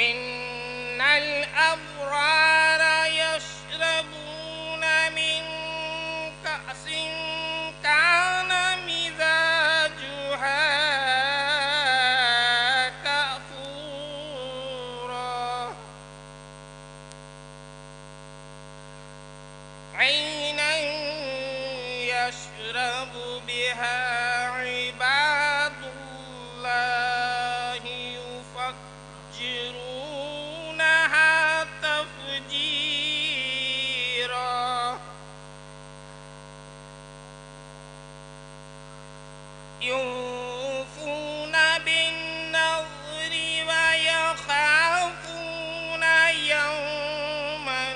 إن الأبرار يشربون من كأس كان مزاجها كافورا عينا يشرب بها عباد الله يفجرونها تفجيرا يوفون بالنذر ويخافون يوما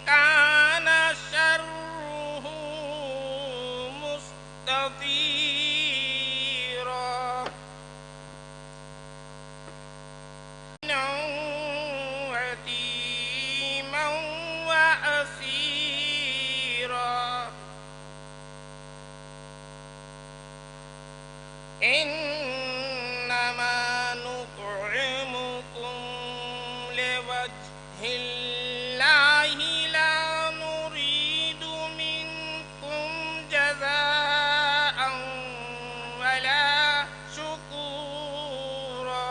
كان شره مستطيرا يتيما وأسيرا إنما نطعمكم لوجه الله لا نريد منكم جزاء ولا شكورا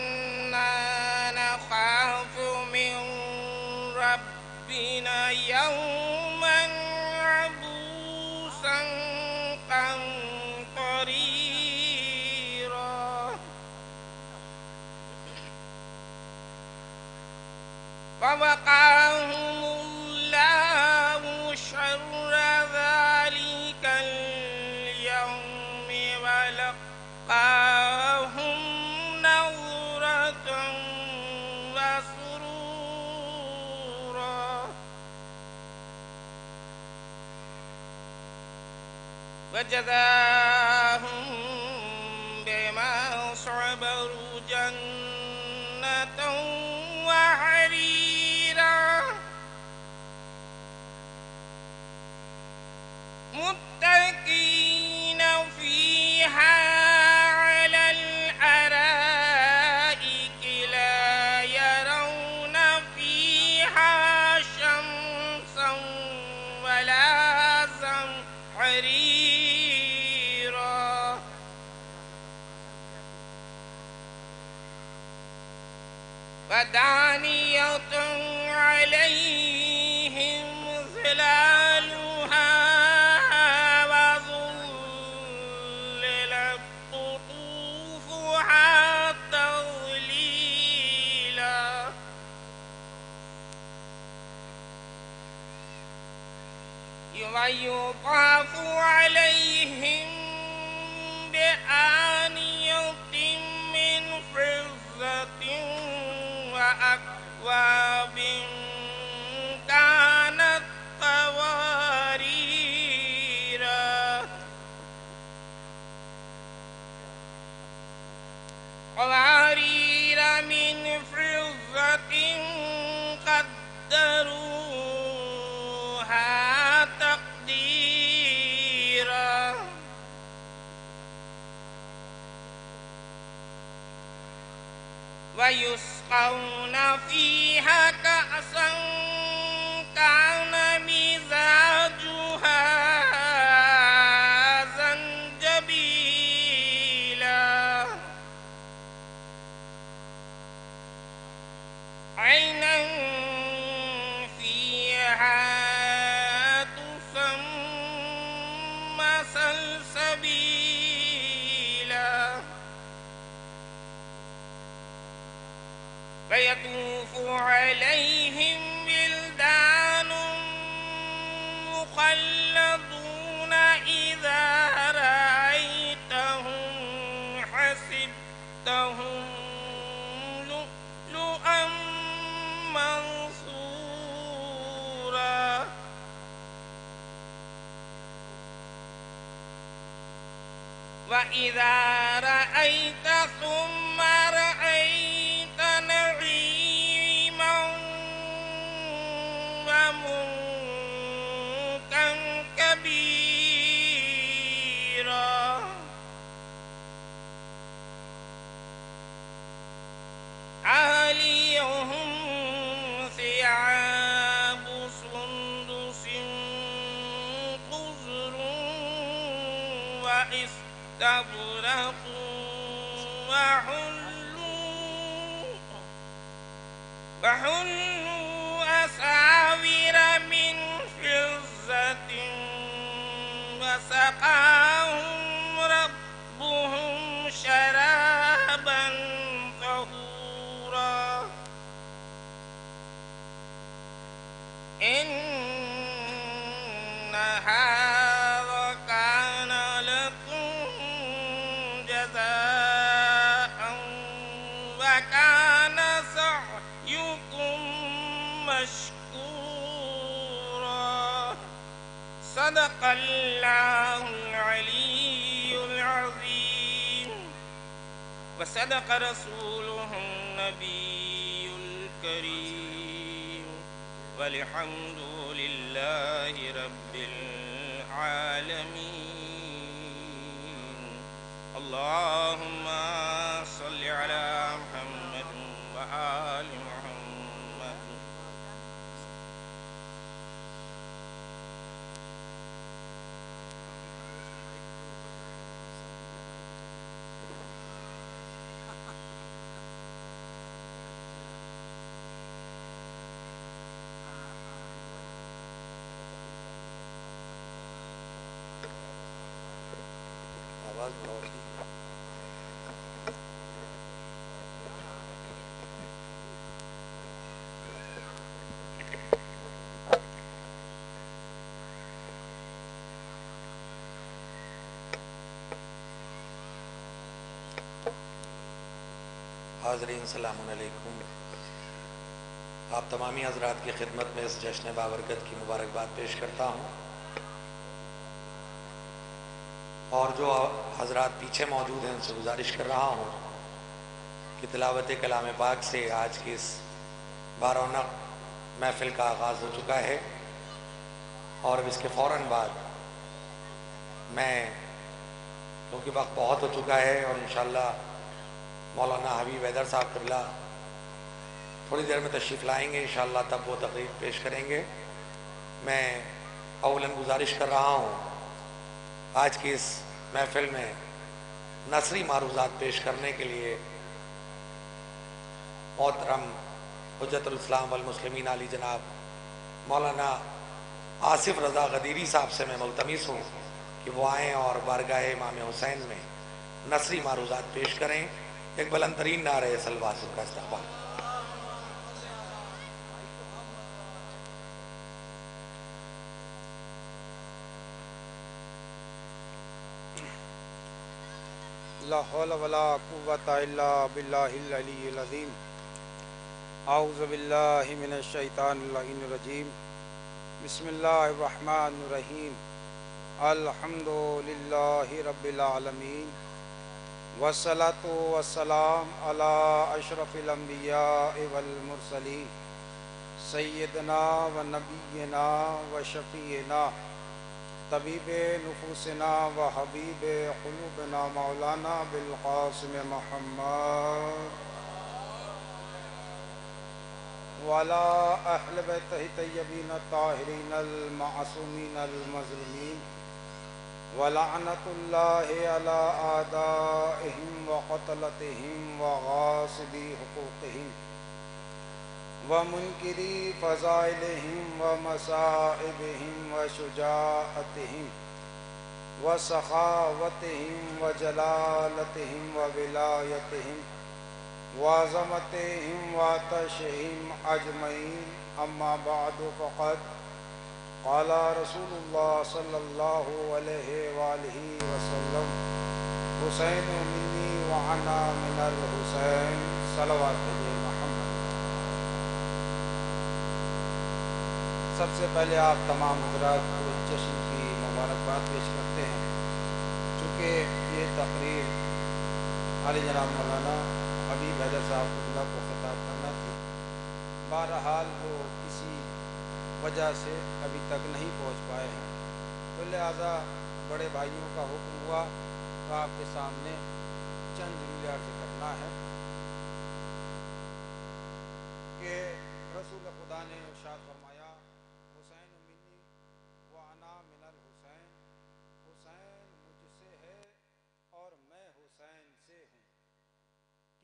إنا نخاف من ربنا يوما عبوسا قمطريرا فوقاهم الله شر ذلك اليوم ولقاهم نظرة وسرورا وجزاهم بما صبروا جنة وحريرا متكئين فيها على الأرائك لا يرون فيها شمسا ولا زمهريرا ودانية عليهم ظلالها وظللت قطوفها تظليلا ويطاف عليهم بآنية من فضة وأكواب كانت قواريرا من فضة قدروها تقديرا ويسقون فيها كأسا كان مزاجها زنجبيلا عينا فيها تسمى سلسبيلا ويطوف عليهم ولدان مخلدون إذا رأيتهم حسبتهم لؤلؤا منثورا وإذا رأيت ثم رأيت نعيما وملكا كبيرا واستبرقوا وحلوا أساور من فضة وسقاهم ربهم شرابا طهورا إن هذا كان لكم جزاء وكان سعيكم مشكورا صدق الله العلي العظيم وصدق رسوله النبي الكريم والحمد لله رب العالمين اللهم صل على محمد وآل محمد آواز بڑھاؤ. حاضرین السلام علیکم. آپ تمامی حضرات کی خدمت میں اس جشن بابرکت کی مبارکباد پیش کرتا ہوں اور جو حضرات پیچھے موجود ہیں ان سے گزارش کر رہا ہوں کہ تلاوت کلام پاک سے آج کی اس بارونق محفل کا آغاز ہو چکا ہے اور اب اس کے فوراً بعد میں کیونکہ وقت بہت ہو چکا ہے اور انشاءاللہ مولانا حبیب حیدر صاحب قبلہ تھوڑی دیر میں تشریف لائیں گے انشاءاللہ تب وہ تقریر پیش کریں گے. میں اولاً گزارش کر رہا ہوں آج کی اس محفل میں نثری معروضات پیش کرنے کے لیے محترم حجت الاسلام والمسلمین علی جناب مولانا آصف رضا غدیری صاحب سے میں ملتمس ہوں کہ وہ آئیں اور بارگاہ امام حسین میں نثری معروضات پیش کریں. ایک بلند ترین نعرہ صلوات کا استقبال. لا حول ولا قوة الا باللہ العلی العظیم. اعوذ باللہ من الشیطان اللعین الرجیم. بسم اللہ الرحمن الرحیم. الحمد للہ رب العالمین والصلاة والسلام علی اشرف الانبیاء والمرسلین سیدنا و نبینا و شفیعنا طبیب نفوسنا و حبیب قلوبنا مولانا بالقاسم محمد وعلی اہل بیتہ طیبین الطاہرین المعصومین المظلومین ولعنت اللہ علی اعدائہم وقتلتہم وغاصبی حقوقہم ومنکری فضائلہم ومصائبہم وشجاعتہم وسخاوتہم وجلالتہم وولایتہم وعظمتہم وعطشہم اجمعین. اما بعد فقد قال رسول اللہ صلی اللہ علیہ وآلہ وسلم حسین منی وعنا من الحسین صلوات محمد. سب سے پہلے آپ تمام حضرات کو اس جشن کی مبارکباد پیش کرتے ہیں. چونکہ یہ تقریر علی جناب مولانا حبیب حیدر صاحب قبلہ کو خطاب کرنا تھی، بہرحال وہ کسی وجہ سے ابھی تک نہیں پہنچ پائے ہیں، تو لہٰذا بڑے بھائیوں کا حکم ہوا کہ آپ کے سامنے چند جملے عرض کرنا ہے کہ رسول خدا نے ارشاد فرمایا حسین منی و انا من الحسین، حسین مجھ سے ہے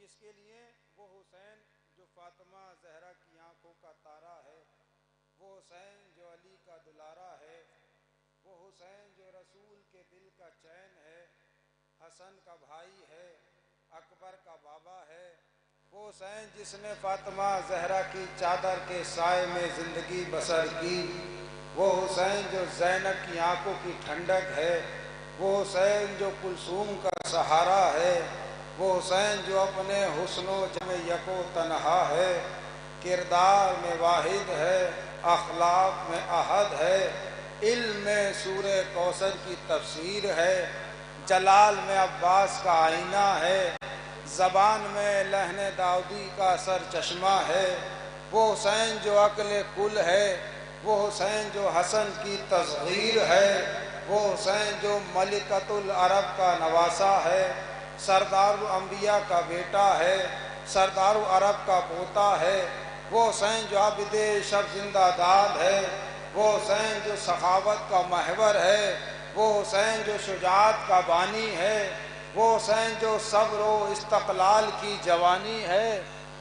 جس کے لیے وہ حسین جو فاطمہ زہرا کی آنکھوں کا تارا ہے، وہ حسین جو علی کا دلارا ہے، وہ حسین جو رسول کے دل کا چین ہے، حسن کا بھائی ہے، اکبر کا بابا ہے، وہ حسین جس نے فاطمہ زہرا کی چادر کے سائے میں زندگی بسر کی، وہ حسین جو زینب کی آنکھوں کی ٹھنڈک ہے، وہ حسین جو کلثوم کا سہارا ہے، وہ حسین جو اپنے حسن و جم یکو تنہا ہے، کردار میں واحد ہے، اخلاق میں احد ہے، علم میں سورہ کوثر کی تفسیر ہے، جلال میں عباس کا آئینہ ہے، زبان میں لہن داؤدی کا سر چشمہ ہے، وہ حسین جو عقل کل ہے، وہ حسین جو حسن کی تصغیر ہے، وہ حسین جو ملکۃ العرب کا نواسا ہے، سردار الانبیاء کا بیٹا ہے، سردار العرب کا پوتا ہے، وہ حسین جو عابد شب زندہ داد ہے، وہ حسین جو سخاوت کا محور ہے، وہ حسین جو شجاعت کا بانی ہے، وہ حسین جو صبر و استقلال کی جوانی ہے،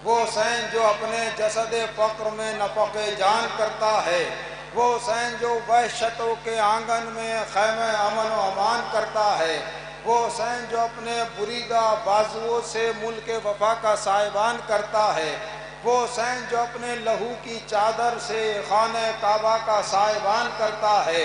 وہ حسین جو اپنے جسد فقر میں نفق جان کرتا ہے، وہ حسین جو وحشتوں کے آنگن میں خیمہ امن و امان کرتا ہے، وہ حسین جو اپنے بریدہ بازوؤں سے ملک وفا کا سائبان کرتا ہے، وہ حسین جو اپنے لہو کی چادر سے خانہ کعبہ کا سائبان کرتا ہے،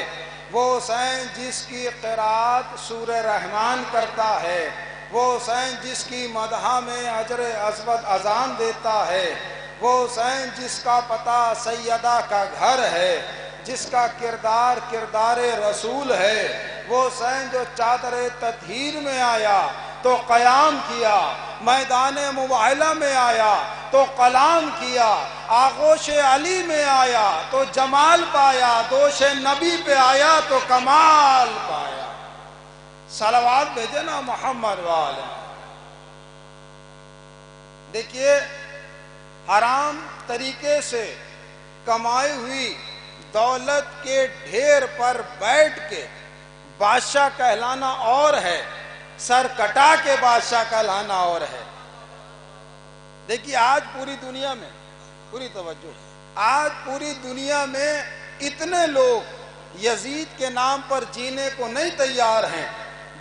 وہ حسین جس کی قرات سورہ رحمان کرتا ہے، وہ حسین جس کی مدح میں اجر اسود اذان دیتا ہے، وہ حسین جس کا پتہ سیدہ کا گھر ہے، جس کا کردار کردار رسول ہے، وہ حسین جو چادر تطہیر میں آیا تو قیام کیا، میدان مباہلہ میں آیا تو کلام کیا، آغوش علی میں آیا تو جمال پایا، دوش نبی پہ آیا تو کمال پایا۔ صلوات بھیجے نا محمد والے۔ دیکھیے، حرام طریقے سے کمائی ہوئی دولت کے ڈھیر پر بیٹھ کے بادشاہ کہلانا اور ہے، سر کٹا کے بادشاہ کہلانا اور ہے۔ دیکھیے، آج پوری دنیا میں، پوری توجہ، آج پوری دنیا میں اتنے لوگ یزید کے نام پر جینے کو نہیں تیار ہیں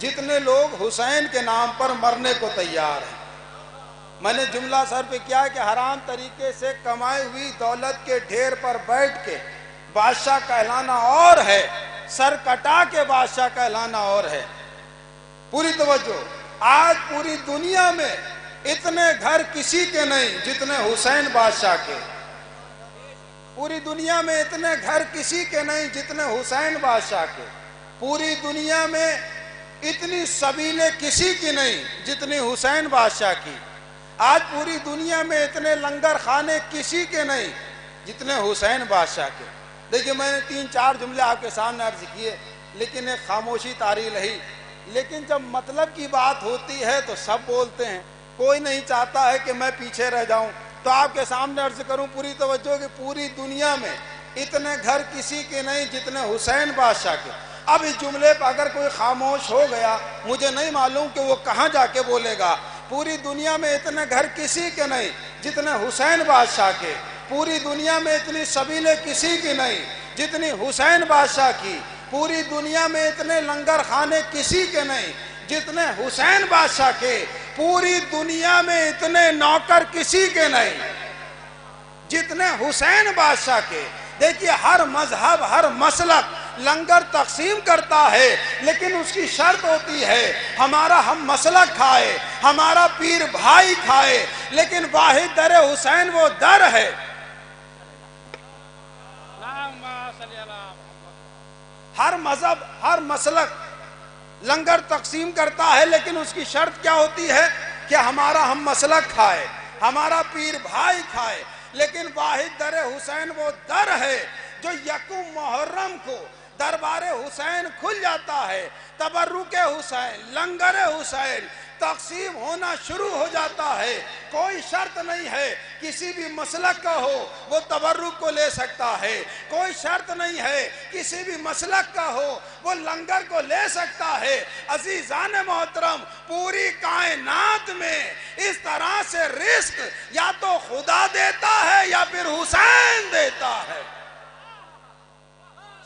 جتنے لوگ حسین کے نام پر مرنے کو تیار ہیں۔ میں نے جملہ سر پہ کیا کہ حرام طریقے سے کمائی ہوئی دولت کے ڈھیر پر بیٹھ کے بادشاہ کہلانا اور ہے، سر کٹا کے بادشاہ کہلانا اور ہے۔ پوری توجہ، آج پوری دنیا میں اتنے گھر کسی کے نہیں جتنے حسین بادشاہ کے، پوری دنیا میں اتنے گھر کسی کے نہیں جتنے حسین بادشاہ کے، پوری دنیا میں اتنی سبیلیں کسی کی نہیں جتنی حسین بادشاہ کی، آج پوری دنیا میں اتنے لنگر خانے کسی کے نہیں جتنے حسین بادشاہ کے۔ دیکھیے، میں نے 3-4 جملے آپ کے سامنے عرض کیے، لیکن ایک خاموشی طاری رہی، لیکن جب مطلب کی بات ہوتی ہے تو سب بولتے ہیں، کوئی نہیں چاہتا ہے کہ میں پیچھے رہ جاؤں۔ تو آپ کے سامنے عرض کروں پوری توجہ کہ پوری دنیا میں اتنے گھر کسی کے نہیں جتنے حسین بادشاہ کے۔ اب اس جملے پر اگر کوئی خاموش ہو گیا، مجھے نہیں معلوم کہ وہ کہاں جا کے بولے گا۔ پوری دنیا میں اتنے گھر کسی کے نہیں جتنے حسین بادشاہ کے، پوری دنیا میں اتنی سبیلیں کسی کی نہیں جتنی حسین بادشاہ کی، پوری دنیا میں اتنے لنگر خانے کسی کے نہیں جتنے حسین بادشاہ کے، پوری دنیا میں اتنے نوکر کسی کے نہیں جتنے حسین بادشاہ کے۔ دیکھیے، ہر مذہب، ہر مسلک لنگر تقسیم کرتا ہے، لیکن اس کی شرط ہوتی ہے ہمارا ہم مسلک کھائے، ہمارا پیر بھائی کھائے، لیکن واحد در حسین وہ در ہے۔ ہر مذہب، ہر مسلک لنگر تقسیم کرتا ہے، لیکن اس کی شرط کیا ہوتی ہے کہ ہمارا ہم مسلک کھائے، ہمارا پیر بھائی کھائے، لیکن واحد در حسین وہ در ہے جو یکم محرم کو دربار حسین کھل جاتا ہے، تبرک حسین، لنگر حسین، تقسیم ہونا شروع ہو جاتا ہے۔ کوئی شرط نہیں ہے کسی بھی مسلک کا ہو وہ تبرک کو لے سکتا ہے، کوئی شرط نہیں ہے کسی بھی مسلک کا ہو وہ لنگر کو لے سکتا ہے۔ عزیزان محترم، پوری کائنات میں اس طرح سے رزق یا تو خدا دیتا ہے یا پھر حسین دیتا ہے۔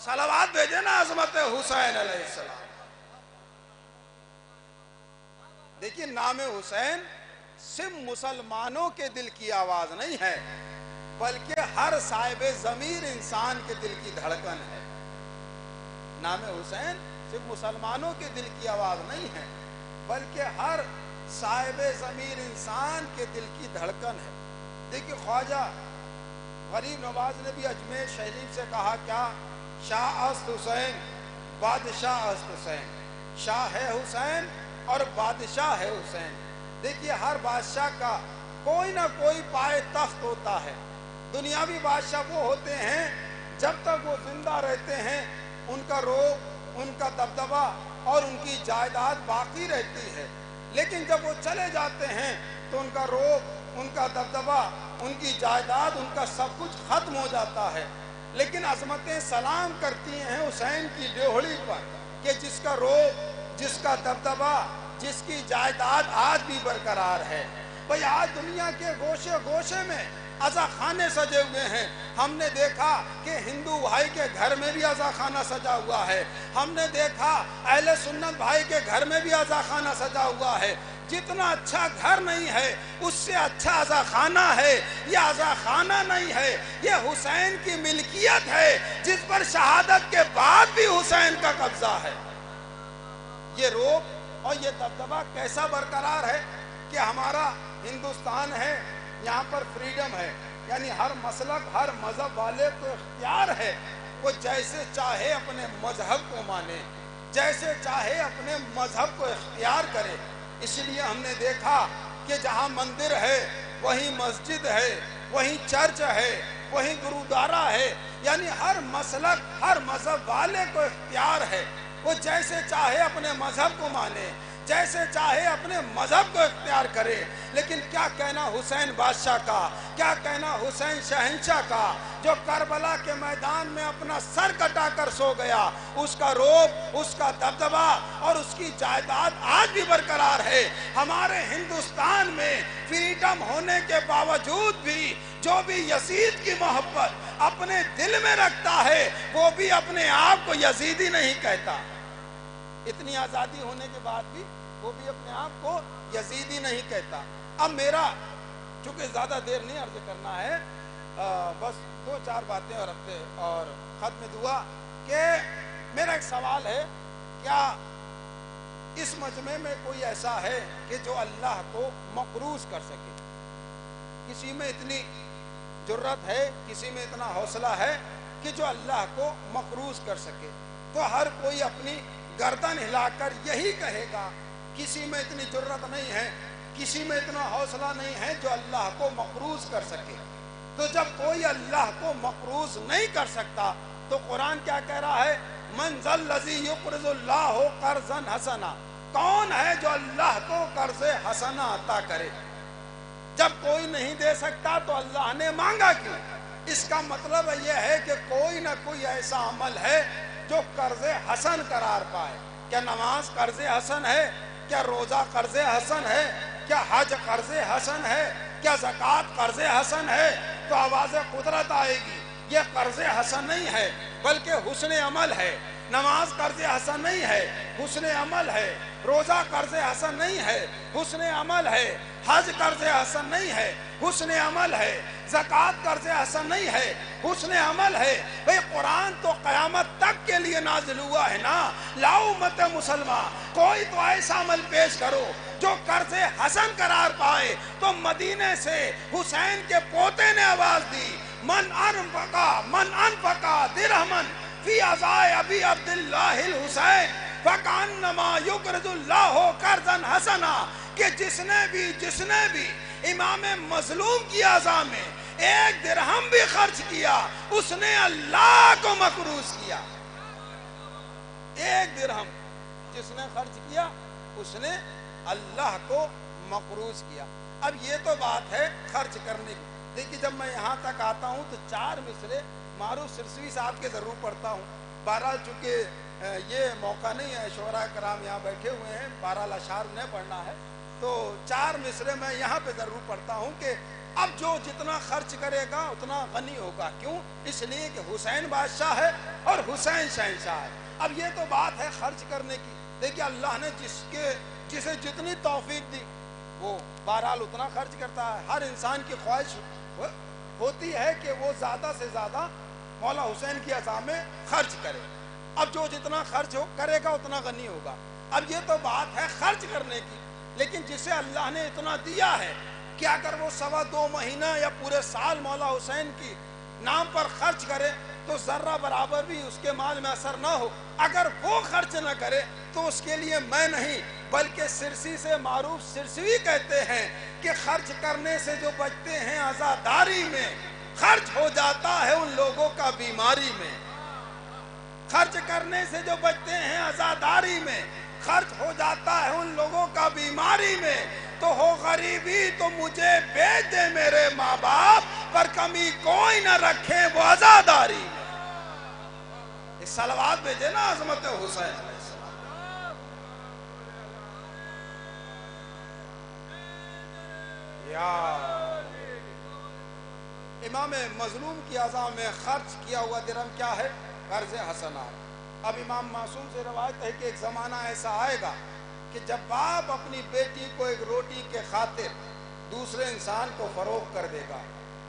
صلوات بھیجے نا عظمت حسین علیہ السلام۔ دیکھیے نام حسین صرف مسلمانوں کے دل کی آواز نہیں ہے، بلکہ ہر صاحب ضمیر انسان کے دل کی دھڑکن ہے۔ نام حسین صرف مسلمانوں کے دل کی آواز نہیں ہے، بلکہ ہر صاحب ضمیر انسان کے دل کی دھڑکن ہے۔ دیکھیے خواجہ غریب نواز نے بھی اجمیر شریف سے کہا کیا؟ شاہ است حسین بادشاہ است حسین، شاہ ہے حسین اور بادشاہ ہے حسین۔ دیکھیے ہر بادشاہ کا کوئی نہ کوئی پائے تخت ہوتا ہے۔ دنیاوی بادشاہ وہ ہوتے ہیں جب تک وہ زندہ رہتے ہیں ان کا رعب، ان کا دبدبہ اور ان کی جائیداد باقی رہتی ہے، لیکن جب وہ چلے جاتے ہیں تو ان کا رعب، ان کا دبدبہ، ان کی جائیداد، ان کا سب کچھ ختم ہو جاتا ہے۔ لیکن عظمتیں سلام کرتی ہیں حسین کی ڈیوڑی پر کہ جس کا رعب، جس کا دبدبہ، جس کی جائیداد آج بھی برقرار ہے۔ بھئی آج دنیا کے گوشے گوشے میں عزا خانے سجے ہوئے ہیں۔ ہم نے دیکھا کہ ہندو بھائی کے گھر میں بھی عزا خانہ سجا ہوا ہے، ہم نے دیکھا اہل سنت بھائی کے گھر میں بھی عزا خانہ سجا ہوا ہے۔ جتنا اچھا گھر نہیں ہے اس سے اچھا عزا خانہ ہے۔ یہ عزا خانہ نہیں ہے، یہ حسین کی ملکیت ہے جس پر شہادت کے بعد بھی حسین کا قبضہ ہے۔ یہ رعب اور یہ دبدبہ کیسا برقرار ہے کہ ہمارا ہندوستان ہے، یہاں پر فریڈم ہے، یعنی ہر مسلک، ہر مذہب والے کو اختیار ہے، وہ جیسے چاہے اپنے مذہب کو مانے، جیسے چاہے اپنے مذہب کو اختیار کرے۔ اس لیے ہم نے دیکھا کہ جہاں مندر ہے وہیں مسجد ہے، وہیں چرچ ہے، وہیں گرودوارا ہے، یعنی ہر مسلک، ہر مذہب والے کو اختیار ہے، وہ جیسے چاہے اپنے مذہب کو مانے، جیسے چاہے اپنے مذہب کو اختیار کرے۔ لیکن کیا کہنا حسین بادشاہ کا، کیا کہنا حسین شہنشاہ کا جو کربلا کے میدان میں اپنا سر کٹا کر سو گیا۔ اس کا رعب، اس کا دبدبہ اور اس کی جائیداد آج بھی برقرار ہے۔ ہمارے ہندوستان میں فریڈم ہونے کے باوجود بھی جو بھی یزید کی محبت اپنے دل میں رکھتا ہے وہ بھی اپنے آپ کو یزیدی نہیں کہتا۔ اتنی آزادی ہونے کے بعد بھی وہ بھی اپنے آپ کو یزیدی نہیں کہتا۔ اب میرا چونکہ زیادہ دیر نہیں عرض کرنا ہے، بس دو چار باتیں اور ختم دعا کہ میرا ایک سوال ہے، کیا اس مجمع میں کوئی ایسا ہے کہ جو اللہ کو مقروض کر سکے؟ کسی میں اتنی جرت ہے، کسی میں اتنا حوصلہ ہے کہ جو اللہ کو مقروض کر سکے؟ تو ہر کوئی اپنی گردن ہلا کر یہی کہے گا۔ کسی میں اتنی جرت نہیں ہے، کسی میں اتنا حوصلہ نہیں ہے جو اللہ کو مقروض کر سکے۔ تو جب کوئی اللہ کو مقروض نہیں کر سکتا تو قرآن کیا کہہ رہا ہے؟ من ذا الذی یقرض اللہ قرضا حسنا، کون ہے جو اللہ کو قرض حسنا عطا کرے؟ جب کوئی نہیں دے سکتا تو اللہ نے مانگا کیوں؟ اس کا مطلب یہ ہے کہ کوئی نہ کوئی ایسا عمل ہے جو قرض حسن قرار پائے۔ کیا نماز قرض حسن ہے؟ کیا روزہ قرض حسن ہے؟ کیا حج قرض حسن ہے؟ کیا زکوٰۃ قرض حسن ہے؟ تو آواز قدرت آئے گی، یہ قرض حسن نہیں ہے بلکہ حسن عمل ہے۔ نماز قرض حسن نہیں ہے، حسن عمل ہے۔ روزہ قرض حسن نہیں ہے، حسن عمل ہے۔ حج قرض حسن نہیں ہے، حسن عمل ہے۔ زکوٰۃ قرض حسن نہیں ہے، حسن عمل ہے۔ بھئی قرآن تو قیامت تک کے لیے نازل ہوا ہے نا۔ لاؤ امت مسلمان، کوئی تو ایسا عمل پیش کرو جو قرض حسن قرار پائے۔ تو مدینے سے حسین کے پوتے نے آواز دی، من انفقا درہمن فی عزائے ابی عبداللہ الحسین فکانما یقرض اللہ قرضا حسنا، کہ جس نے بھی امام مظلوم کی عزا میں ایک درہم بھی خرچ کیا اس نے اللہ کو مقروض کیا۔ ایک درہم جس نے خرچ کیا اس نے اللہ کو مقروض کیا. اب یہ تو بات ہے خرچ کرنے کی. دیکھیے جب میں یہاں تک آتا ہوں تو 4 مصرے معروف سرسوی صاحب کے ضرور پڑھتا ہوں. بہرحال چونکہ یہ موقع نہیں ہے, شعراء کرام یہاں بیٹھے ہوئے ہیں, بہرحال اشعار انہیں پڑھنا ہے, تو 4 مصرے میں یہاں پہ ضرور پڑھتا ہوں کہ اب جو جتنا خرچ کرے گا اتنا غنی ہوگا. کیوں؟ اس لیے کہ حسین بادشاہ ہے اور حسین شہنشاہ ہے. اب یہ تو بات ہے خرچ کرنے کی. دیکھیے اللہ نے جسے جتنی توفیق دی وہ بہرحال اتنا خرچ کرتا ہے. ہر انسان کی خواہش ہوتی ہے کہ وہ زیادہ سے زیادہ مولا حسین کی عزا میں خرچ کرے. اب جو جتنا خرچ کرے گا اتنا غنی ہوگا. اب یہ تو بات ہے خرچ کرنے کی, لیکن جسے اللہ نے اتنا دیا ہے کہ اگر وہ 2.25 مہینہ یا پورے سال مولا حسین کی نام پر خرچ کرے تو ذرہ برابر بھی اس کے مال میں اثر نہ ہو. اگر وہ خرچ نہ کرے تو اس کے لیے میں نہیں بلکہ سرسی سے معروف سرسوی کہتے ہیں کہ خرچ کرنے سے جو بچتے ہیں عزاداری میں, خرچ ہو جاتا ہے ان لوگوں کا بیماری میں. خرچ کرنے سے جو بچتے ہیں عزاداری میں, خرچ ہو جاتا ہے ان لوگوں کا بیماری میں. تو ہو غریبی تو مجھے بھیج دے میرے ماں باپ, پر کمی کوئی نہ رکھے وہ عزاداری میں. ایک صلوات بھیجے نا عظمت حسین علیہ السلام. یا امام مظلوم کی عزا میں خرچ کیا ہوا درہم کیا ہے؟ قرض حسنات. اب امام معصوم سے روایت ہے کہ ایک زمانہ ایسا آئے گا کہ جب باپ اپنی بیٹی کو ایک روٹی کے خاطر دوسرے انسان کو فروخت کر دے گا.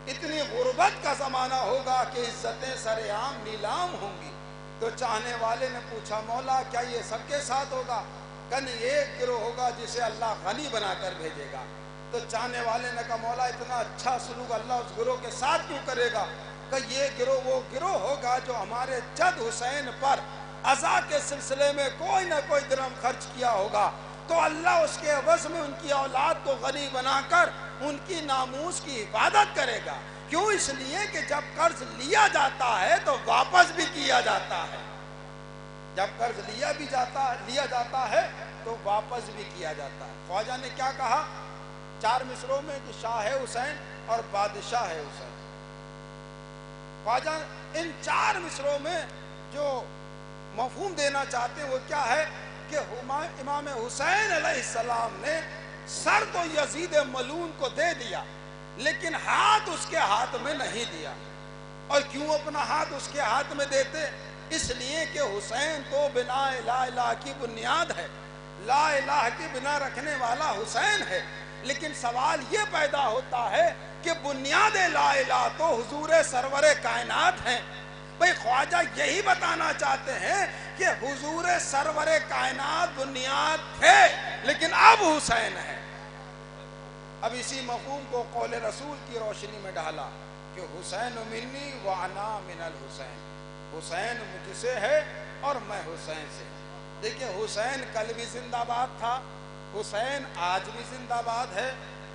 اتنی غربت کا زمانہ ہوگا کہ عزتیں سر عام نیلام ہوں گی. تو چاہنے والے نے پوچھا مولا کیا یہ سب کے ساتھ ہوگا؟ کن ایک گروہ ہوگا جسے اللہ غنی بنا کر بھیجے گا. تو چاہنے والے نے کہا مولا اتنا اچھا سلوک اللہ اس گروہ کے ساتھ کیوں کرے گا؟ کہ یہ گروہ وہ گروہ ہوگا جو ہمارے جد حسین پر عزا کے سلسلے میں کوئی نہ کوئی درہم خرچ کیا ہوگا, تو اللہ اس کے عوض میں ان کی اولاد کو غنی بنا کر ان کی ناموس کی حفاظت کرے گا. کیوں؟ اس لیے کہ جب قرض لیا جاتا ہے تو واپس بھی کیا جاتا ہے. جب قرض لیا جاتا ہے تو واپس بھی کیا جاتا ہے. خواجہ نے کیا کہا 4 مصروں میں کہ شاہ حسین اور بادشاہ حسین. خواجہ ان 4 مصروں میں جو مفہوم دینا چاہتے ہیں وہ کیا ہے کہ امام حسین علیہ السلام نے سر تو یزید ملعون کو دے دیا لیکن ہاتھ اس کے ہاتھ میں نہیں دیا. اور کیوں اپنا ہاتھ اس کے ہاتھ میں دیتے؟ اس لیے کہ حسین تو بنا لا الہ کی بنیاد ہے, لا الہ کی بنا رکھنے والا حسین ہے. لیکن سوال یہ پیدا ہوتا ہے کہ بنیاد لا الہ تو حضور سرور کائنات ہیں. بھئی خواجہ یہی بتانا چاہتے ہیں کہ حضور سرور کائنات بنیاد تھے لیکن اب حسین ہے. اب اسی مفہوم کو قول رسول کی روشنی میں ڈالا کہ حسین منی و انا من الحسین, حسین مجھ سے ہے اور میں حسین سے. دیکھیں حسین کل بھی زندہ باد تھا, حسین آج بھی زندہ باد ہے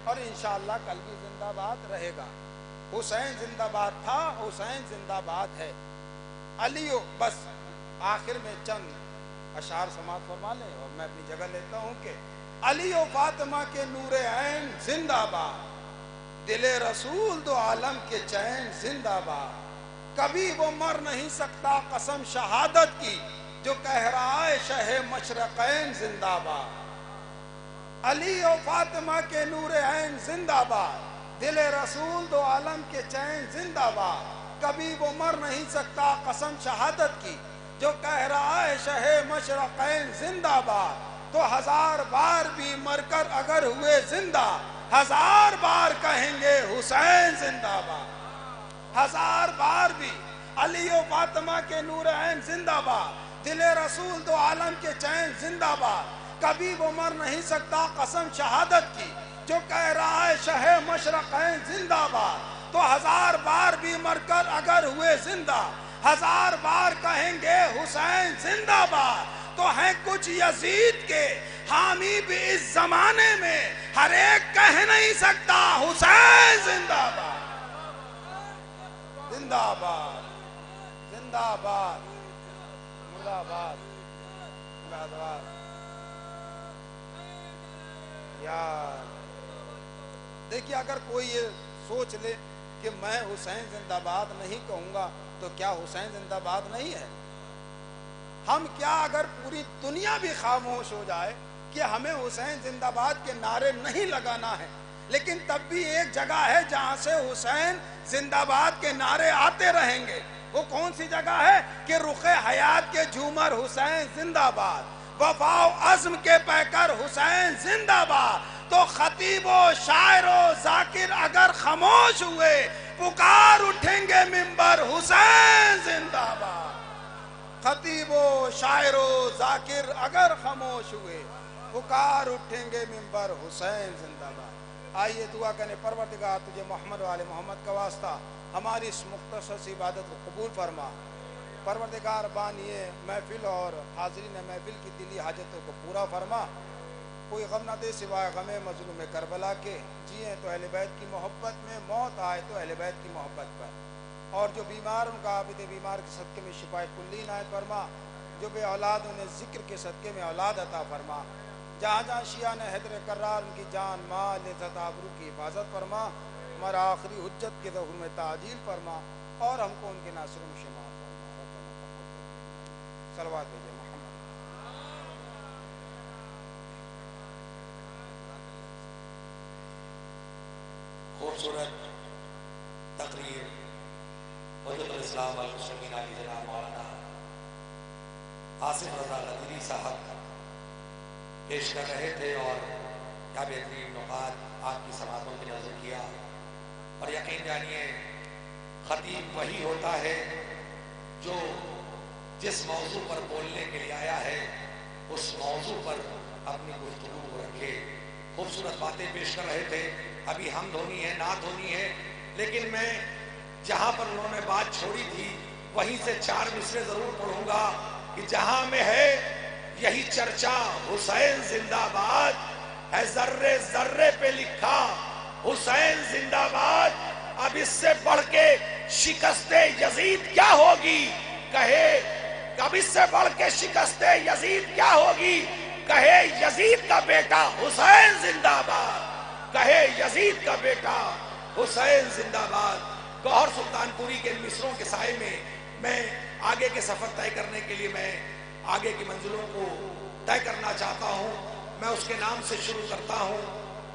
اور انشاءاللہ کل بھی زندہ باد رہے گا. حسین زندہ باد تھا, حسین زندہ باد ہے. علیو بس آخر میں چند اشعار سماعت فرما لیں اور میں اپنی جگہ لیتا ہوں کہ علی و فاطمہ کے نور عین زندہ باد, دل رسول دو عالم کے چین زندہ باد. کبھی وہ مر نہیں سکتا قسم شہادت کی جو کہہ رہا ہے شہ مشرقین زندہ باد. علی و فاطمہ کے نور عین زندہ باد, دل رسول دو عالم کے چین زندہ باد. کبھی وہ مر نہیں سکتا قسم شہادت کی جو کہہ رہا ہے شہ مشرقین زندہ باد. تو 1000 بار بھی مر کر اگر ہوئے زندہ 1000 بار کہیں گے حسین زندہ باد. 1000 بار بھی علی و فاطمہ کے نور عین زندہ باد, دل رسول دو عالم کے چین زندہ باد. کبھی وہ مر نہیں سکتا قسم شہادت کی جو کہہ رہا ہے شہ مشرقین زندہ باد. تو 1000 بار بھی مر کر اگر ہوئے زندہ 1000 بار کہیں گے حسین زندہ باد. تو ہیں کچھ یزید کے حامی بھی اس زمانے میں, ہر ایک کہہ نہیں سکتا حسین زندہ باد. زندہ باد, زندہ باد, مرد آباد, مرد آباد. یا دیکھیے اگر کوئی یہ سوچ لے کہ میں حسین زندہ باد نہیں کہوں گا تو کیا حسین زندہ باد نہیں ہے؟ ہم کیا اگر پوری دنیا بھی خاموش ہو جائے کہ ہمیں حسین زندہ باد کے نعرے نہیں لگانا ہے، لیکن تب بھی ایک جگہ ہے جہاں سے حسین زندہ باد کے نعرے آتے رہیں گے۔ وہ کون سی جگہ ہے؟ کہ رخ حیات کے جھومر حسین زندہ باد، وفا و عزم کے پیکر حسین زندہ باد۔ تو خطیب و شاعر و ذاکر اگر خاموش ہوئے، پکار اٹھیں گے منبر حسین زندہ باد۔ خطیب و شاعر و ذاکر اگر خاموش ہوئے، پکار اٹھیں گے منبر حسین زندہ باد۔ آئیے دعا کریں، پروردگار تجھے محمد و آل محمد کا واسطہ ہماری اس مختصر سی عبادت کو قبول فرما۔ پروردگار بانیے محفل اور حاضرین محفل کی دلی حاجتوں کو پورا فرما۔ کوئی غم نہ دے سوائے غم مظلوم کربلا کے، جئیں تو اہل بیت کی محبت میں، موت آئے تو اہل بیت کی محبت پر۔ اور جو بیمار ان کا عابد بیمار کے صدقے میں شفا کلی عنایت فرما، جو بے اولاد انہیں ذکر کے صدقے میں اولاد عطا فرما۔ جہاں جہاں شیعہ نے حیدر کرار ان کی جان مال عزت آبرو کی حفاظت فرما۔ ہمارا آخری حجت کے ظہور میں تعجیل فرما اور ہم کو ان کے ناصروں میں شمار فرما۔ صلوات بھیجے محمد۔ خوبصورت تقریر حجت الاسلام والمسلمین علی جناب مولانا آصف رضا غدیری صاحب پیش کر رہے تھے، اور کیا بہترین نکات آپ کی سماعتوں میں نظر کیا۔ اور یقین جانیے خطیب وہی ہوتا ہے جو جس موضوع پر بولنے کے لیے آیا ہے اس موضوع پر اپنی گفتگو کو رکھے۔ خوبصورت باتیں پیش کر رہے تھے، ابھی حمد ہونی ہے، نعت ہونی ہے، لیکن میں جہاں پر انہوں نے بات چھوڑی تھی وہیں سے 4 مصرے ضرور پڑھوں گا کہ جہاں میں ہے یہی چرچا حسین زندہ باد ہے، ذرے ذرے پہ لکھا حسین زندہ باد۔ اب اس سے بڑھ کے شکست یزید کیا ہوگی کہے، اب اس سے بڑھ کے شکست یزید کیا ہوگی کہے یزید کا بیٹا حسین زندہ باد، کہے یزید کا بیٹا حسین زندہ باد۔ گوہر سلطان پوری کے ان مصروں کے سائے میں آگے کے سفر طے کرنے کے لیے میں آگے کی منزلوں کو طے کرنا چاہتا ہوں۔ میں اس کے نام سے شروع کرتا ہوں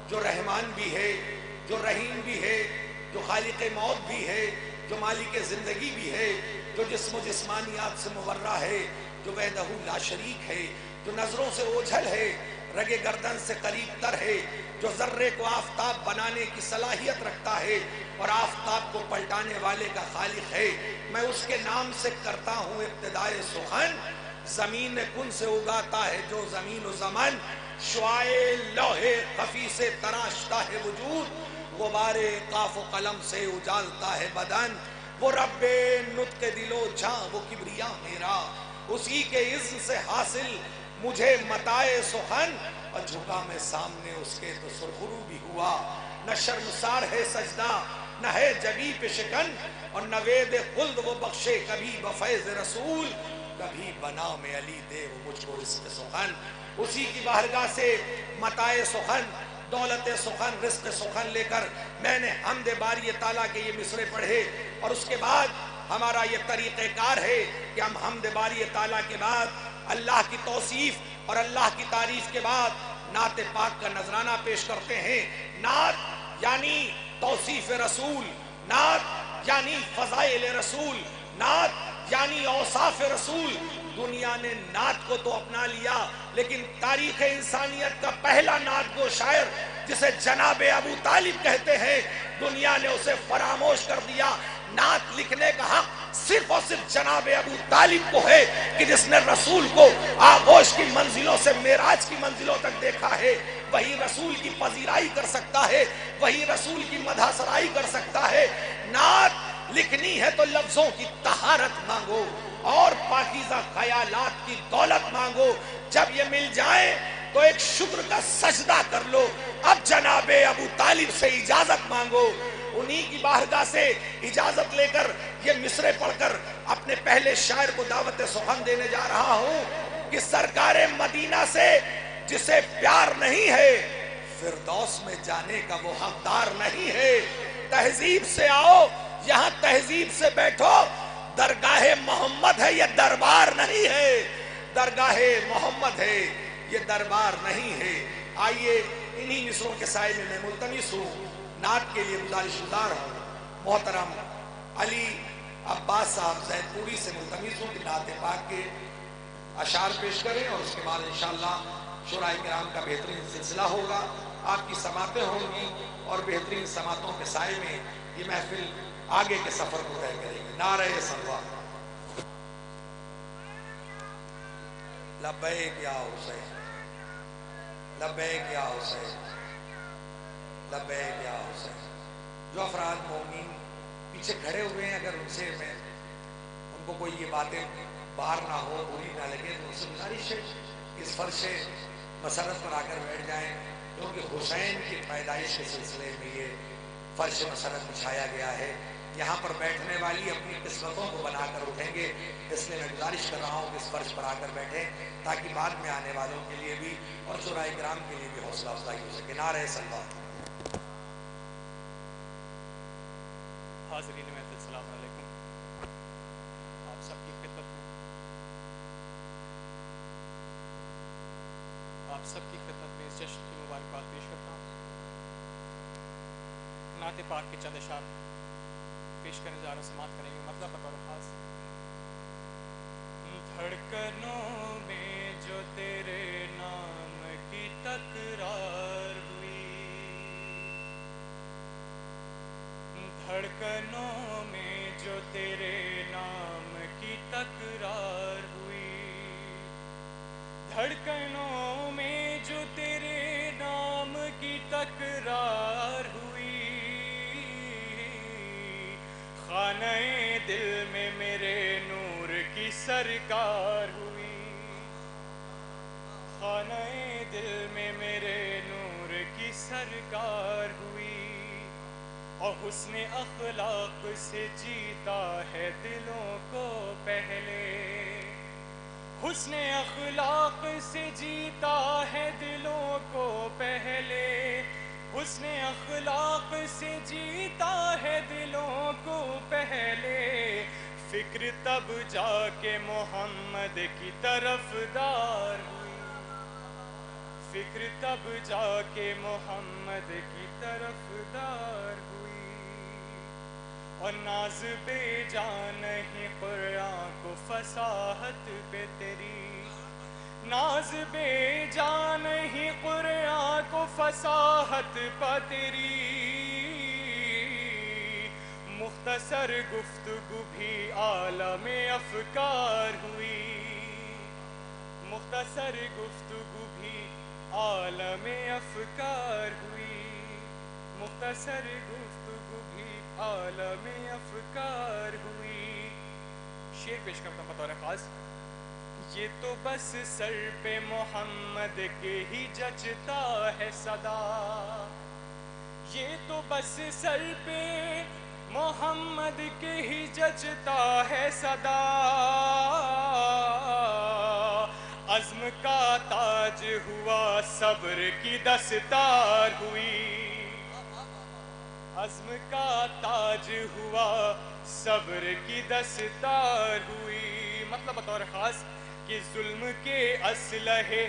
جو رحمان بھی ہے، جو رحیم بھی ہے، جو خالق موت بھی ہے، جو مالک زندگی بھی ہے، جو جسم و جسمانیات سے مبرہ ہے، جو وحدہ لا شریک ہے، جو نظروں سے اوجھل ہے، رگ گردن سے قریب تر ہے، جو ذرے کو آفتاب بنانے کی صلاحیت رکھتا ہے اور آفتاب کو پلٹانے والے کا خالق ہے۔ میں اس کے نام سے کرتا ہوں ابتدائے سخن۔ زمین کن سے اگاتا ہے جو زمین و زمن، شعائے لوح خفی سے تراشتا ہے وجود، غبار قاف و قلم سے اجالتا ہے بدن۔ وہ رب نطق دل و جاں وہ کبریا میرا، اسی کے اذن سے حاصل مجھے متاع سخن، اور جھکا میں سامنے اس کے تو سرخرو بھی ہوا۔ نہ شرمسار ہے سجدہ نہ ہے جبی پہ شکن، اور نوید خلد وہ بخشے کبھی بفیض رسول، کبھی بنا میں علی دے وہ مجھ کو رزق سخن۔ اسی کی بارگاہ سے متاع سخن، دولت سخن، رزق سخن لے کر میں نے حمد باری تعالیٰ کے یہ مصرے پڑھے، اور اس کے بعد ہمارا یہ طریقہ کار ہے کہ ہم حمد باری تعالیٰ کے بعد اللہ کی توصیف اور اللہ کی تعریف کے بعد نعت پاک کا نذرانہ پیش کرتے ہیں۔ نعت یعنی توصیف رسول، نعت یعنی فضائل رسول، نعت یعنی اوصاف رسول۔ دنیا نے نعت کو تو اپنا لیا، لیکن تاریخ انسانیت کا پہلا نعت گو شاعر جسے جناب ابو طالب کہتے ہیں، دنیا نے اسے فراموش کر دیا۔ نعت لکھنے کا حق صرف اور صرف جناب ابو طالب کو ہے کہ جس نے رسول کو آغوش کی منزلوں سے معراج کی منزلوں تک دیکھا ہے۔ وہی رسول کی پذیرائی کر سکتا ہے، وہی رسول کی مدح سرائی کر سکتا ہے۔ نعت لکھنی ہے تو لفظوں کی طہارت مانگو اور پاکیزہ خیالات کی دولت مانگو۔ جب یہ مل جائے تو ایک شکر کا سجدہ کر لو۔ اب جناب ابو طالب سے اجازت مانگو، انہی کی بارگاہ سے اجازت لے کر یہ مصرے پڑھ کر اپنے پہلے شاعر کو دعوت سخن دینے جا رہا ہوں کہ سرکار مدینہ سے جسے پیار نہیں ہے فردوس میں جانے کا وہ حقدار نہیں ہے۔ تہذیب سے آؤ، یہاں تہذیب سے بیٹھو، درگاہ محمد ہے، یہ دربار نہیں ہے۔ درگاہ محمد ہے، یہ دربار نہیں ہے۔ آئیے انہی مصروں کے سائے میں میں ملتمس ہوں، نعت کے لیے گزارش گزار ہوں، محترم علی عباس صاحب زید پوری سے ملتمس ہوں کہ نعت پاک کے اشعار پیش کریں، اور اس کے بعد انشاءاللہ شورائے کرام کا بہترین سلسلہ ہوگا، آپ کی سماعتیں ہوں گی، اور بہترین سماعتوں کے سائے میں یہ محفل آگے کے سفر کو طے کرے گی۔ نعرہ صلوات۔ لبیک یا حسین، لبیک یا حسین، لبیک یا حسین۔ جو افراد مومنین پیچھے کھڑے ہوئے ہیں، اگر ان سے میں ان کو کوئی یہ باتیں بار نہ ہو، بری نہ لگے، تو ان سے گزارش ہے اس فرش مسرت پر آ کر بیٹھ جائیں، کیونکہ حسین کی پیدائش کے سلسلے میں یہ فرش مسرت بچھایا گیا ہے۔ یہاں پر بیٹھنے والی اپنی قسمتوں کو بنا کر اٹھیں گے، اس لیے میں گزارش کر رہا ہوں کہ اس فرش پر آ کر بیٹھیں، تاکہ بعد میں آنے والوں کے لیے بھی اور شورائے کرام کے لیے بھی حوصلہ افزائی ہو سکے۔ نعرہ صلوات۔ حاضرین محفل السلام علیکم۔ آپ سب کی خدمت میں اس جشن کی مبارکباد پیش کرتا ہوں۔ نعت پاک کے چند اشعار پیش کرنے جا رہے ہیں، سماعت کریں گے۔ مطلب بطور خاص: دھڑکنوں میں جو تیرے نام کی تکرار ہوئی، دھڑکنوں میں جو تیرے نام کی تکرار ہوئی، دھڑکنوں میں جو تیرے نام کی تکرار ہوئی، خانہ دل میں میرے نور کی سرکار ہوئی، خانہ دل میں میرے نور کی سرکار ہوئی، اور حسن اخلاق سے جیتا ہے دلوں کو پہلے، حسن اخلاق سے جیتا ہے دلوں کو پہلے، حسن اخلاق سے جیتا ہے دلوں کو پہلے، فکر تب جا کے محمد کی طرف دار ہوئی، فکر تب جا کے محمد کی طرف دار ہوئی، اور ناز بے جان ہی قرآن کو فصاحت پہ تیری، ناز بے جان ہی قرآن کو فصاحت پہ تیری، مختصر گفتگو بھی عالم افکار ہوئی، مختصر گفتگو بھی عالم افکار ہوئی، مختصر گفتگو بھی عالم افکار ہوئی۔ شعر پیش کرتا ہوں بطور خاص: یہ تو بس سر پہ محمد کے ہی جچتا ہے صدا، یہ تو بس سر پہ محمد کے ہی جچتا ہے صدا، عزم کا تاج ہوا صبر کی دستار ہوئی، عزم کا تاج ہوا صبر کی دستار ہوئی۔ مطلب بطور خاص کہ ظلم کے اسلحے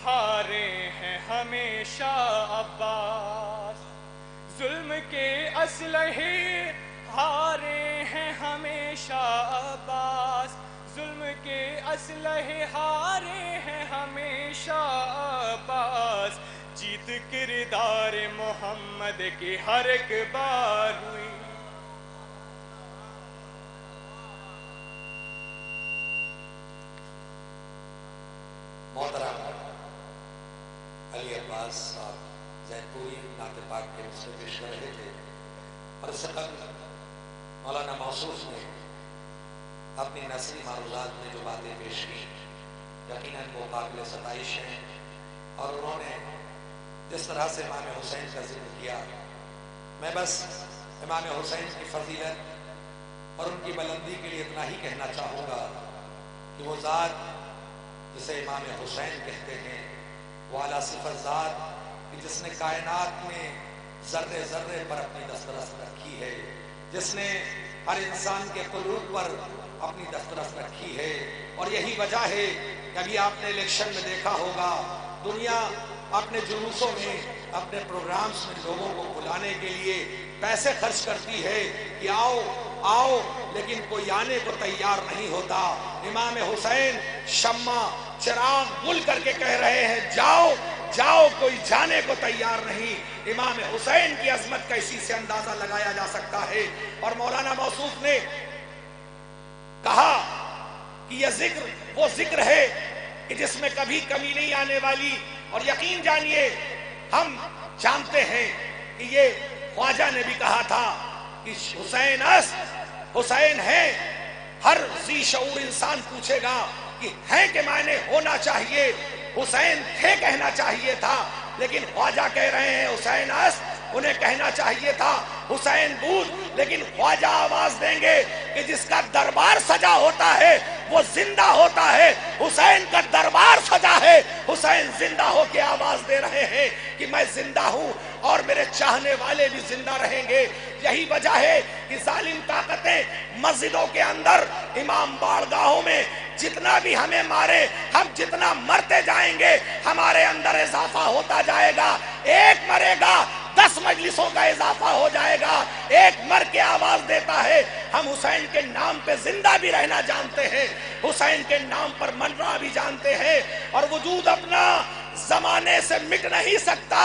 ہارے ہیں ہمیشہ عباس، ظلم کے اسلحے ہارے ہیں ہمیشہ عباس، ظلم کے اسلحے ہارے ہیں ہمیشہ عباس، جیت کردار محمد کی ہر ایک بار ہوئی۔ محترم علی عباس صاحب زید پوری نعت پاک کے مصرے پیش کر رہے تھے، اور اس سے قبل مولانا موصوف نے اپنی نثری معروضات میں جو باتیں پیش کی یقیناً وہ قابل ستائش ہیں، اور انہوں نے جس طرح سے امام حسین کا ذکر کیا، میں بس امام حسین کی فضیلت اور ان کی بلندی کے لیے اتنا ہی کہنا چاہوں گا کہ وہ ذات جسے امام حسین کہتے ہیں، وہ اعلیٰ صفت ذات کہ جس نے کائنات میں ذرے ذرے پر اپنی دسترس رکھی ہے، جس نے ہر انسان کے قلوب پر اپنی دسترس رکھی ہے. اور یہی وجہ ہے کہ ابھی آپ نے الیکشن میں دیکھا ہوگا دنیا اپنے جلوسوں میں اپنے پروگرامز میں لوگوں کو بلانے کے لیے پیسے خرچ کرتی ہے کہ آؤ آؤ، لیکن کوئی آنے کو تیار نہیں ہوتا. امام حسین شمع چراغ گل کر کے کہہ رہے ہیں جاؤ جاؤ، کوئی جانے کو تیار نہیں. امام حسین کی عظمت کا اسی سے اندازہ لگایا جا سکتا ہے. اور مولانا موصوف نے کہا کہ یہ ذکر وہ ذکر ہے کہ جس میں کبھی کمی نہیں آنے والی. اور یقین جانیے ہم جانتے ہیں کہ یہ خواجہ نے بھی کہا تھا کہ حسین حسین ہے. ہر ذی شعور انسان پوچھے گا کہ ہے کہ معنی ہونا چاہیے، حسین تھے کہنا چاہیے تھا، لیکن خواجہ کہہ رہے ہیں حسین انہیں کہنا چاہیے تھا حسین بود. لیکن خواجہ آواز دیں گے کہ جس کا دربار سجا ہوتا ہے وہ زندہ ہوتا ہے. حسین کا دربار سجا ہے، حسین زندہ ہو کے آواز دے رہے ہیں کہ میں زندہ ہوں اور میرے چاہنے والے بھی زندہ رہیں گے. یہی وجہ ہے کہ ظالم طاقتیں مسجدوں کے اندر، امام بارگاہوں میں جتنا بھی ہمیں مارے، ہم جتنا مرتے جائیں گے ہمارے اندر اضافہ ہوتا جائے گا. ایک مرے گا 10 مجلسوں کا اضافہ ہو جائے گا. ایک مر کے آواز دیتا ہے ہم حسین کے نام پہ زندہ بھی رہنا جانتے ہیں، حسین کے نام پر منرا بھی جانتے ہیں. اور وجود اپنا زمانے سے مٹ نہیں سکتا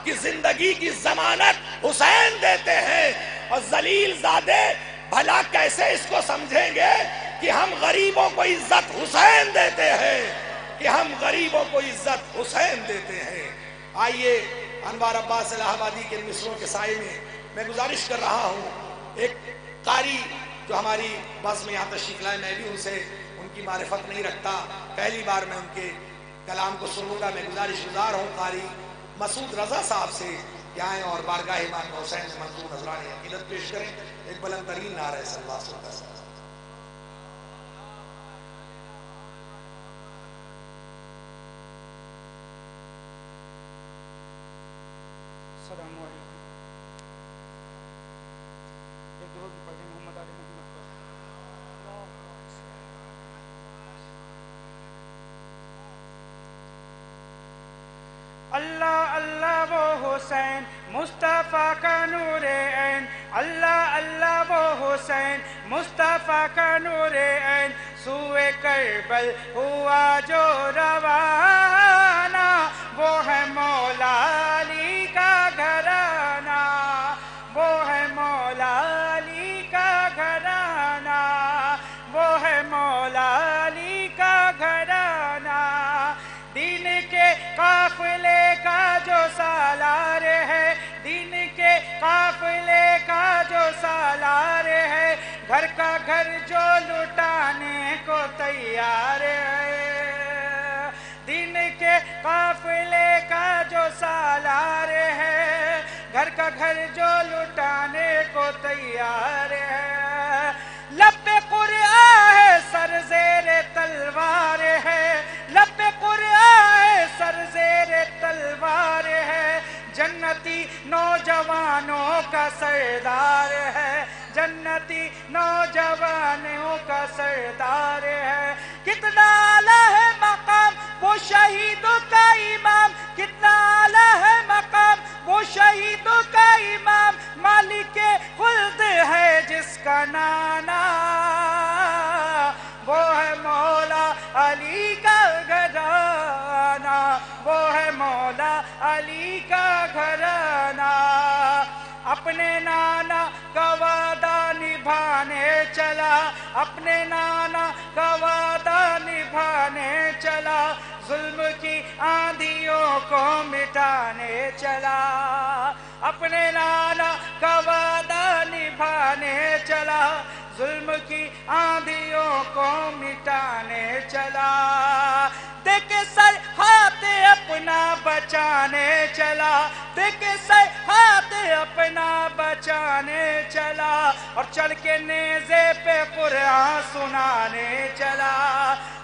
کہ زندگی کی ضمانت حسین دیتے ہیں. اور ذلیل زادے بھلا کیسے اس کو سمجھیں گے کہ ہم غریبوں کو عزت حسین دیتے ہیں، کہ ہم غریبوں کو عزت حسین دیتے ہیں. آئیے انوار عباس الہ آبادی کے مصروں کے سائے میں گزارش کر رہا ہوں، ایک قاری جو ہماری بس میں یہاں تشریف لائے، میں بھی ان کی معرفت نہیں رکھتا، پہلی بار میں ان کے کلام کو سنوں گا. میں گزارش گزار ہوں قاری مسعود رضا صاحب سے کہ آئیں اور بارگاہ امام حسین میں منظور نذران عقیدت پیش کریں. ایک بلند ترین نعرہ صلی اللہ علیہ وسلم. السلام علیکم. ایک درود پڑھیں محمد علی محمد پر. اللہ اللہ وہ حسین مصطفیٰ کا نور عین، اللہ اللہ وہ حسین مصطفیٰ کا نور عین، سوئے کربل ہوا جو روانہ، وہ ہے مولا علی کا گھرانہ، وہ ہے مولا علی کا گھرانہ، وہ ہے مولا علی کا گھرانہ. دین کے قافلے کا جو سالار ہے، دین کے قافلے کا جو سالار ہے، گھر کا گھر جو لٹانے کو تیار ہے. دین کے قافلے کا جو سالار ہے، گھر کا گھر جو لٹانے کو تیار ہے. لب قرآن ہے سر زیر تلوار ہے، لب قرآن ہے سر زیر تلوار ہے، جنتی نوجوانوں کا سردار ہے، جنتی نوجوانوں کا سردار ہے. کتنا اعلیٰ ہے مقام وہ شہیدوں کا امام، کتنا اعلیٰ ہے مقام وہ شہیدوں کا امام، مالک خلد ہے جس کا نانا، وہ ہے مولا علی کا گھرانہ، وہ ہے مولا علی کا گھرانہ. اپنے نانا کا وعدہ نبھانے چلا، اپنے نانا کا وعدہ نبھانے چلا، ظلم کی آندھیوں کو مٹانے چلا. اپنے نانا کا وعدہ نبھانے چلا، ظلم کی آندھیوں کو مٹانے چلا. دیکھ سر ہاتھ اپنا بچانے چلا، دیکھ سر ہاتھ اپنا بچانے چلا، اور چڑھ کے نیزے پہ قرآن سنانے چلا،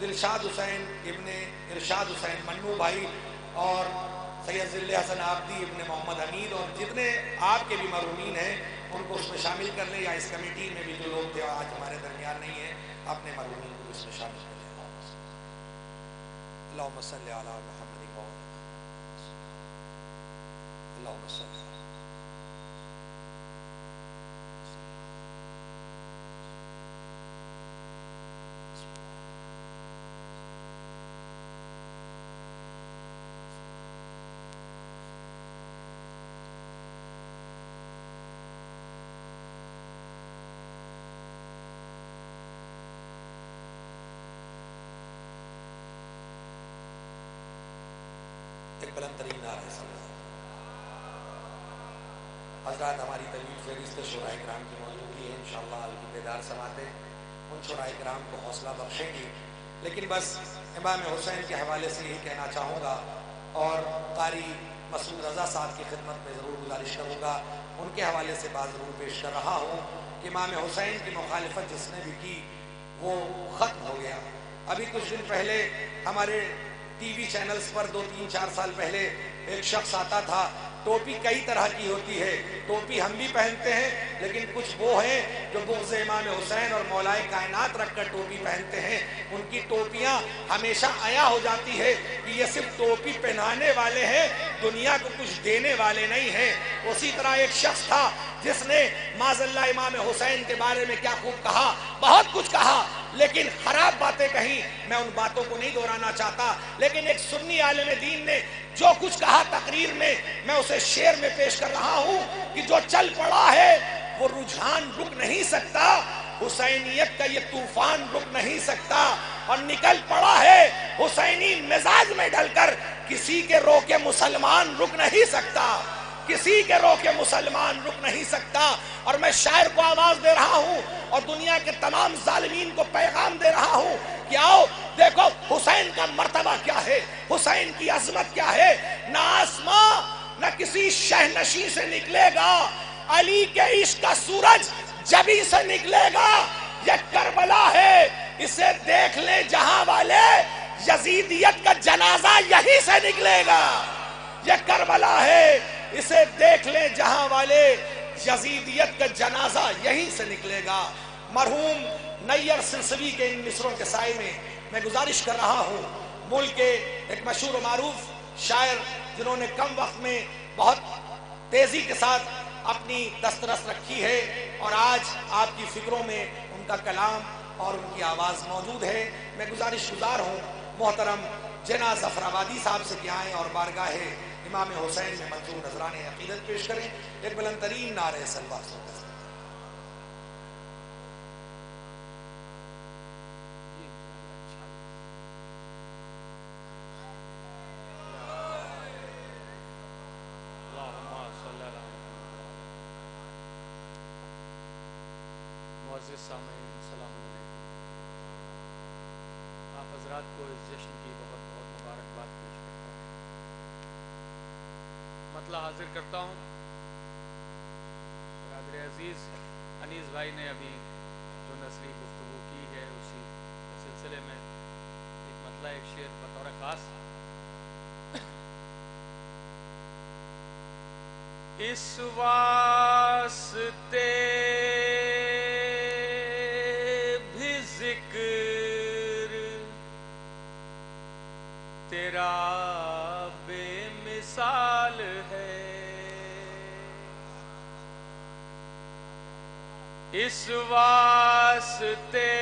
دلشاد حسین ابن ارشاد حسین منو بھائی اور سید ذل حسن عابدی ابن محمد حمید اور جتنے آپ کے بھی مرحومین ہیں ان کو اس میں شامل کر لیں، یا اس کمیٹی میں بھی جو لوگ تھے آج ہمارے درمیان نہیں ہیں اپنے مرحومین کو اس میں شامل کر لیں۔ اللہم صلی علی محمد اللہم صلی بلند ترین نعرہ صلی حضرات ہماری طویل فہرست شورائے کرام کی موجودگی ہے، انشاءاللہ کی بیدار سماعتیں ان شورائے کرام کو حوصلہ بخشیں گی، لیکن بس امام حسین کے حوالے سے یہی کہنا چاہوں گا اور قاری مسعود رضا صاحب کی خدمت میں ضرور گزارش کروں گا، ان کے حوالے سے بات ضرور پیش کر رہا ہوں کہ امام حسین کی مخالفت جس نے بھی کی وہ ختم ہو گیا۔ ابھی کچھ دن پہلے ہمارے ٹی وی چینلز پر 2-3 4 سال پہلے ایک شخص آتا تھا، ٹوپی کئی طرح کی ہوتی ہے، ٹوپی ہم بھی پہنتے ہیں، لیکن کچھ وہ ہیں جو بغض امام حسین اور مولائے کائنات رکھ کر ٹوپی پہنتے ہیں، ان کی ٹوپیاں ہمیشہ عیا ہو جاتی ہے کہ یہ صرف ٹوپی پہنانے والے ہیں، دنیا کو کچھ دینے والے نہیں ہیں۔ اسی طرح ایک شخص تھا جس نے معاذ اللہ امام حسین کے بارے میں کیا خوب کہا، بہت کچھ کہا، لیکن خراب باتیں کہیں، میں ان باتوں کو نہیں دہرانا چاہتا، لیکن ایک سنی عالم دین نے جو کچھ کہا تقریر میں اسے شعر میں پیش کر رہا ہوں کہ جو چل پڑا ہے وہ رجحان رک نہیں سکتا، حسینیت کا یہ طوفان رک نہیں سکتا، اور نکل پڑا ہے حسینی مزاج میں ڈل کر، کسی کے روکے مسلمان رک نہیں سکتا، کسی کے روکے مسلمان رک نہیں سکتا۔ اور میں شاعر کو آواز دے رہا ہوں اور دنیا کے تمام ظالمین کو پیغام دے رہا ہوں کہ آؤ دیکھو حسین کا مرتبہ کیا ہے، حسین کی عظمت کیا ہے، نہ آسماں نہ کسی شہنشی سے نکلے گا، علی کے عشق کا سورج جبی سے نکلے گا، یہ کربلا ہے اسے دیکھ لے جہاں والے، یزیدیت کا جنازہ یہی سے نکلے گا، یہ کربلا ہے اسے دیکھ لے جہاں والے، یزیدیت کا جنازہ یہیں سے نکلے گا۔ مرحوم نیر سلسوی کے ان مصروں کے سائے میں گزارش کر رہا ہوں، ملک کے ایک مشہور و معروف شاعر جنہوں نے کم وقت میں بہت تیزی کے ساتھ اپنی دسترس رکھی ہے اور آج آپ کی فکروں میں ان کا کلام اور ان کی آواز موجود ہے، میں گزارش گزار ہوں محترم جناح ظفر آبادی صاحب سے کہ آئیں اور بارگاہ امام حسین میں منظور نذران عقیدت پیش کریں، ایک بلند ترین نعرہ سلوات ہو۔ معزز سامعین السلام علیکم، آپ حضرات کو اس جشن کی بہت بہت مبارکباد پیش کرتا ہوں، مطلع حاضر کرتا ہوں۔ برادر عزیز انیس بھائی نے ابھی جو نثری گفتگو کی ہے اسی سلسلے میں ایک مطلع ایک شعر بطور خاص، اس واسطے تیرا بے مثال ہے، اس واسطے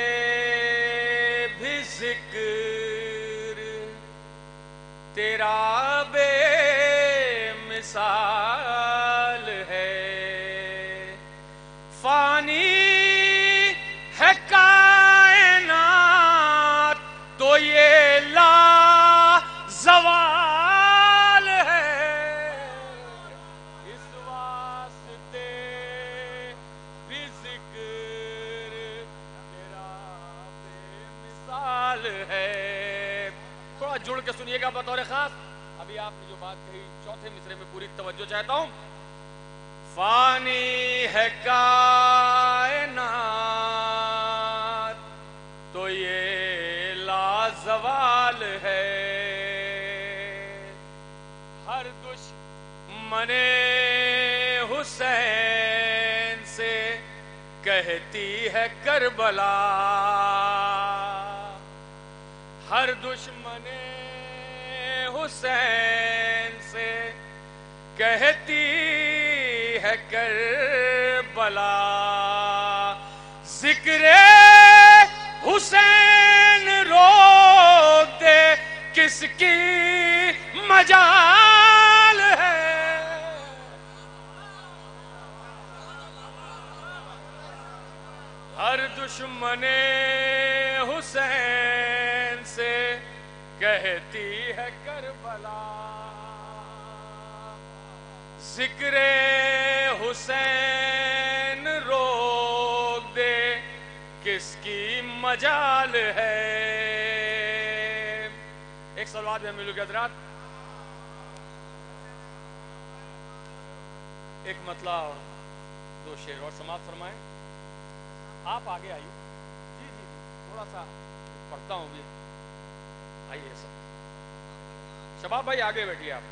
بھی ذکر تیرا بے مثال ہے، فانی ہے کائنات تو یہ زوال ہے، اس واسطے بھی ذکر تیرا بے مثال ہے۔ تھوڑا جڑ کے سنیے گا بطور خاص، ابھی آپ نے جو بات کہی چوتھے مصرے میں پوری توجہ چاہتا ہوں۔ فانی ہے کائنات تو یہ دشمن حسین سے کہتی ہے کربلا، ہر دشمن حسین سے کہتی ہے کربلا، ذکر حسین روک دے کس کی مجال ہے، ہر دشمن حسین سے کہتی ہے کربلا، ذکر حسین روک دے کس کی مجال ہے۔ ایک سوال میں ملو گے حضرات، ایک مطلع دو شعر اور سماعت فرمائیں۔ آپ آگے آئیے، جی جی تھوڑا سا پڑھتا ہوں بھی، آئیے سب شباب بھائی آگے بیٹھیے، آپ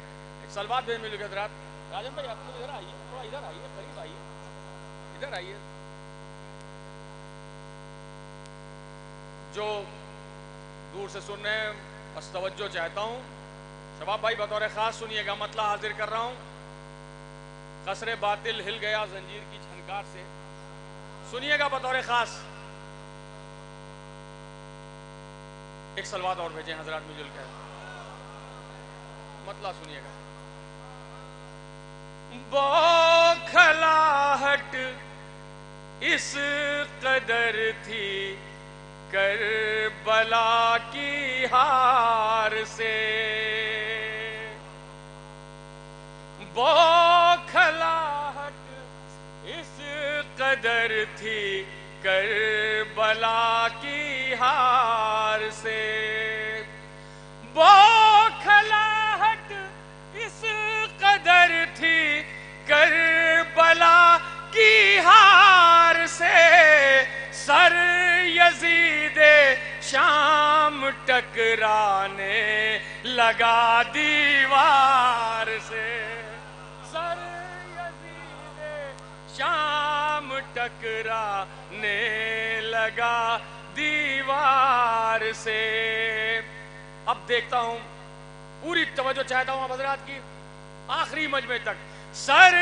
ایک سلوات بھی ملو گے حضرات۔ راجن بھائی آپ تو ادھر آئیے، تھوڑا ادھر آئیے، قریب آئیے، ادھر آئیے۔ جو دور سے سن رہے ہیں بس توجہ چاہتا ہوں، شباب بھائی بطور خاص سنیے گا، مطلع حاضر کر رہا ہوں۔ قصر باطل ہل گیا زنجیر کی جھنکار سے، سنیے گا بطور خاص۔ ایک سلوات اور بھیجیں حضرات مل کر، مطلع سنیے گا۔ بوکھلاہٹ اس قدر تھی کربلا کی ہار سے، بوکھلاہٹ اس قدر تھی کربلا کی ہار سے، بوکھلاہٹ اس قدر تھی کربلا کی ہار سے، سر یزید شام ٹکرانے لگا دیوار سے، سر یزید شام ٹکرانے لگا دیوار سے۔ اب دیکھتا ہوں، پوری توجہ چاہتا ہوں آپ حضرات کی آخری مجمع تک۔ سر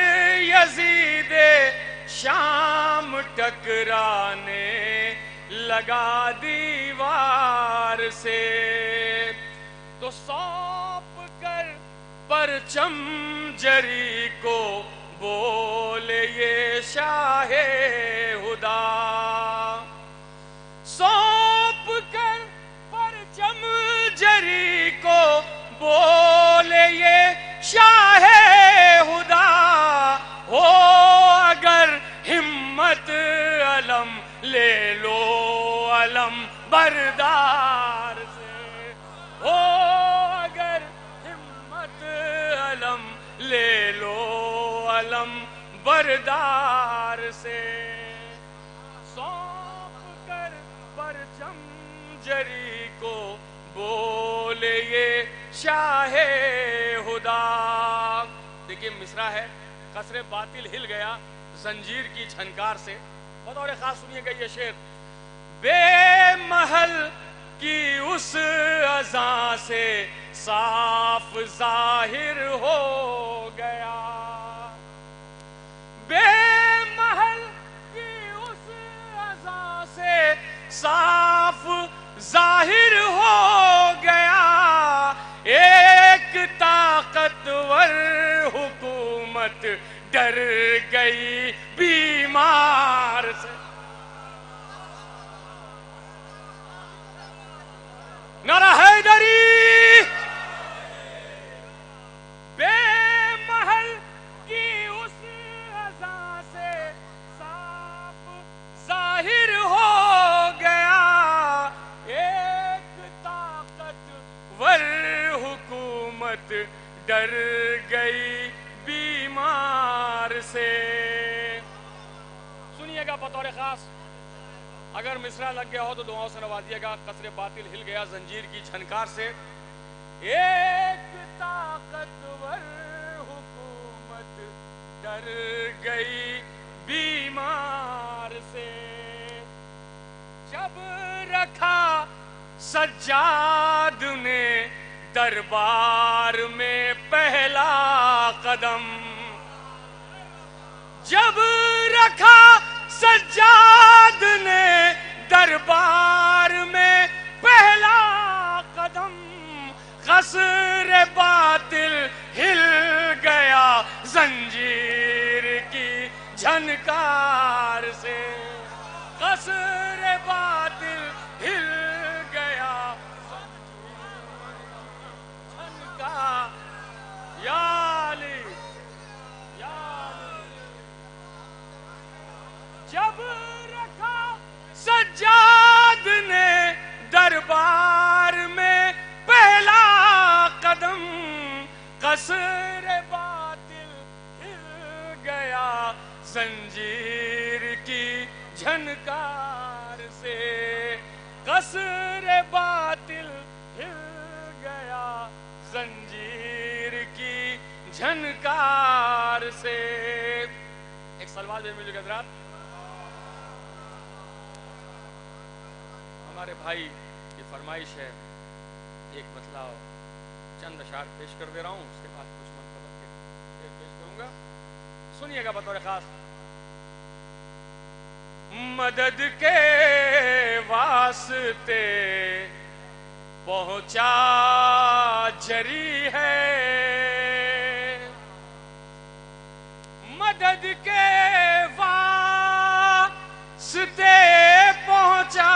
یزید شام ٹکرانے لگا دیوار سے، تو سونپ کر پرچم جری کو بولے یہ شاہ ہدا، سونپ کر پرچم جری کو بولے یہ شاہ ہدا، ہو اگر ہمت علم لے لو علم بردار سے، ہو اگر ہمت علم لے لو علم بردار سے، سونپ کر پرچم جری کو بولے یہ شاہ ہدا۔ دیکھیے مصرع ہے، قصر باطل ہل گیا زنجیر کی جھنکار سے، بطور خاص سنیے گا یہ شعر۔ بے محل کی اس اذان سے صاف ظاہر ہو گیا، بے محل کی اس اذان سے صاف ظاہر ہو گیا، ایک طاقتور حکومت ڈر گئی بیمار سے۔ نعرہ حیدری، بے محل کی اس اذان سے صاف ظاہر ہو گیا، ایک طاقتور حکومت ڈر گئی بیمار سے۔ سنیے گا بطور خاص، اگر مصرع لگ گیا ہو تو دعاؤں سے نوازیے گا۔ قصر باطل ہل گیا زنجیر کی جھنکار سے، ایک طاقتور حکومت ڈر گئی بیمار سے، جب رکھا سجاد نے دربار میں پہلا قدم، جب رکھا سجاد نے دربار میں پہلا قدم، قصر باطل ہل گیا زنجیر کی جھنکار سے، قصر باطل ہل گیا جھنکار، یا علی یا علی، جب رکھا سجاد نے دربار میں پہلا قدم، قصر باطل ہل گیا زنجیر کی جھنکار سے، قصر باطل ہل گیا زنجیر کی جھنکار سے۔ ایک سلوات بھی مل گیا حضرات، ہمارے بھائی کی فرمائش ہے، ایک مطلع چند اشعار پیش کر دے رہا ہوں، اس کے بعد کچھ منقبت کے شعر پیش کروں گا، سنیے گا بطور خاص۔ مدد کے واسطے پہنچا جری ہے، مدد کے واسطے پہنچا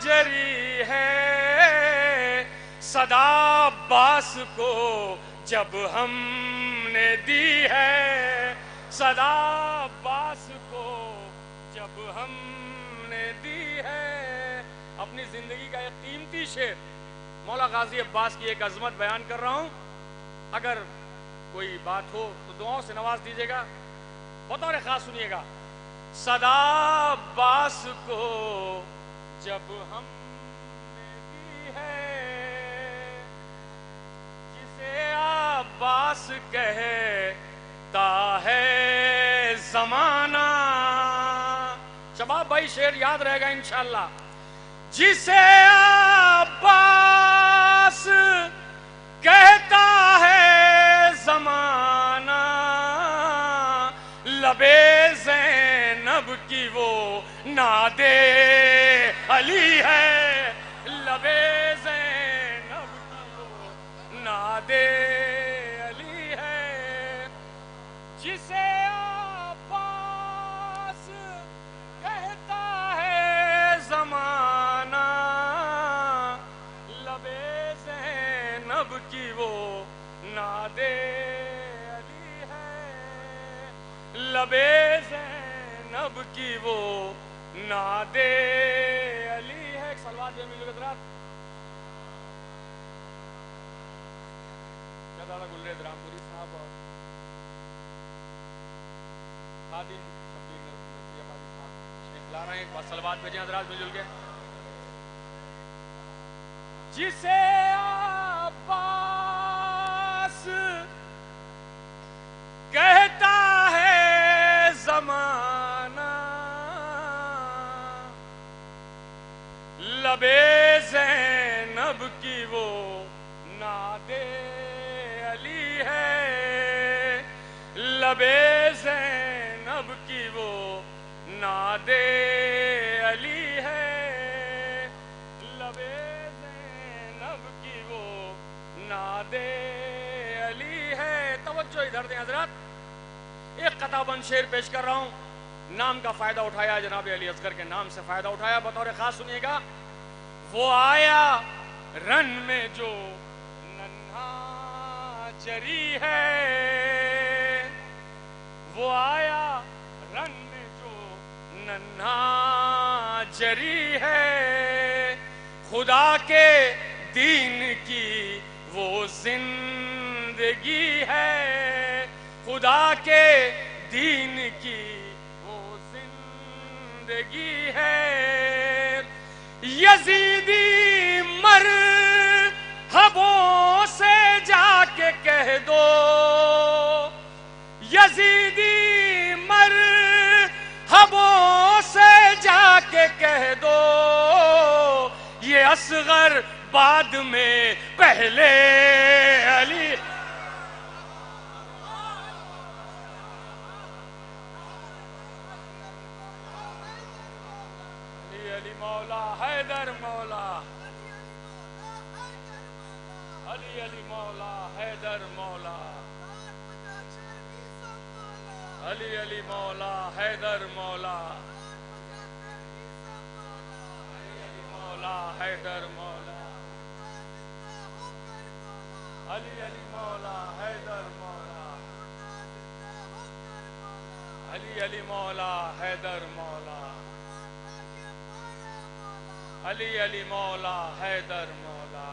جری ہے، صدا عباس کو جب ہم نے دی ہے، صدا عباس کو جب ہم نے دی ہے۔ اپنی زندگی کا ایک قیمتی شعر مولا غازی عباس کی ایک عظمت بیان کر رہا ہوں، اگر کوئی بات ہو تو دعاؤں سے نواز دیجیے گا، بطور خاص سنیے گا۔ صدا عباس کو جب ہم نے دی ہے، جسے عباس کہتا ہے زمانہ، شباب بھائی شعر یاد رہے گا انشاءاللہ۔ جسے عباس کہتا ہے زمانہ، لبے زینب کی وہ نادے علی ہے، لبے زینب کی وہ نادے علی ہے، جسے عباس کہتا ہے زمانہ، لبے زینب کی وہ نادے علی ہے، لبے زینب کی وہ نادے علی ہے۔ ایک سلوات جو ملو حضرات، شہزادہ گلریز رامپوری صاحب اور خادم شبیر نظریہ خادم صاحب تشریف لا رہے ہیں، ایک بات سلوات بھیجیں حضرات مل جل کے۔ جسے عباس کہتا ہے زمانہ، لبے زینب کی وہ نادے علی ہے، لبے زینب کی وہ نادے علی ہے، لبے زینب کی وہ نادے علی ہے۔ توجہ ادھر دیں حضرات، ایک قطع بند شعر پیش کر رہا ہوں، نام کا فائدہ اٹھایا، جناب علی اصغر کے نام سے فائدہ اٹھایا، بطور خاص سنیے گا۔ وہ آیا رن میں جو ننھا جری ہے، وہ آیا رن میں جو ننھا جری ہے، خدا کے دین کی وہ زندگی ہے، خدا کے دین کی وہ زندگی ہے، یزیدی مرحبوں سے جا کے کہہ دو، یزیدی کہہ دو یہ اصغر بعد میں پہلے علی علی مولا حیدر مولا علی علی مولا حیدر مولا علی علی مولا حیدر مولا علی مولا حیدر مولا علی علی مولا حیدر مولا علی علی مولا حیدر مولا علی علی مولا حیدر مولا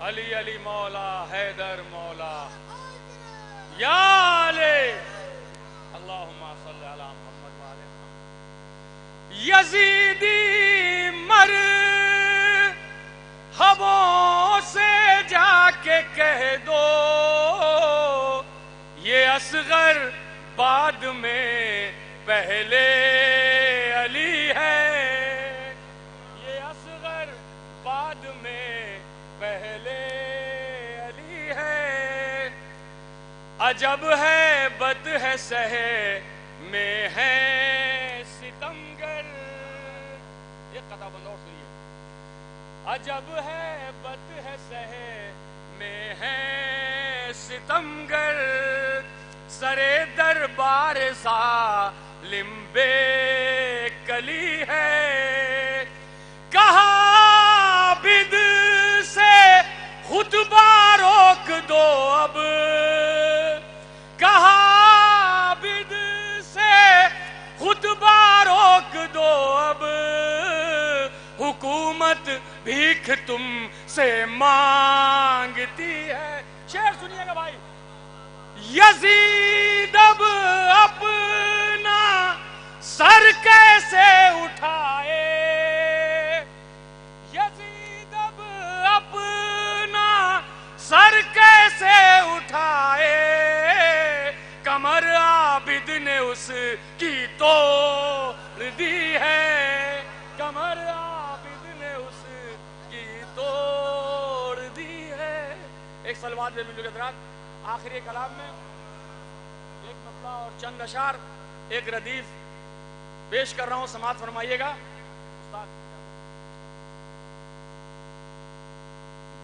علی علی مولا حیدر مولا یا علی اللہم صلی علی محمد وعلی محمد یزیدی مرحبوں سے جا کے کہہ دو یہ اصغر بعد میں پہلے علی ہے یہ اصغر بعد میں پہلے علی ہے عجب ہے بد ہے سہے میں ہے ستمگر یہ قطع بند اور سنیے عجب ہے بد ہے سہے میں ہے ستمگر سرے دربار ظالم بے کلی ہے کہا عابد سے خطبہ روک دو اب کہا عابد سے خطبہ روک دو اب حکومت بھیک تم سے مانگتی ہے شعر سنیے گا بھائی یزید اب اپنا سر کیسے اٹھائے یزید اب اپنا سر کیسے اٹھائے کمر عابد نے اس کی توڑ دی ہے کمر عابد نے اس کی توڑ دی ہے ایک سلوات میں ملو حضرات آخری کلام میں ایک مطلع اور چند اشعار ایک ردیف پیش کر رہا ہوں سماعت فرمائیے گا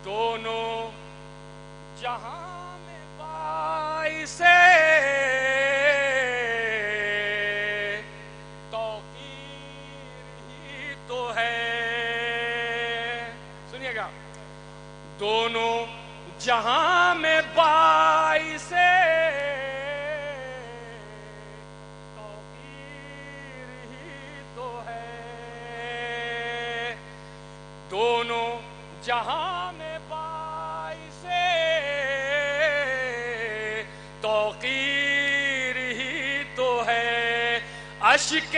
دونوں جہاں میں باعث توقیر ہی تو ہے سنیے گا دونوں جہاں میں باعث توقیر ہی تو ہے دونوں جہاں میں باعث توقیر ہی تو ہے اشک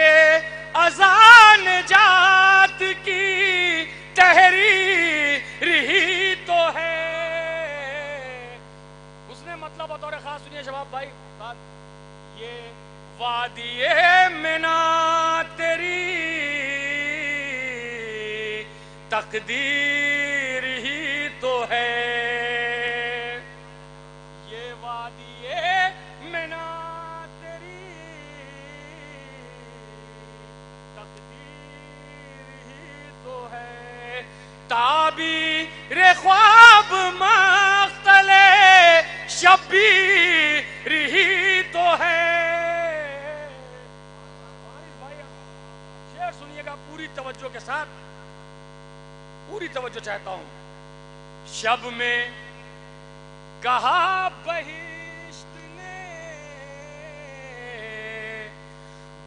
اذان جات کی تحریر ہی تو ہے اس نے مطلب بطور خاص سنیے شباب بھائی یہ وادی منا تیری تقدیر ہی تو ہے یہ وادی منا تیری تقدیر ہی تو ہے تعبیر خواب مختل شبیر ہی تو ہے شعر سنیے گا پوری توجہ کے ساتھ پوری توجہ چاہتا ہوں شب میں کہا بہشت نے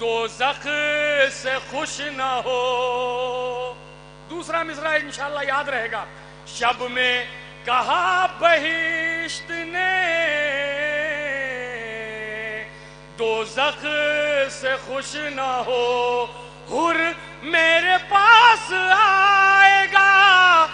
دوزخ سے خوش نہ ہو دوسرا مصرع انشاءاللہ یاد رہے گا شب میں کہا بہشت نے دوزخ سے خوش نہ ہو حر میرے پاس آئے گا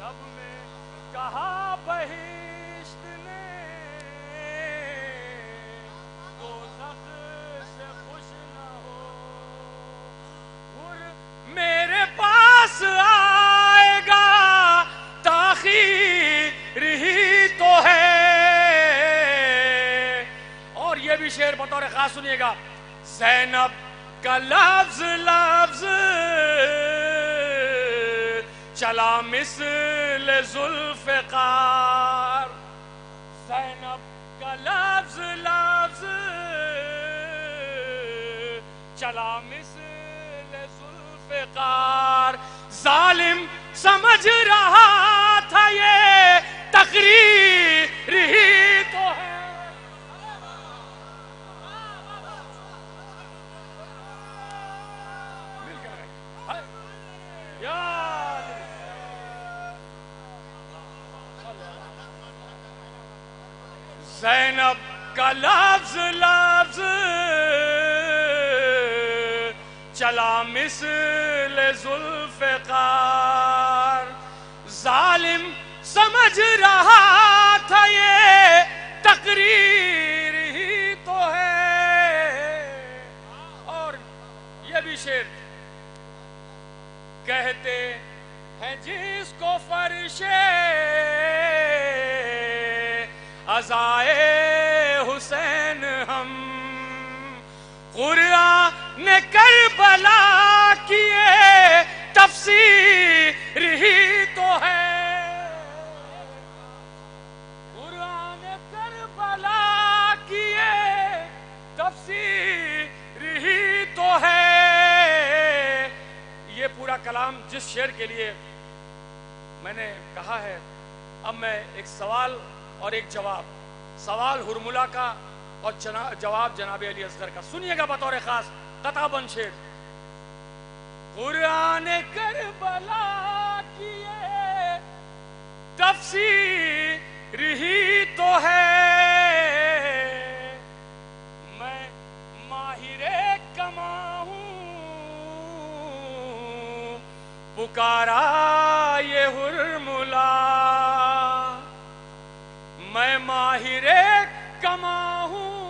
رب نے کہا بہشت نے دوزخ سے خوش نہ ہو، اور میرے پاس آئے گا تاخیر ہی تو ہے۔ اور یہ بھی شعر بطور خاص سنیے گا، زینب کا لفظ لفظ چلا مثل ذوالفقار، زینب کا لفظ لفظ چلا مثل ذوالفقار، ظالم سمجھ رہا تھا یہ تقریر ہی تو ہے۔ زینب کا لفظ لفظ چلا مثل ذوالفقار، ظالم سمجھ رہا تھا یہ تقریر ہی تو ہے۔ اور یہ بھی شعر، کہتے ہیں جس کو فرش عزائے حسین ہم، قرآن کربلا کیے تفسیر ہی تو ہے، قرآن کربلا کیے تفسیر ہی تو ہے۔ یہ پورا کلام جس شعر کے لیے میں نے کہا ہے، اب میں ایک سوال اور ایک جواب، سوال ہرملا کا اور جواب جناب علی اصغر کا، سنیے گا بطور خاص قطع بند شعر۔ قرآن کربلا کیے تفسیر ہی تو ہے، میں ماہر کما ہوں پکارا یہ ہرملا، میں ماہر کما ہوں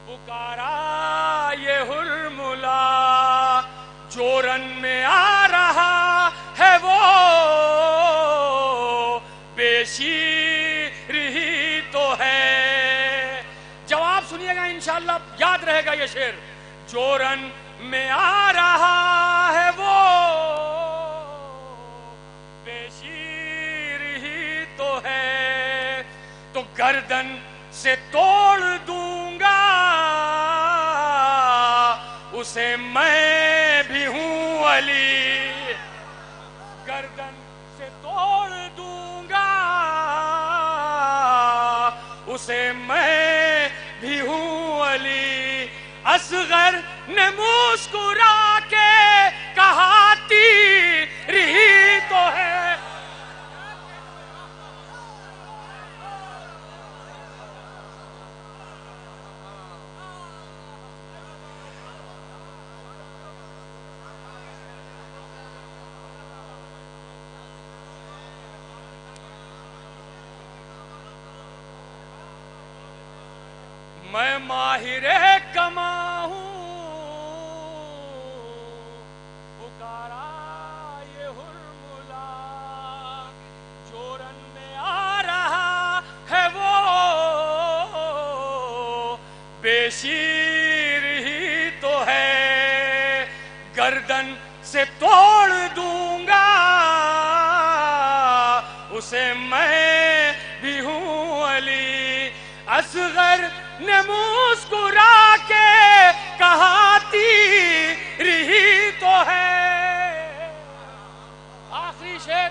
پکارا یہ ہرملا، جو رن میں آ رہا ہے وہ بے شیر ہی تو ہے۔ جواب سنیے گا انشاءاللہ یاد رہے گا یہ شعر، جو رن میں آ رہا ہے وہ بے شیر ہی تو ہے، تو گردن سے توڑ دوں گا اسے میں بھی ہوں علی، گردن سے توڑ دوں گا اسے میں بھی ہوں علی۔ اصغر نے مسکرا کے کہا تیر ہی تو ہے، میں ماہر کما ہوں پکارا یہ ہرملا، جو رن میں آ رہا ہے وہ بے شیر ہی تو ہے، گردن سے توڑ دوں گا اسے میں بھی ہوں علی۔ اصغر نے مسکرا کے کہا تیر ہی تو ہے۔ آخری شعر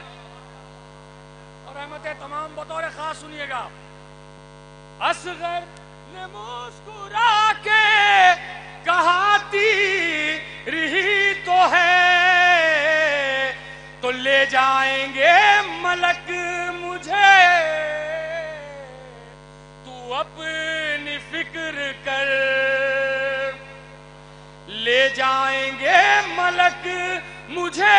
اور رحمت تمام بطور خاص سنیے گا، اصغر نے مسکرا کے کہا تیر ہی تو ہے، تو لے جائیں گے ملک مجھے اپنی فکر کر، لے جائیں گے ملک مجھے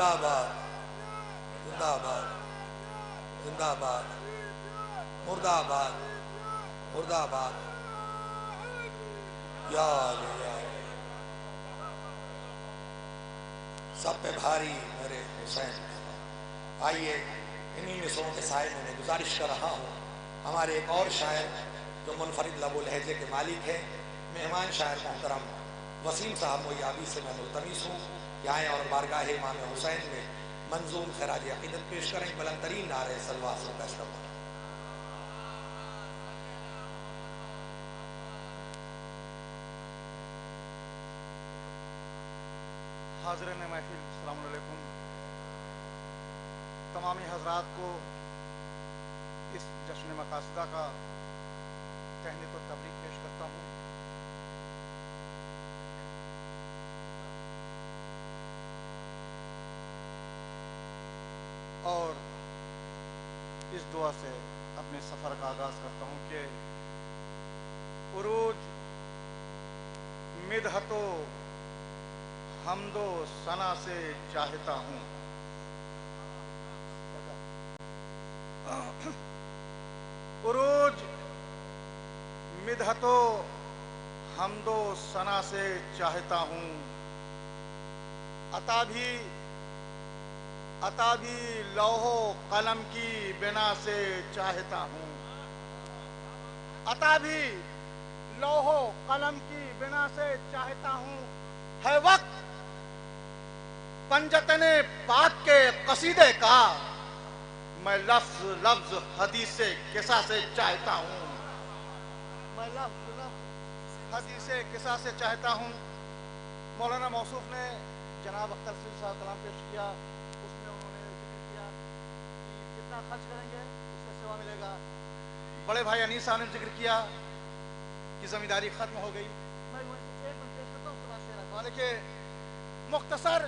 زندہ باد زندہ باد زندہ باد مرد آباد مرد آباد یا علی یا علی سب پہ بھاری میرے حسین. آئیے انہی مصروں کے سائے میں گزارش کر رہا ہوں ہمارے ایک اور شاعر جو منفرد لب و لہجے کے مالک ہیں مہمان شاعر محترم وسیم صاحب مویابی سے میں ملتمس ہوں کہ آئیں اور بارگاہ امام حسین میں منظوم خراج عقیدت پیش کریں. بلند ترین نعرہ صلوات سے پیش کریں. حاضرین محفل السلام علیکم. تمامی حضرات کو اس جشن مقاصدہ کا تہنیت و تبریک پیش کرتا ہوں. اور اس دعا سے اپنے سفر کا آغاز کرتا ہوں کہ عروج مدحت و حمد و ثنا سے چاہتا ہوں. عروج مدحت و حمد و ثنا سے چاہتا ہوں. عطا بھی لوح و قلم کی بنا سے چاہتا ہوں. عطا بھی لوح و قلم کی بنا سے چاہتا ہوں. ہے وقت پنجتن پاک کے قصیدے کا میں لفظ لفظ حدیث قصہ سے چاہتا ہوں. میں لفظ لفظ حدیث قصہ سے چاہتا ہوں. مولانا موصوف نے جناب اختر صاحب کلام پیش کیا. اس میں انہوں نے ذکر کیا کہ جتنا خرچ کریں گے اس سے سوا ملے گا. بڑے بھائی انیس صاحب نے ذکر کیا کہ زمینداری ختم ہو گئی. میں ایک منٹ پیش کرتا ہوں اس کے بعد شعر حوالے کے. مختصر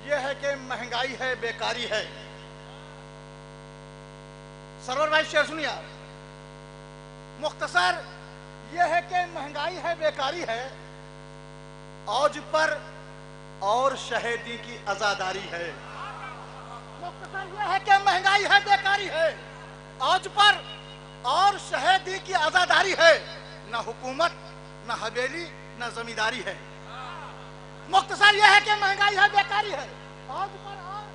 یہ ہے کہ مہنگائی ہے بیکاری ہے. سرور بھائی شعر سنیے آپ. مختصر یہ ہے کہ مہنگائی ہے بیکاری ہے اوج پر اور شہیدی کی عزاداری ہے. مختصر یہ ہے کہ مہنگائی ہے بیکاری ہے اوج پر اور شہیدی کی عزاداری ہے. نہ حکومت نہ حویلی نہ زمینداری ہے. مختصر یہ ہے کہ مہنگائی ہے بیکاری ہے اوج پر اور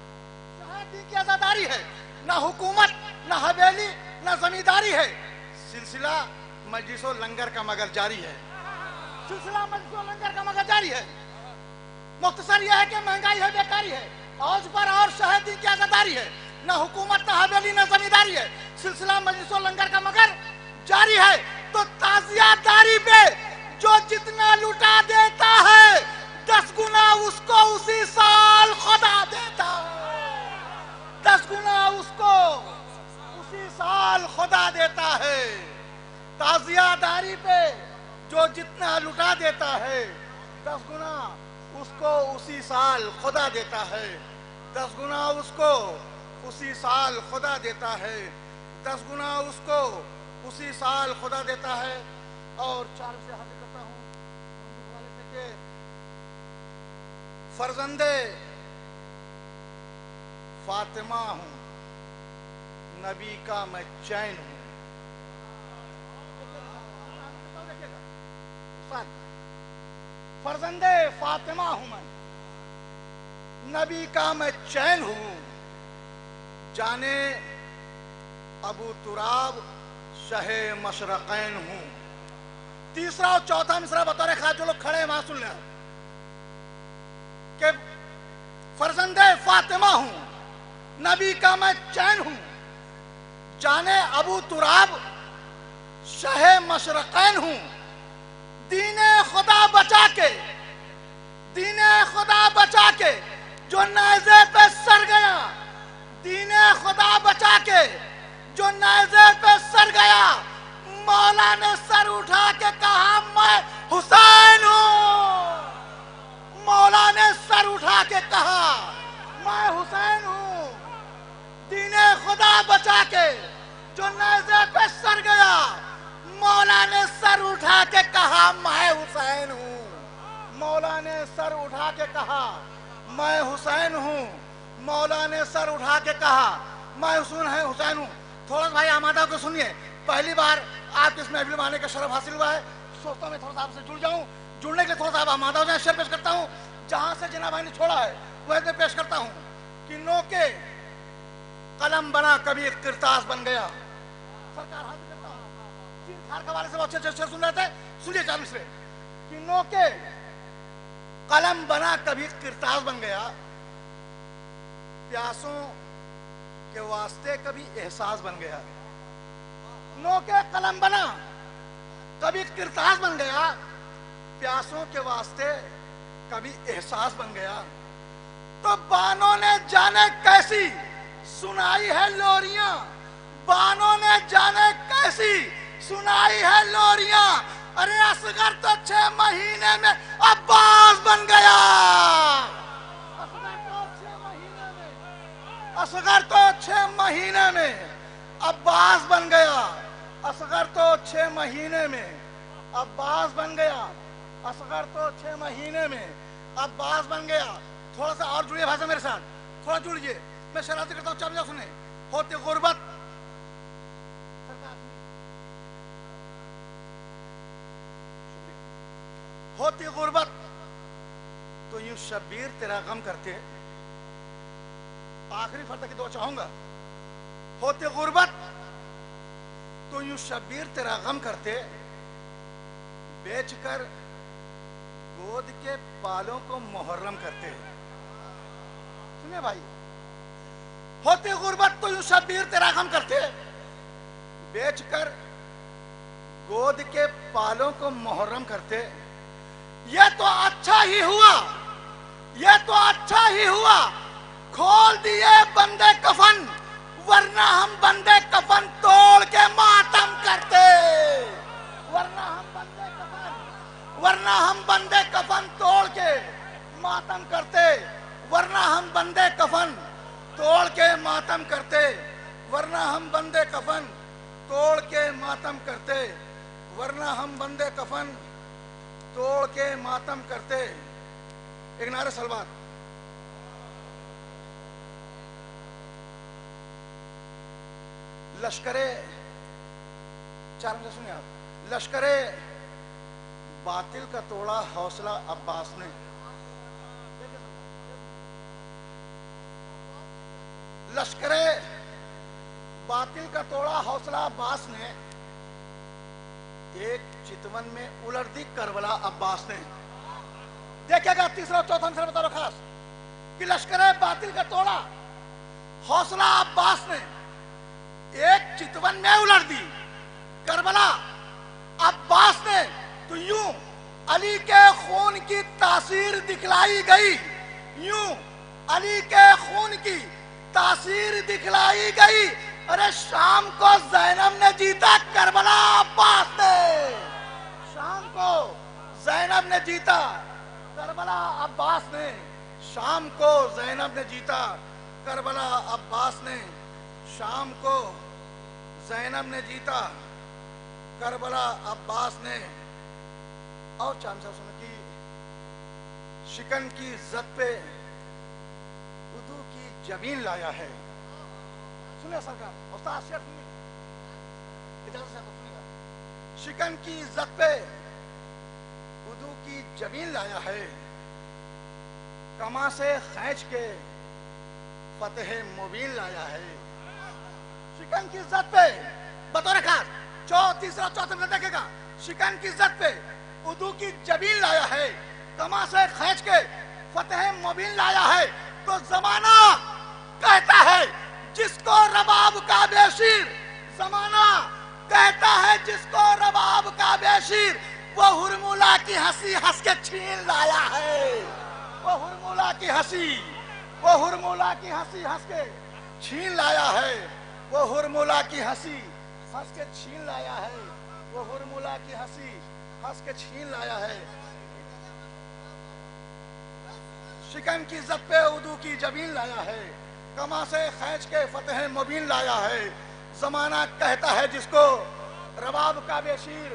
شہیدی کی عزاداری ہے. نہ حکومت نہ حویلی نہ زمینداری ہے. سلسلہ مجلس و لنگر کا مگر جاری ہے. سلسلہ مجلس و لنگر کا مگر جاری ہے. مختصر یہ ہے کہ مہنگائی ہے بیکاری ہے اوج پر اور شہیدی کی عزاداری ہے. نہ حکومت نہ حویلی نہ زمینداری ہے. سلسلہ مجلس و لنگر کا مگر جاری ہے. تو تعزیہ داری پہ جو جتنا لٹا دیتا ہے 10 گنا اس کو اسی سال خدا دیتا ہے. 10 گنا اس کو اسی سال خدا دیتا ہے. تعزیہ داری پہ جو جتنا لٹا دیتا ہے 10 گنا اس کو اسی سال خدا دیتا ہے. 10 گنا اس کو اسی سال خدا دیتا ہے. 10 گنا اس کو اسی سال خدا دیتا ہے. اور 4 سے حاصل کرتا ہوں والے سے کہ فرزند فاطمہ ہوں نبی کا میں چین ہوں. فرزند فاطمہ ہوں میں نبی کا میں چین ہوں. جانے ابو تراب شہ مشرقین ہوں. تیسرا اور چوتھا مصرع بطور خاص جو لوگ کھڑے ہیں وہاں سن لیں کہ فرزند فاطمہ ہوں نبی کا میں چین ہوں. جانے ابو تراب شہ مشرقین ہوں. دین خدا بچا کے جو نیزے پہ سر گیا. دین خدا بچا کے جو نیزے پہ سر گیا. مولا نے سر اٹھا کے کہا میں حسین ہوں. مولا نے سر اٹھا کے کہا میں حسین ہوں. دین خدا بچا کے جو نیزے پہ سر گیا. مولا نے سر اٹھا کے کہا میں حسین ہوں. مولا نے سر اٹھا کے کہا میں حسین ہوں. مولا نے سر اٹھا کے کہا میں حسین ہوں. تھوڑا سا بھائی آمادہ کو سنیے. پہلی بار آپ اس محفل میں آنے کا شرف حاصل ہوا ہے. سوچتا ہوں میں تھوڑا سا آپ سے جڑ جاؤں. جڑنے کے لیے تھوڑا سا آپ آمادہ ہو جائیں. شعر پیش کرتا ہوں جہاں سے جناب بھائی نے چھوڑا ہے وہ پیش کرتا ہوں کہ نوکے قلم بنا کبھی کرتاس بن گیا. سرکار حاضر کرتا ہوں. چین کھار کے حوالے سے بہت اچھے سن رہے تھے. سنیے 4 مصرے کہ نوکے قلم بنا کبھی کرتاس بن گیا. پیاسوں کے واسطے کبھی احساس بن گیا. نوکے قلم بنا کبھی کرتاس بن گیا. پیاسوں کے واسطے کبھی احساس بن گیا. تو بانوں نے جانے کیسی سنائی ہے لوریاں. بانوں نے جانے کیسی سنائی ہے لوریاں. ارے اصغر تو 6 مہینے میں عباس بن گیا. اصغر تو 6 مہینے میں عباس بن گیا. اصغر تو 6 مہینے میں عباس بن گیا. اصغر تو 6 مہینے میں عباس بن گیا. تھوڑا سا اور جڑیے بھائی میرے ساتھ. تھوڑا جڑیے. میں شرارت کرتا ہوں. چاپ سنیں. ہوتی غربت ہوتی غربت تو یوں شبیر تیرا غم کرتے. آخری فرد کی دعا چاہوں گا. ہوتی غربت تو یوں شبیر تیرا غم کرتے. بیچ کر گود کے بالوں کو محرم کرتے. سنیے بھائی. ہوتی غربت تو یوں شبیر تیرا غم کرتے. بیچ کر گود کے بالوں کو محرم کرتے. یہ تو اچھا ہی ہوا. یہ تو اچھا ہی ہوا کھول دیے بندے کفن. ورنہ ہم بندے کفن توڑ کے ماتم کرتے. ورنہ ہم بندے کفن توڑ کے ماتم کرتے. ورنہ ہم بندے کفن توڑ کے ماتم کرتے. ورنہ ہم بندے کفن توڑ کے ماتم کرتے. ورنہ ہم بندے کفن توڑ کے ماتم کرتے. ایک نعرہ سلوات. لشکرے 4 مجھے سنیں آپ. لشکرے باطل کا توڑا حوصلہ عباس نے. لشکرے باطل کا توڑا حوصلہ عباس نے. ایک چتون میں الٹ دی کربلا عباس نے. دیکھے گا 3 اور 4 مصرے بطور خاص کہ لشکرے باطل کا توڑا حوصلہ عباس نے. ایک چتون میں الٹ دی کربلا عباس نے. تو یوں علی کے خون کی تاثیر دکھلائی گئی. یوں علی کے خون کی تاثیر دکھلائی گئی. ارے شام کو زینب نے جیتا کربلا عباس نے. شام کو زینب نے جیتا کربلا عباس نے. شام کو زینب نے جیتا کربلا عباس نے. شام کو زینب نے جیتا کربلا عباس نے. اور چاند صاحب سنو کہ شکن کی عزت پہ اردو کی جبین لایا ہے. سنیں سرکار استاد شیخ سنیں اجازت سے سنیں گا. شکن کی عزت پہ اردو کی جبین لایا ہے. کما سے خینچ کے فتح مبین لایا ہے. شکن کی عزت پہ بطور خاص 3 میں دیکھے گا. شکن کی عزت پہ اردو کی جبین لایا ہے. کما سے خینچ کے فتح مبین لایا ہے. تو زمانہ کہتا ہے جس کو رباب کا بے شیر. زمانہ کہتا ہے جس کو رباب کا بے شیر. وہ ہرمولا کی ہنسی ہنس کے چھین لایا ہے. وہ ہرمولا کی ہنسی ہنس کے چھین لایا ہے. وہ ہرمولا کی ہنسی ہنس کے چھین لایا ہے. وہ ہرمولا کی ہنسی ہنس کے چھین لایا ہے. شکن کی عزت پہ اردو کی جبین لایا ہے. کما سے خینچ کے فتح مبین لایا ہے. زمانہ کہتا ہے جس کو رباب کا بے شیر.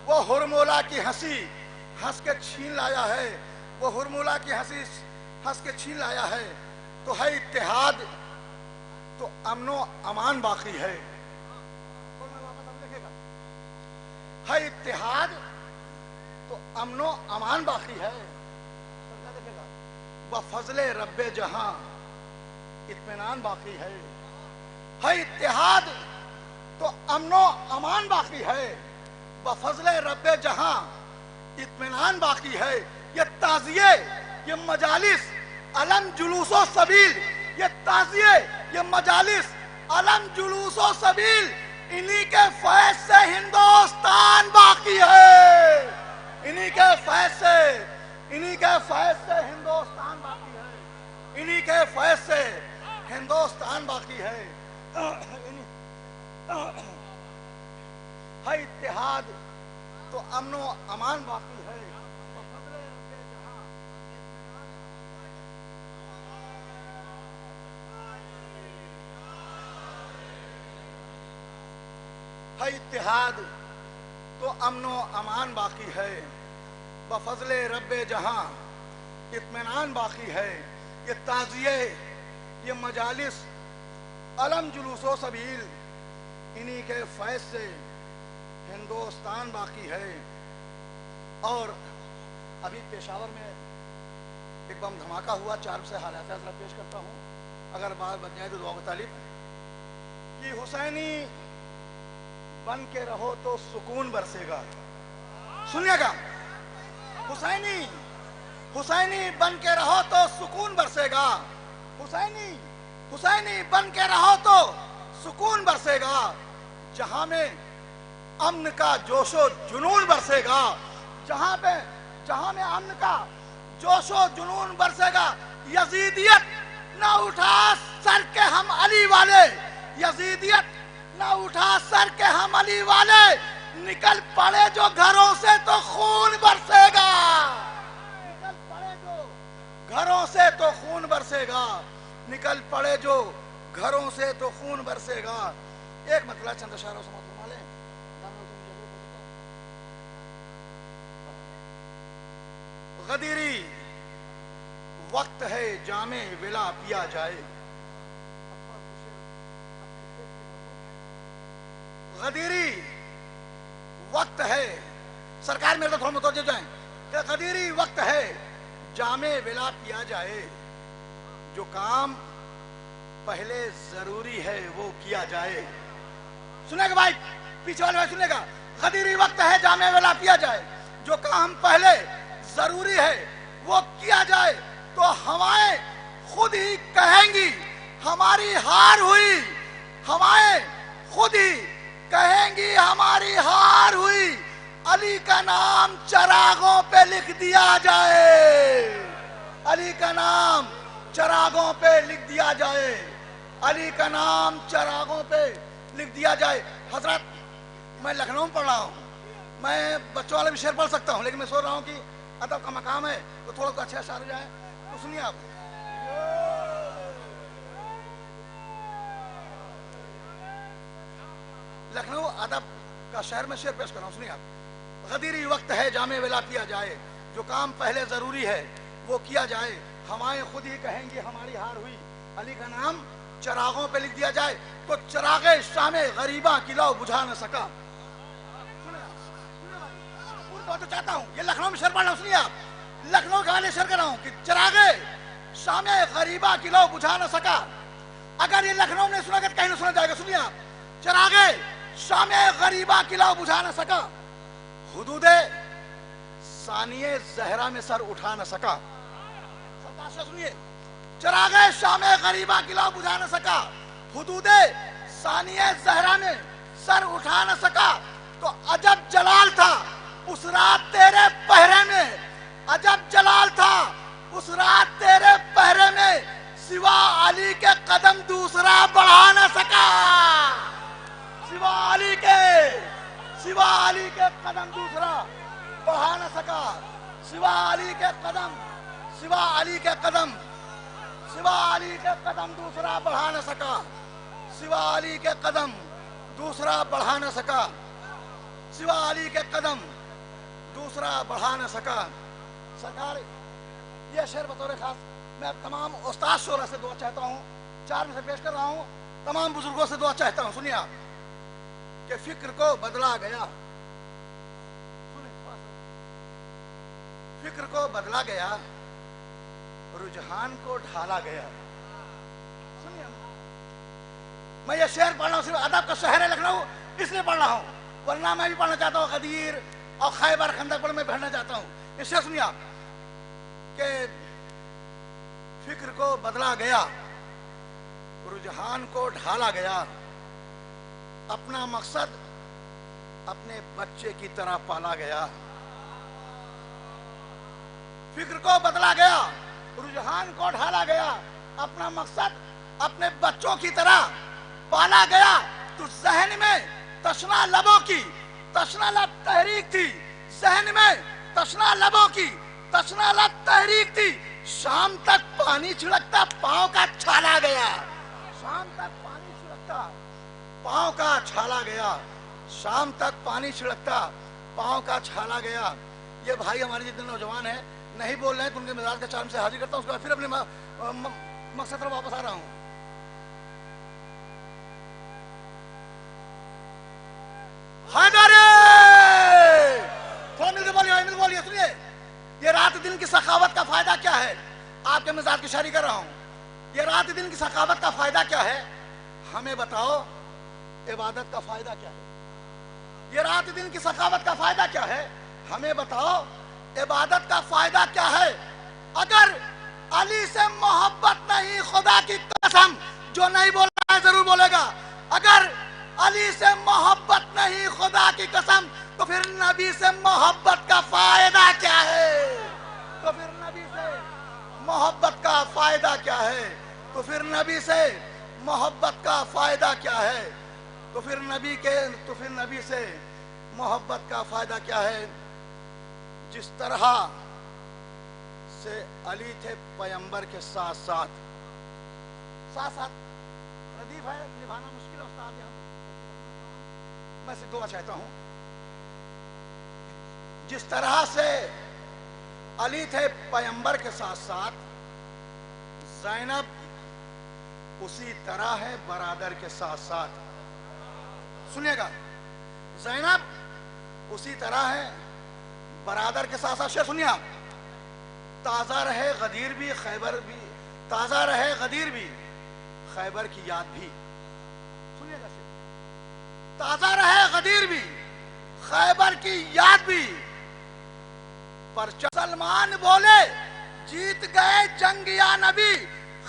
وہ ہرمولا کی ہنسی ہنس کے چھین لایا ہے. وہ ہرمولا کی ہنسی ہنس کے چھین لایا ہے تو ہے اتحاد تو امن و امان باقی ہے. ہے اتحاد تو امن و امان باقی ہے. بفضل رب جہاں اطمینان باقی ہے. ہے اتحاد تو امن و امان باقی ہے. بفضل رب جہاں اطمینان باقی ہے. یہ تعزیے، یہ مجالس علم جلوس و سبیل، یہ تعزیے، یہ مجالس علم جلوس و سبیل، انہی کے فیض سے ہندوستان باقی ہے. انہی کے فیض سے، انہی کے فیض سے ہندوستان باقی ہے. انہی کے فیض سے ہندوستان باقی ہے. ہے اتحاد تو امن و امان باقی ہے. ہے اتحاد تو امن و امان باقی ہے. بفضل رب جہاں اطمینان باقی ہے. یہ تعزیے، یہ مجالس علم جلوس و سبیل، انہی کے فیض سے ہندوستان باقی ہے. اور ابھی پشاور میں ایک بم دھماکہ ہوا. 4 سے حالات حضرت پیش کرتا ہوں، اگر بات بن جائے تو دعا طالب کہ حسینی بن کے رہو تو سکون برسے گا. سنیے گا، حسینی حسینی بن کے رہو تو سکون برسے گا. حسینی حسینی بن کے رہو تو سکون برسے گا. جہاں میں امن کا جوش و جنون برسے گا. جہاں میں امن کا جوش و جنون برسے گا. یزیدیت نہ اٹھا سر کے ہم علی والے، یزیدیت نہ اٹھا سر کے ہم علی والے، نکل پڑے جو گھروں سے تو خون برسے گا. نکل پڑے جو گھروں سے تو خون برسے گا. نکل پڑے جو گھروں سے تو خون برسے گا. ایک مطلب چند اشاروں سے معلوم لیں. غدیری وقت ہے جام ولا پیا جائے. غدیری وقت ہے، سرکار میرے تو تھوڑا متوجہ جائیں کہ غدیری وقت ہے جام ولا پیا جائے. جو کام پہلے ضروری ہے وہ کیا جائے. سنے گا بھائی، پیچھے والے بھائی سنے گا. غدیری وقت ہے جام ولا پیا جائے. جو کام پہلے ضروری ہے وہ کیا جائے. تو ہوائیں خود ہی کہیں گی ہماری ہار ہوئی. ہوائیں خود ہی کہیں گی ہماری ہار ہوئی. علی کا نام چراغوں پہ لکھ دیا جائے. علی کا نام چراغوں پہ لکھ دیا جائے. علی کا نام چراغوں پہ لکھ دیا جائے. حضرت میں لکھنؤ میں پڑھ رہا ہوں. میں بچوں والے بھی شعر پڑھ سکتا ہوں، لیکن میں سوچ رہا ہوں کہ ادب کا مقام ہے تو تھوڑا سا اچھا اشعار ہو جائے. تو سنیے آپ، لکھنؤ ادب کا شہر میں شعر پیش کر رہا ہوں. سنیے آپ. غدیری وقت ہے جام ولا پیا جائے. جو کام پہلے ضروری ہے وہ کیا جائے. ہوائیں خود ہی کہیں گی ہماری ہار ہوئی. علی کا نام چراغوں پہ لکھ دیا جائے. تو چراغ شام غریباں کی لو بجھا نہ سکا. تو چاہتا ہوں یہ لکھنؤ میں شعر پڑھ رہا ہوں. سنیے آپ، لکھنؤ کے والے شعر کر رہا ہوں کہ چراغ شام غریباں کی لو بجھا نہ سکا. اگر یہ لکھنؤ میں سنا کہ کہیں نہ سنا جائے گا. سنیے آپ، چراغ شام غریباں کی لو بجھا نہ سکا. حدود ثانیہ زہرا میں سر اٹھا نہ سکا. سنیے، چراغ شام غریباں کی لو بجھا نہ سکا. حدود ثانیہ زہرا میں سر اٹھا نہ سکا. تو عجب جلال تھا اس رات تیرے پہرے میں. عجب جلال تھا اس رات تیرے پہرے میں. سوا علی کے قدم دوسرا بڑھا نہ سکا. سوا علی کے قدم دوسرا بڑھا نہ سکا. سوا علی کے قدم دوسرا بڑھا نہ سکا. سوا علی کے قدم دوسرا بڑھا نہ سکا. سوا علی کے قدم دوسرا بڑھا نہ سکا. سرکار یہ شعر بطور خاص میں تمام استاد شعرا سے دعا چاہتا ہوں، 4 میں سے پیش کر رہا ہوں، تمام بزرگوں سے دعا چاہتا ہوں. سنیے آپ کہ فکر کو بدلا گیا، فکر کو بدلا گیا، رجحان کو ڈھالا گیا. سنیے میں یہ شعر پڑھ رہا ہوں، صرف ادب کا شہر ہے لکھنؤ اس لیے پڑھ رہا ہوں، ورنہ میں بھی پڑھنا چاہتا ہوں غدیر اور خیبر خندق پر میں پڑھنا چاہتا ہوں. یہ شعر سنیے آپ کہ فکر کو بدلا گیا، رجحان کو ڈھالا گیا، اپنا مقصد اپنے بچے کی طرح پالا گیا. فکر کو بدلا گیا، رجحان کو ڈھالا گیا، اپنا مقصد اپنے بچوں کی طرح پالا گیا. تو ذہن میں تشنا لبوں کی تشنا لب تحریک تھی، ذہن میں تشنا لبوں کی تشنا لب تحریک تھی. شام تک پانی چھڑکتا پاؤں کا چھالا گیا، شام تک پانی چھڑکتا پاؤں کا چھالا گیا، شام تک پانی چھڑکتا پاؤں کا چھالا گیا. یہ بھائی ہمارے جتنے نوجوان ہیں نہیں بول رہے ہیں تو ان کے مزاج کا چارم سے حاضر کرتا ہوں، اس کے بعد پھر اپنے مقصد پر واپس آ رہا ہوں. تھوڑا مل کے بولیے سنیے. یہ رات دن کی سخاوت کا فائدہ کیا ہے؟ آپ کے مزاج کی شاعری کر رہا ہوں. یہ رات دن کی سخاوت کا فائدہ کیا ہے؟ ہمیں بتاؤ عبادت کا فائدہ کیا ہے؟ یہ رات دن کی سخاوت کا فائدہ کیا ہے؟ ہمیں بتاؤ عبادت کا فائدہ کیا ہے؟ اگر علی سے محبت نہیں، خدا کی قسم جو نہیں بول رہا ہے ضرور بولے گا، اگر علی سے محبت نہیں خدا کی قسم تو پھر نبی سے محبت کا فائدہ کیا ہے؟ تو پھر نبی سے محبت کا فائدہ کیا ہے؟ تو پھر نبی سے محبت کا فائدہ کیا ہے؟ تو پھر نبی سے محبت کا فائدہ کیا ہے؟ جس طرح سے علی تھے پیغمبر کے ساتھ ساتھ ردیف ہے، نبھانا مشکل ہے استاد. میں سے دعا چاہتا ہوں. جس طرح سے علی تھے پیغمبر کے ساتھ ساتھ، زینب اسی طرح ہے برادر کے ساتھ ساتھ. سنیے گا، زینب اسی طرح ہے برادر کے ساتھ ساتھ. شعر سنیے آپ. تازہ رہے غدیر بھی خیبر بھی، تازہ رہے غدیر بھی خیبر کی یاد بھی. سنیے گا شعر. تازہ رہے غدیر بھی خیبر کی یاد بھی، پر سلمان بولے جیت گئے جنگ یا نبی.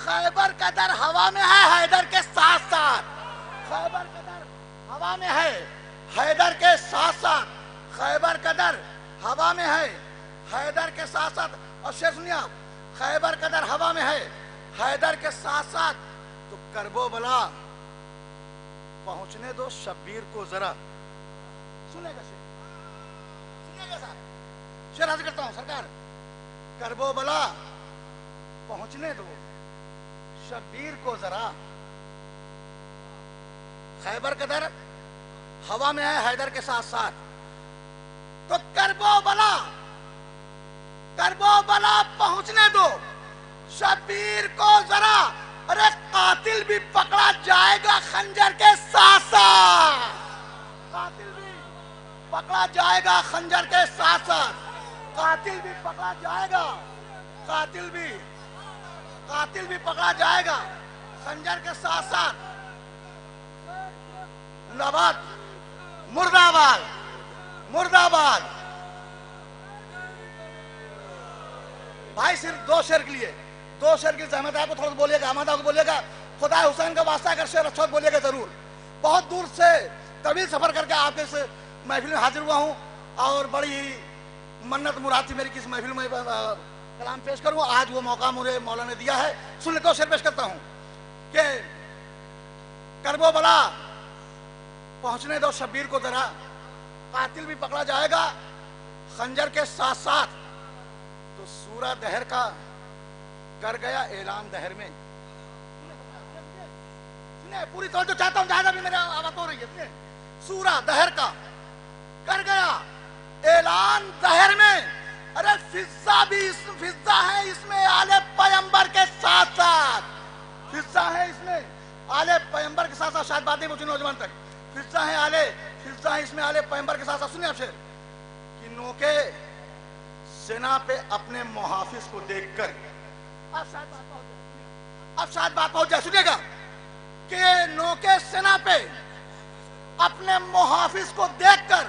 خیبر کا در ہوا میں ہے حیدر کے ساتھ ساتھ، خیبر کا در ہوا میں ہے حیدر کے ساتھ ساتھ، خیبر کا در ہوا میں ہے حیدر کے ساتھ ساتھ. اور شعر سنیے آپ. خیبر کا در ہوا میں ہے حیدر کے ساتھ ساتھ، تو کرب و بلا پہنچنے دو شبیر کو ذرا. سنے گا شعر، سنے گا صاحب. شعر حاضر کرتا ہوں سرکار. کرب و بلا پہنچنے دو شبیر کو ذرا. خیبر کا در ہوا میں ہے حیدر کے ساتھ ساتھ، تو کرب و بلا پہنچنے دو شبیر کو ذرا. ارے قاتل بھی پکڑا جائے گا خنجر کے ساتھ ساتھ، قاتل بھی پکڑا جائے گا خنجر کے ساتھ ساتھ، قاتل بھی پکڑا جائے گا، قاتل بھی پکڑا جائے گا خنجر کے ساتھ ساتھ. زندہ مرد آباد، مرد آباد. بھائی صرف 2 شعر کے لیے، 2 شعر کی زحمت آپ کو تھوڑا بولیے گا، احمد آپ کو بولیے گا، خدا حسین کا واسطہ اگر شعر اچھا بولیے گا ضرور. بہت دور سے طویل سفر کر کے آپ کے اس محفل میں حاضر ہوا ہوں اور بڑی منت مراد تھی میری کہ اس محفل میں کلام پیش کروں. آج وہ موقع مجھے مولا نے دیا ہے. سن لے 2 شعر پیش کرتا ہوں کہ کرب و بلا پہنچنے دو شبیر کو ذرا، قاتل بھی پکڑا جائے گا خنجر کے ساتھ ساتھ، تو سورہ دہر کا کر گیا اعلان دہر میں. سنیں پوری توجہ چاہتا ہوں جہاں بھی میرے آواز ہو رہی ہے. سنیں سورہ دہر کا کر گیا اعلان دہر میں، ارے فضا بھی فضا ہے اس میں آل پیغمبر کے ساتھ ساتھ، فضا ہے اس میں آل پیغمبر کے ساتھ ساتھ، شاید بات نہیں پہنچی نوجوان تک، فضا ہے اس میں آل پیغمبر کے ساتھ ساتھ. سنیں آپ شعر کہ نوکے زنا پہ اپنے محافظ کو دیکھ کر، اب شاید بات پہنچ جائے، سنیے گا کہ نوکے زنا پہ اپنے محافظ کو دیکھ کر،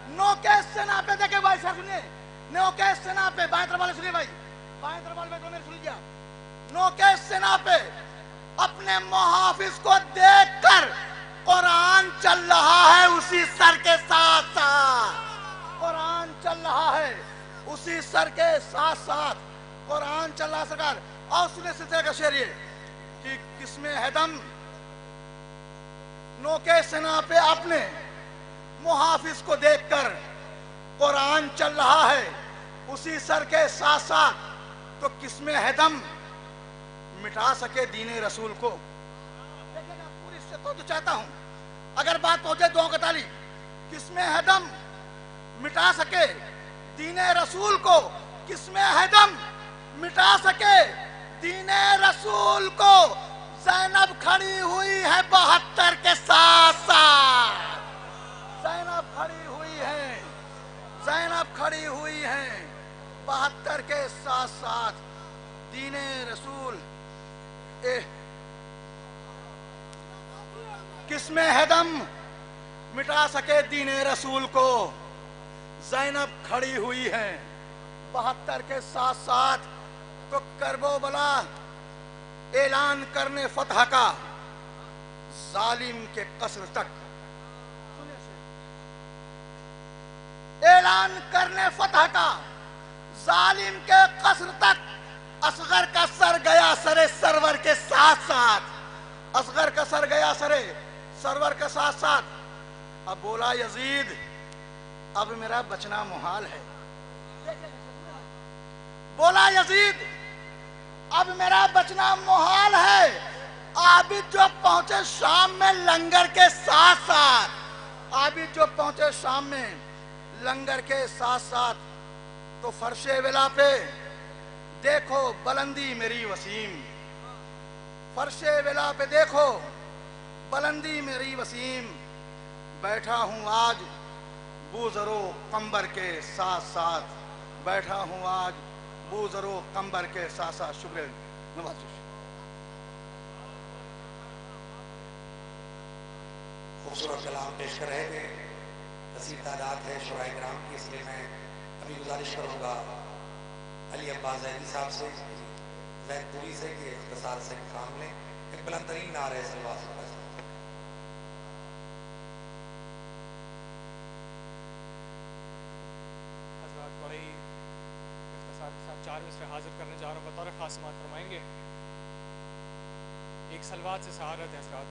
نوکے زنا پہ دیکھیں بھائی صاحب سنیے، نوکے زنا پہ بائیں طرف والے سنیے بھائی، بائیں طرف والے میں سن لیا، نوکے زنا پہ اپنے محافظ کو دیکھ کر قرآن چل رہا ہے اسی سر کے ساتھ ساتھ، قرآن چل رہا ہے اسی سر کے ساتھ ساتھ، قرآن چل رہا ہے سرکار. اور سنیں سلسلے کا شعر یہ کہ قسم ہے دم، نوکے سنا پہ اپنے محافظ کو دیکھ کر قرآن چل رہا ہے اسی سر کے ساتھ ساتھ، تو قسم ہے دم مٹا سکے دین رسول کو. پوری سے تو چاہتا ہوں اگر بات پہنچے دعاؤں کا تالی، قسم ہے دم مٹا سکے دین رسول کو، قسم ہے دم مٹا سکے دین رسول کو. زینب کھڑی ہوئی ہے 72 کے ساتھ ساتھ، زینب کھڑی ہوئی ہے، زینب کھڑی ہوئی ہے 72 کے ساتھ ساتھ. دین رسول قسم ہے دم مٹا سکے دین رسول کو، زینب کھڑی ہوئی ہے 72 کے ساتھ ساتھ. تو کربو بلا اعلان کرنے فتح کا ظالم کے قصر تک، اعلان کرنے فتح کا ظالم کے قصر تک. اصغر کا سر گیا سرے سرور کے ساتھ ساتھ، اصغر کا سر گیا سرے سرور کے ساتھ ساتھ. اب بولا یزید اب میرا بچنا محال ہے، بولا یزید اب میرا بچنا محال ہے. عابد جو پہنچے شام میں لنگر کے ساتھ ساتھ، عابد جو پہنچے شام میں لنگر کے ساتھ ساتھ، تو فرش ولا پہ دیکھو بلندی میری وسیم، فرش ولا پہ دیکھو بلندی میری وسیم. بیٹھا ہوں آج بوزر و قمبر کے ساتھ ساتھ، بیٹھا ہوں آج بوزر و قمبر کے ساتھ ساتھ. شکریہ نوازش. خوبصورت کلام پیش کر رہے تھے، کثیر تعداد ہے شعراء کرام کی، اس لیے میں ابھی گزارش کروں گا علی عباس زیدی صاحب سے، زید پوری سے کہ اختصار سے کام لیں. ایک بلند ترین نعرہ صلوات. حضرات بڑے ہی اختصار کے ساتھ 4 مصرع حاضر کرنے جا رہا ہوں، بطور خاص سماعت فرمائیں گے. ایک سلوات سے سہارت ہے حضرات.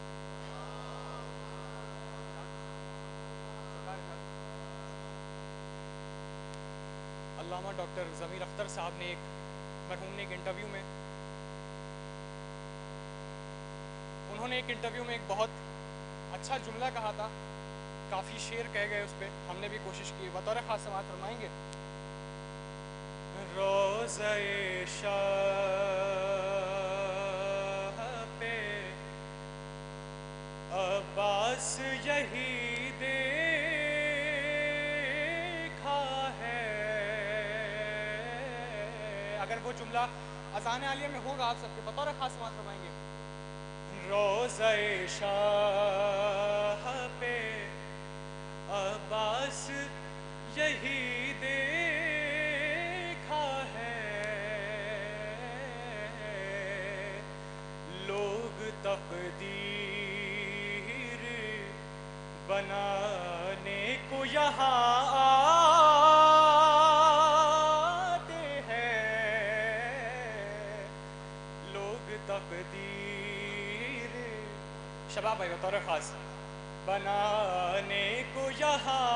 علامہ ڈاکٹر ضمیر اختر صاحب نے مرحوم نے ایک انٹرویو میں، انہوں نے ایک انٹرویو میں ایک بہت اچھا جملہ کہا تھا، کافی شعر کہہ گئے اس پہ، ہم نے بھی کوشش کی. بطور خاص سماعت فرمائیں گے. روضہ شاہ پہ عباس یہی دیکھا ہے. اگر وہ جملہ اذان عالیہ میں ہوگا آپ سب کے، بطور خاص سماعت فرمائیں گے. روضہ شاہ پہ عباس یہی دیکھا ہے، لوگ تقدیر بنانے کو یہاں آتے ہیں، لوگ تقدیر شباب بھائی بطور خاص بنانے کو یہاں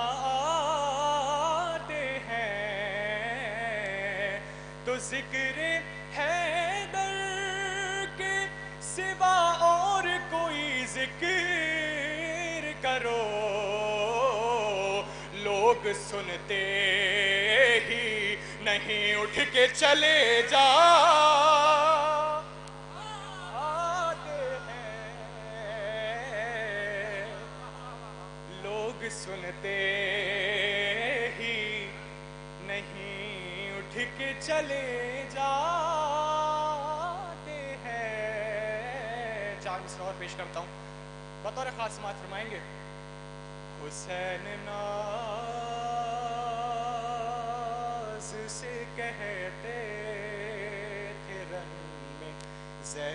آتے ہیں، تو ذکر حیدر کے سوا اور کوئی ذکر کرو، لوگ سنتے ہی نہیں اٹھ کے چلے جا سنتے ہی نہیں اٹھ کے چلے جاتے ہیں. چار مصرع اور پیش کرتا ہوں, بطور خاص سماعت فرمائیں گے. حسین ناز سے کہتے تھے رن میں زینب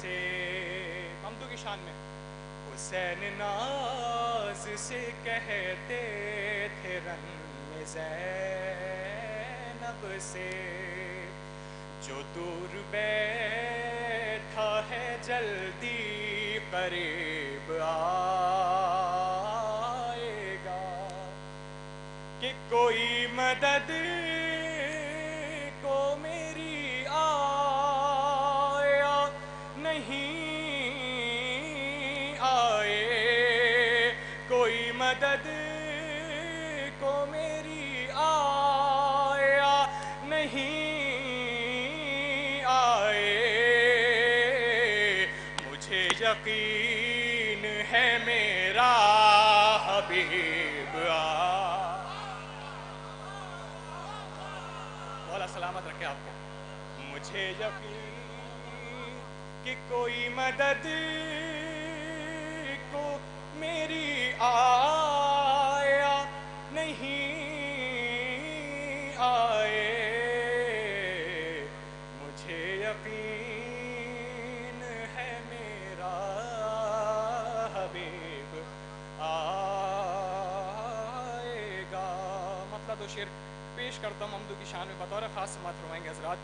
سے, ممدو کی شان میں. حسین ناز سے کہتے تھے رن میں زینب سے, جو دور بیٹھا ہے جلدی قریب آئے گا, کہ کوئی مدد کو میری آیا نہیں مدد کو میری آیا نہیں آئے. مجھے یقین ہے میرا حبیب مولا سلامت رکھے آپ کو. مجھے یقین کہ کوئی مدد کو میری آیا نہیں آئے. مجھے یقین ہے میرا حبیب آئے گا. مطلب دو شعر پیش کرتا ہوں ممدو کی شان میں, بطور خاص سماعت فرمائیں گے حضرات.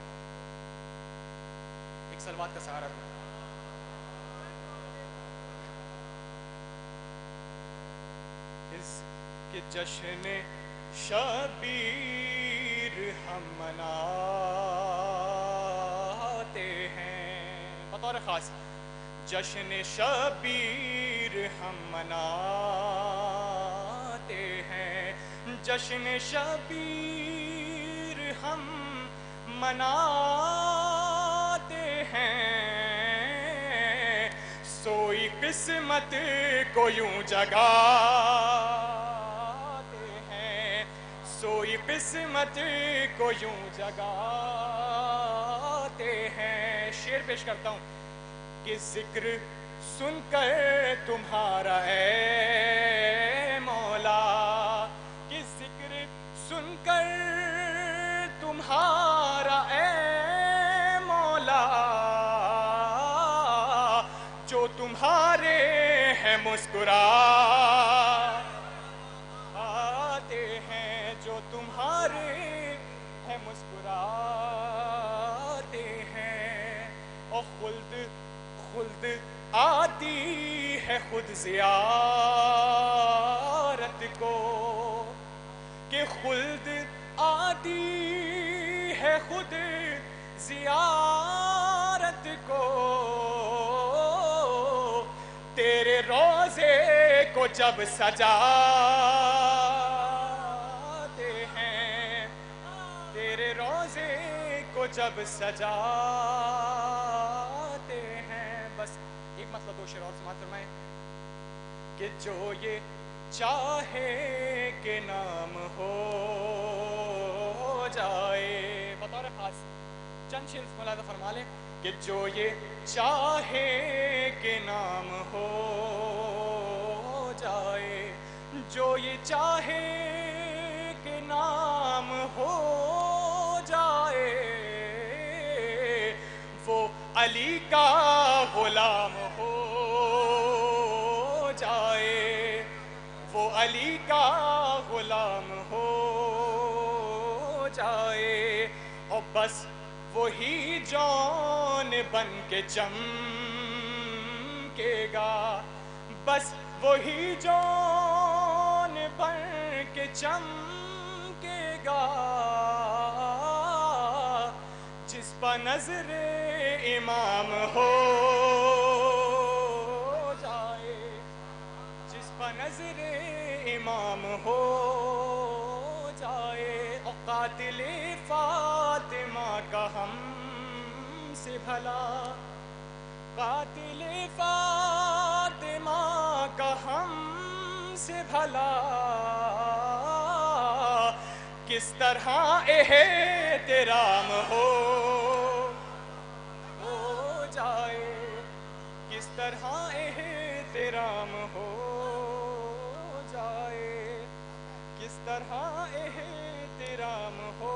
ایک صلوات کا سہارا دوں. کہ جشن شبیر ہم مناتے ہیں, بطور خاص جشن شبیر ہم مناتے ہیں. جشن شبیر ہم مناتے ہیں, سوئی قسمت کو یوں جگاتے ہیں, سوئی قسمت کو یوں جگاتے ہیں. شعر پیش کرتا ہوں کہ ذکر سن کر تمہارا اے مولا, کہ ذکر سن کر تمہارا اے مولا, جو تمہارے ہیں مسکراتے ہیں, جو تمہارے ہیں مسکراتے ہیں. اور خلد خلد آتی ہے خود زیارت کو, کہ خلد آتی ہے خود زیارت کو. تیرے روزے کو جب سجاتے ہیں, تیرے روزے کو جب سجاتے ہیں. بس ایک مطلب دو شعر اور سماعت فرمائیں. کہ جو یہ چاہے کہ نام ہو جائے, بطور خاص چند شعر ملاحظہ فرما لیں. کہ جو یہ چاہے کہ نام ہو جائے, جو یہ چاہے کہ نام ہو جائے, وہ علی کا غلام ہو جائے, وہ علی کا غلام ہو جائے. اور بس وہی جان بن کے چمکے گا, بس وہی جان بن کے چمکے گا, جس پر نظر امام ہو جائے, جس پر نظر امام ہو قاتل فاطمہ کا ہم سے بھلا، قاتل فاطمہ کا ہم سے بھلا کس طرح احترام ہو جائے، کس طرح احترام ہو جائے، کس طرح احترام ہو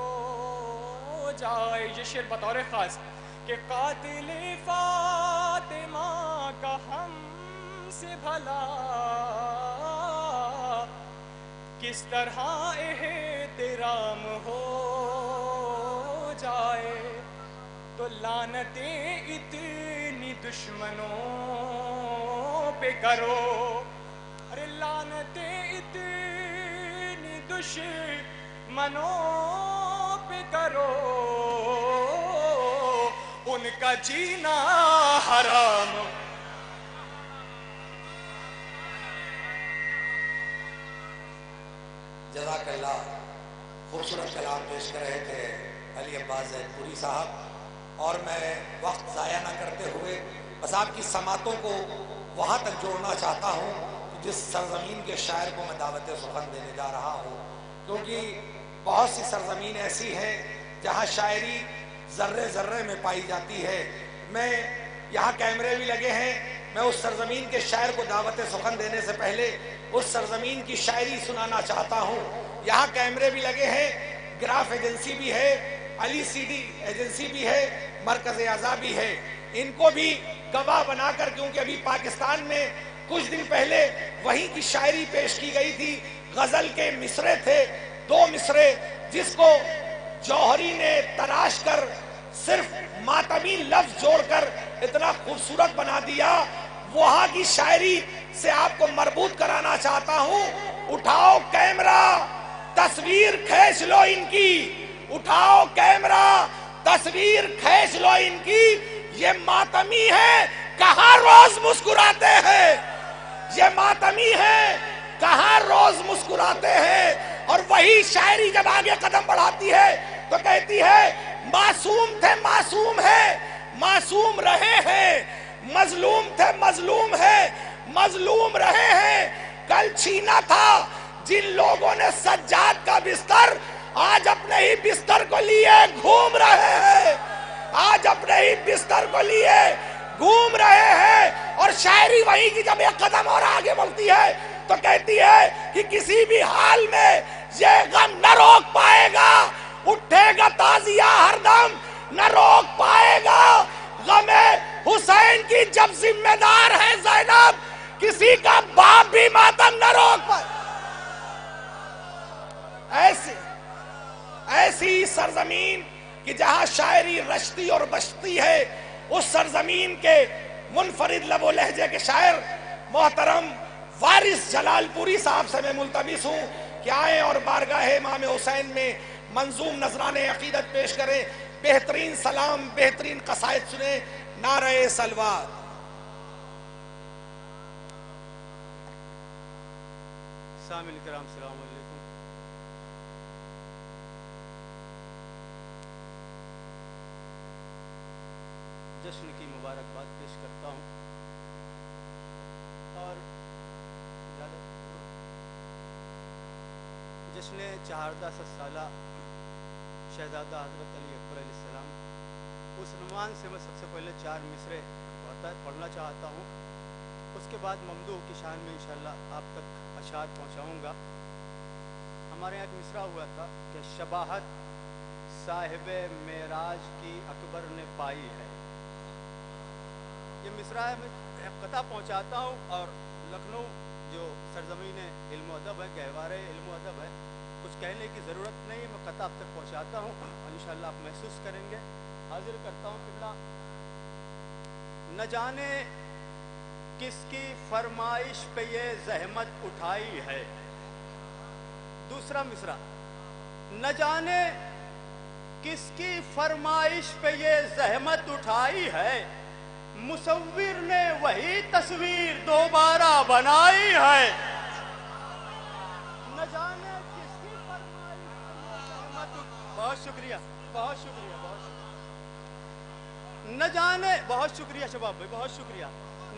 جائے۔ یہ شعر بطور خاص کہ قاتل فاطمہ کا ہم سے بھلا کس طرح احترام ہو جائے، تو لعنتیں اتنی دشمنوں پہ کرو، ارے لعنتیں اتنی دشمنوں پہ کرو، ان کا جینا حرام۔ جزاک اللہ، خوبصورت کلام پیش کر رہے تھے علی عباس زید پوری صاحب، اور میں وقت ضائع نہ کرتے ہوئے بس آپ کی سماعتوں کو وہاں تک جوڑنا چاہتا ہوں جس سرزمین کے شاعر کو میں دعوت سخن دینے جا رہا ہوں، کیونکہ بہت سی سرزمین ایسی ہیں جہاں شاعری ذرے ذرے میں پائی جاتی ہے۔ میں یہاں کیمرے بھی لگے ہیں، میں اس سرزمین کے شاعر کو دعوت سخن دینے سے پہلے اس سرزمین کی شاعری سنانا چاہتا ہوں۔ یہاں کیمرے بھی لگے ہیں، گراف ایجنسی بھی ہے، علی سی ڈی ایجنسی بھی ہے، مرکز اعضاء بھی ہے، ان کو بھی گواہ بنا کر، کیونکہ ابھی پاکستان میں کچھ دن پہلے وہیں کی شاعری پیش کی گئی تھی، غزل کے مصرے تھے، 2 مصرے جس کو جوہری نے تراش کر صرف ماتمی لفظ جوڑ کر اتنا خوبصورت بنا دیا۔ وہاں کی شاعری سے آپ کو مربوط کرانا چاہتا ہوں۔ اٹھاؤ کیمرہ تصویر کھینچ لو ان کی، اٹھاؤ کیمرہ تصویر کھینچ لو ان کی، یہ ماتمی ہے کہاں روز مسکراتے ہیں، یہ ماتمی ہے کہاں روز مسکراتے ہیں۔ اور وہی شاعری جب آگے قدم بڑھاتی ہے تو کہتی ہے معصوم تھے معصوم ہے، معصوم رہے ہیں، مظلوم تھے مظلوم ہے، مظلوم رہے ہیں، کل چھینا تھا جن لوگوں نے سجاد کا بستر، آج اپنے ہی بستر کو لیے گھوم رہے ہیں، آج اپنے ہی بستر کو لیے گھوم رہے ہیں۔ اور شاعری وہی کی جب ایک قدم اور آگے بڑھتی ہے تو کہتی ہے کہ کسی بھی حال میں یہ غم نہ روک پائے گا، اٹھے گا تازیہ ہر دم نہ روک پائے گا، غم حسین کی جب ذمہ دار ہے زینب، کسی کا باپ بھی ماتم نہ روک پائے۔ ایسی سرزمین کہ جہاں شاعری رشتی اور بشتی ہے، اس سرزمین کے منفرد لب و لہجے کے شاعر محترم وارث جلال پوری صاحب سے میں ملتمس ہوں کہ آئیں اور بارگاہ امام حسین میں منظوم نذران عقیدت پیش کریں، بہترین سلام، بہترین قصائد سنیں۔ نعرہ سلوات۔ سامعین کرام السلام علیکم۔ جشن کی مبارکباد پیش کرتا ہوں اور جشن 14 سالہ شہزادہ حضرت علی اکبر علیہ السلام، اس عنوان سے میں سب سے پہلے 4 مصرے پڑھنا چاہتا ہوں، اس کے بعد ممدوح کی شان میں انشاءاللہ آپ تک اشعار پہنچاؤں گا۔ ہمارے یہاں ایک مصرع ہوا تھا کہ شباہت صاحب معراج کی اکبر نے پائی ہے، یہ مصرع ہے، میں قطع پہنچاتا ہوں، اور لکھنؤ جو سرزمین علم و ادب ہے، گہوارے علم و ادب ہے، کچھ کہنے کی ضرورت نہیں، میں قطع آپ تک پہنچاتا ہوں، انشاءاللہ آپ محسوس کریں گے۔ حاضر کرتا ہوں قبلہ۔ نہ جانے کس کی فرمائش پہ یہ زحمت اٹھائی ہے، دوسرا مصرع، نہ جانے کس کی فرمائش پہ یہ زحمت اٹھائی ہے، مصور نے وہی تصویر دوبارہ بنائی ہے۔ نہ جانے کس کی فرمائش پہ یہ زحمت بہت شکریہ، بہت شکریہ، بہت شکریہ۔ نہ جانے، بہت شکریہ شباب بھائی، بہت شکریہ۔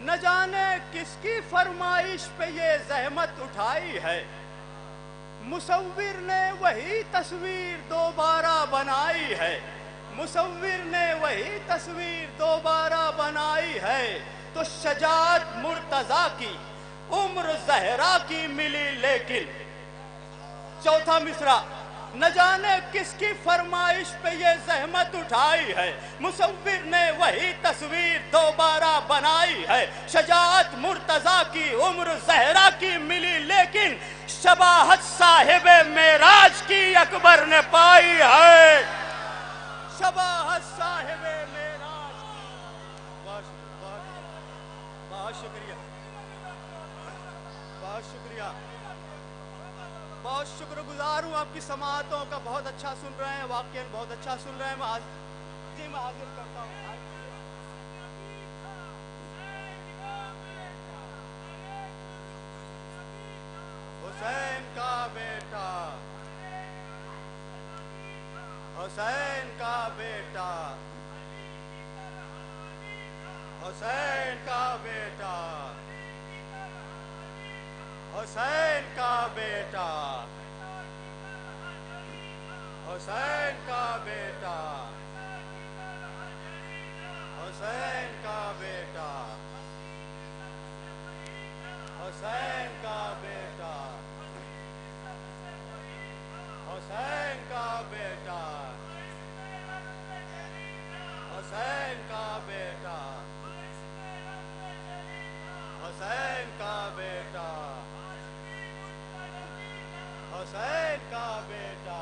نہ جانے کس کی فرمائش پہ یہ زحمت اٹھائی ہے، مصور نے وہی تصویر دوبارہ بنائی ہے، مصور نے وہی تصویر دوبارہ بنائی ہے، تو شجاعت مرتضیٰ کی عمر زہرا کی ملی لیکن چوتھا مصرع، نہ جانے کس کی فرمائش پہ یہ زحمت اٹھائی ہے، مصور نے وہی تصویر دوبارہ بنائی ہے، شجاعت مرتضیٰ کی عمر زہرا کی ملی لیکن شباہت صاحب معراج کی اکبر نے پائی ہے، شباہت صاحب معراج کی۔ بہت شکریہ، بہت شکریہ، بہت شکر گزار ہوں آپ کی سماعتوں کا، بہت اچھا سن رہے ہیں، واقعاً بہت اچھا سن رہے ہیں۔ میں حاضر کرتا ہوں حسین کا بیٹا، حسین کا بیٹا، حسین کا بیٹا، حسین کا بیٹا، حسین کا بیٹا، حسین کا بیٹا، حسین کا بیٹا، حسین کا بیٹا، حسین کا بیٹا، حسین کا بیٹا، حسین کا بیٹا،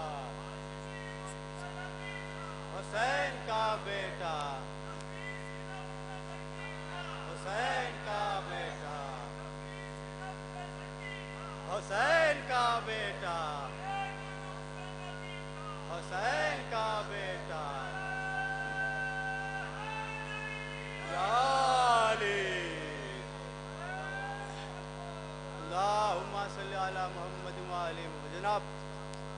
حسین کا بیٹا، حسین کا بیٹا، حسین کا بیٹا، حسین کا بیٹا، یا علی اللہم صلی علی محمد وعلی محمد۔ جناب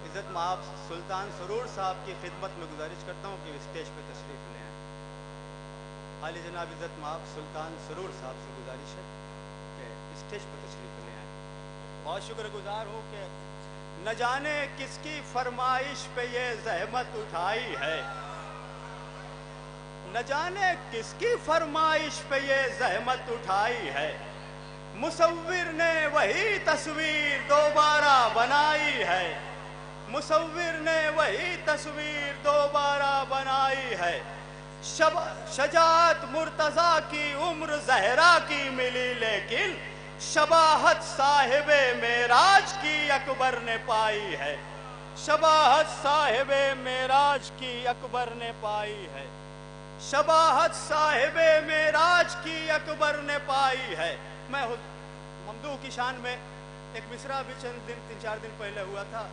عزت مآب سلطان سرور صاحب کی خدمت میں گزارش کرتا ہوں کہ اسٹیج پہ تشریف لے آئیں۔ عالی جناب عزت مآب سلطان سرور صاحب سے گزارش ہے کہ اسٹیج پہ تشریف لے آئیں۔ بہت شکر گزار ہوں کہ نہ جانے کس کی فرمائش پہ یہ زحمت اٹھائی ہے، نہ جانے کس کی فرمائش پہ یہ زحمت اٹھائی ہے، مصور نے وہی تصویر دوبارہ بنائی ہے، مصور نے وہی تصویر دوبارہ بنائی ہے، شجاعت مرتضیٰ کی عمر زہرا کی ملی لیکن شباہت صاحب معراج کی اکبر نے پائی ہے، شباہت صاحب معراج کی اکبر نے پائی ہے، شباہت صاحب معراج کی اکبر نے پائی ہے۔ میں ممدوح کی شان میں ایک مصرع بھی تین چار دن پہلے ہوا تھا،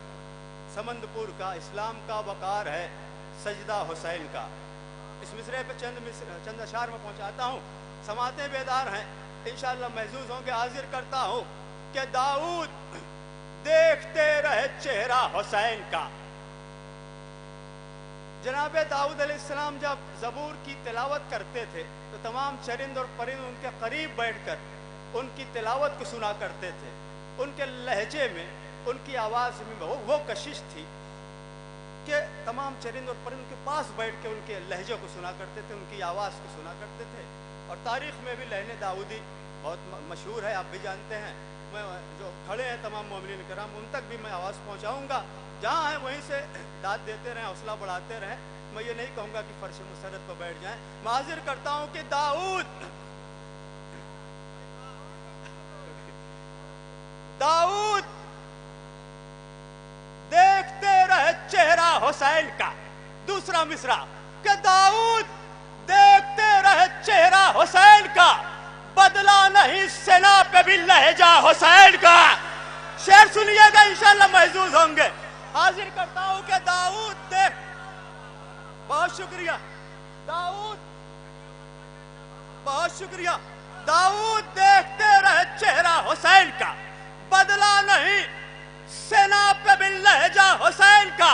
سمند پور کا، اسلام کا وقار ہے سجدہ حسین کا، اس مصرع پہ چند اشعار میں پہنچاتا ہوں، سماعتیں بیدار ہیں، انشاءاللہ محظوظ ہوں کہ حاضر کرتا ہوں کہ داؤد دیکھتے رہے چہرہ حسین کا۔ جناب داؤد علیہ السلام جب زبور کی تلاوت کرتے تھے تو تمام چرند اور پرند ان کے قریب بیٹھ کر ان کی تلاوت کو سنا کرتے تھے، ان کے لہجے میں، ان کی آواز میں وہ کشش تھی کہ تمام چرند اور پرند کے پاس بیٹھ کے ان کے لہجے کو سنا کرتے تھے، ان کی آواز کو سنا کرتے تھے۔ اور تاریخ میں بھی لہن داؤدی بہت مشہور ہے، آپ بھی جانتے ہیں۔ میں جو کھڑے ہیں تمام مومنین کرام ان تک بھی میں آواز پہنچاؤں گا، جہاں ہیں وہیں سے داد دیتے رہیں، حوصلہ بڑھاتے رہیں۔ میں یہ نہیں کہوں گا کہ فرش مسرت پر بیٹھ جائیں۔ میں حاضر کرتا ہوں کہ داؤد دیکھتے رہے چہرہ حسین کا۔ دوسرا مصرع کہ داؤد دیکھتے رہے چہرہ حسین کا، بدلا نہیں سنا پہ بھی لہجہ حسین کا۔ شعر سنیے گا انشاءاللہ محظوظ ہوں گے۔ حاضر کرتا ہوں کہ داؤد بہت شکریہ داؤد، بہت شکریہ داؤد دیکھتے رہے چہرہ حسین کا، بدلا نہیں سنا پہ بھی لہجہ حسین کا۔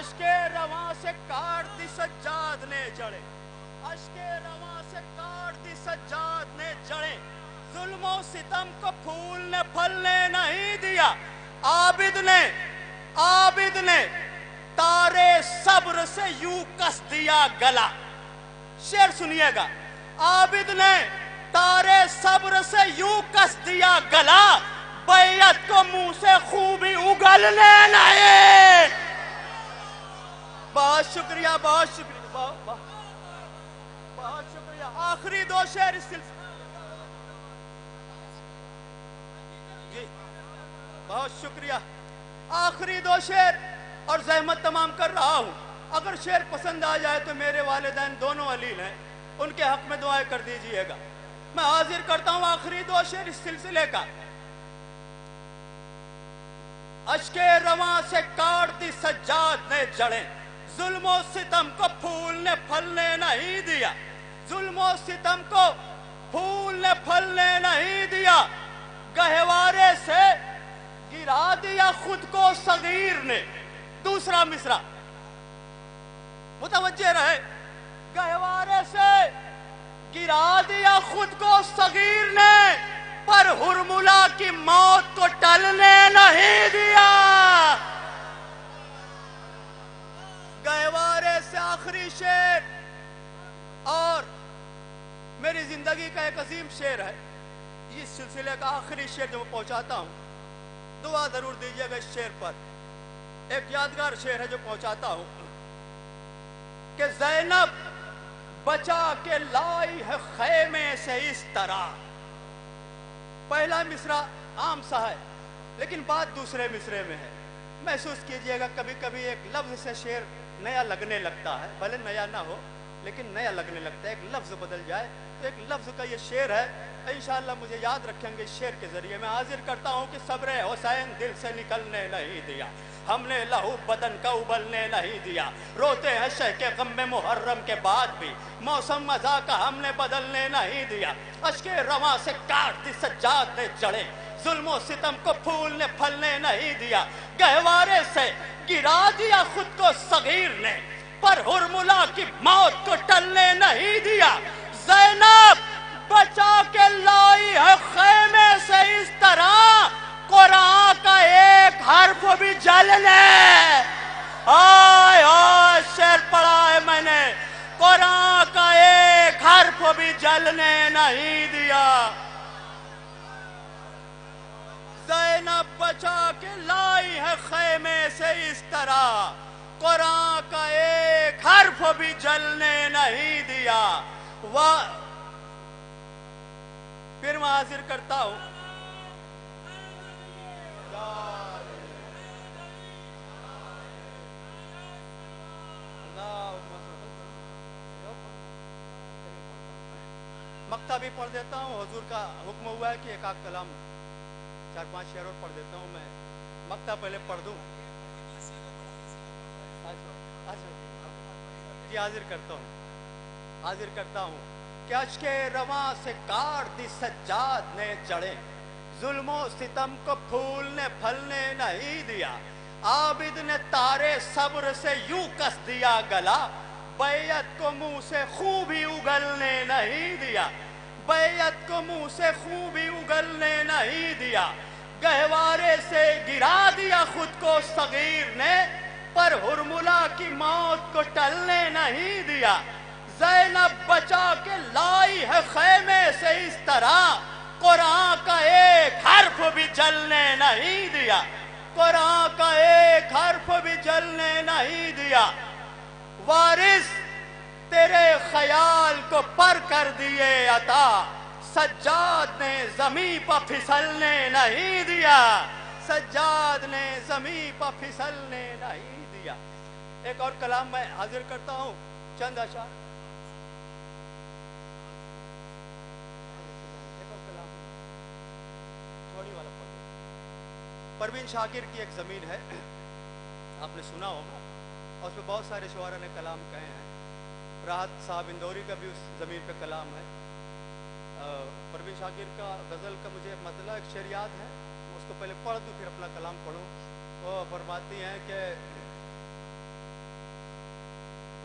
اشکے رواں سے کاٹ دی سجاد نے جڑے، اشکے رواں سے کاٹ دی سجاد نے جڑے، ظلم و ستم کو پھول نے پھلنے نہیں دیا، عابد نے تارے صبر سے یوں کس دیا گلا. شعر سنیے گا. عابد نے تارے صبر سے یوں کس دیا گلا، بیعت کو منہ سے خوبی اگلنے نہیں. بہت شکریہ، بہت شکریہ، بہت شکریہ. آخری دو شعر اس سلسلے جی بہت شکریہ. آخری دو شعر اور زحمت تمام کر رہا ہوں. اگر شعر پسند آ جائے تو میرے والدین دونوں علیل ہیں، ان کے حق میں دعائیں کر دیجئے گا. میں حاضر کرتا ہوں آخری دو شعر اس سلسلے کا. اشکے رواں سے کاٹ دی سجاد نے جڑیں، ظلم و ستم کو پھول نے پھلنے نہیں دیا، ظلم و ستم کو پھول نے پھلنے نہیں دیا، گہوارے سے گرا دیا خود کو صغیر نے. دوسرا مصرع متوجہ رہے. گہوارے سے گرا دیا خود کو صغیر نے، پر ہرملا کی موت کو ٹلنے نہیں دیا. گہوارے سے آخری شعر اور میری زندگی کا ایک عظیم شعر ہے. اس سلسلے کا آخری شعر جو میں پہنچاتا ہوں، دعا ضرور دیجیے گا اس شعر پر. ایک یادگار شعر ہے جو پہنچاتا ہوں کہ زینب بچا کے لائی ہے خیمے سے اس طرح. پہلا مصرع عام سا ہے لیکن بات دوسرے مصرے میں ہے. محسوس کیجئے گا کبھی کبھی ایک لفظ سے شعر نیا لگنے لگتا ہے، بھلے نیا نہ ہو لیکن نیا لگنے لگتا ہے. ایک لفظ بدل جائے تو ایک لفظ کا یہ شعر ہے. انشاءاللہ مجھے یاد رکھیں گے اس شعر کے ذریعے. میں حاضر کرتا ہوں کہ صبر حسین دل سے نکلنے نہیں دیا، ہم نے لہو بدن کا ابلنے نہیں دیا، روتے ہیں شہ کے غم میں محرم کے بعد بھی، موسم مزا کا ہم نے بدلنے نہیں دیا. اشکے رواں سے کاٹ دی سجاد نے جڑے، ظلم و ستم کو پھول نے پھلنے نہیں دیا، گہوارے سے گرا دیا خود کو صغیر نے، پر ہرملا کی موت کو ٹلنے نہیں دیا. زینب بچا کے لائی ہے خیمے سے اس طرح، قرآن کا ایک حرف بھی جلنے. آئے آئے شعر پڑھا ہے میں نے، قرآن کا ایک حرف بھی جلنے نہیں دیا. زینب بچا کے لائی ہے خیمے سے اس طرح، قرآن کا ایک حرف بھی جلنے نہیں دیا. پھر میں حاضر کرتا ہوں مقطع بھی پڑھ دیتا ہوں. حضور کا حکم ہوا ہے کہ ایک آدھ کلام 4-5 شعر اور پڑھ دیتا ہوں. میں مقطع پہلے پڑھ دوں. جی حاضر کرتا ہوں کہ اشکے رواں سے کاٹ دی سجاد نے جڑے، ظلم و ستم کو پھول نے پھلنے نہیں دیا، عابد نے تارے صبر سے یوں کس دیا گلا، بیعت کو منہ سے خوبی اگلنے نہیں دیا، بیعت کو منہ سے خوبی اگلنے نہیں دیا، گہوارے سے گرا دیا خود کو صغیر نے، پر ہرملا کی موت کو ٹلنے نہیں دیا. زینب بچا کے لائی ہے خیمے سے اس طرح، قرآن کا ایک حرف بھی جلنے نہیں دیا، قرآن کا ایک حرف بھی جلنے نہیں دیا. وارث تیرے خیال کو پر کر دیے عطا، سجاد نے زمین پر پھسلنے نہیں دیا، سجاد نے زمین پر پھسلنے نہیں دیا. ایک اور کلام میں حاضر کرتا ہوں، چند اشعار. پروین شاکر کی ایک زمین ہے، آپ نے سنا ہوگا، اور اس پہ بہت سارے شعراء نے کلام کہے ہیں. راحت صاحب اندوری کا بھی اس زمین پہ کلام ہے. پروین شاکر کا غزل کا مجھے مطلع ایک شعر یاد ہے، اس کو پہلے پڑھ دوں پھر اپنا کلام پڑھوں. وہ فرماتی ہیں کہ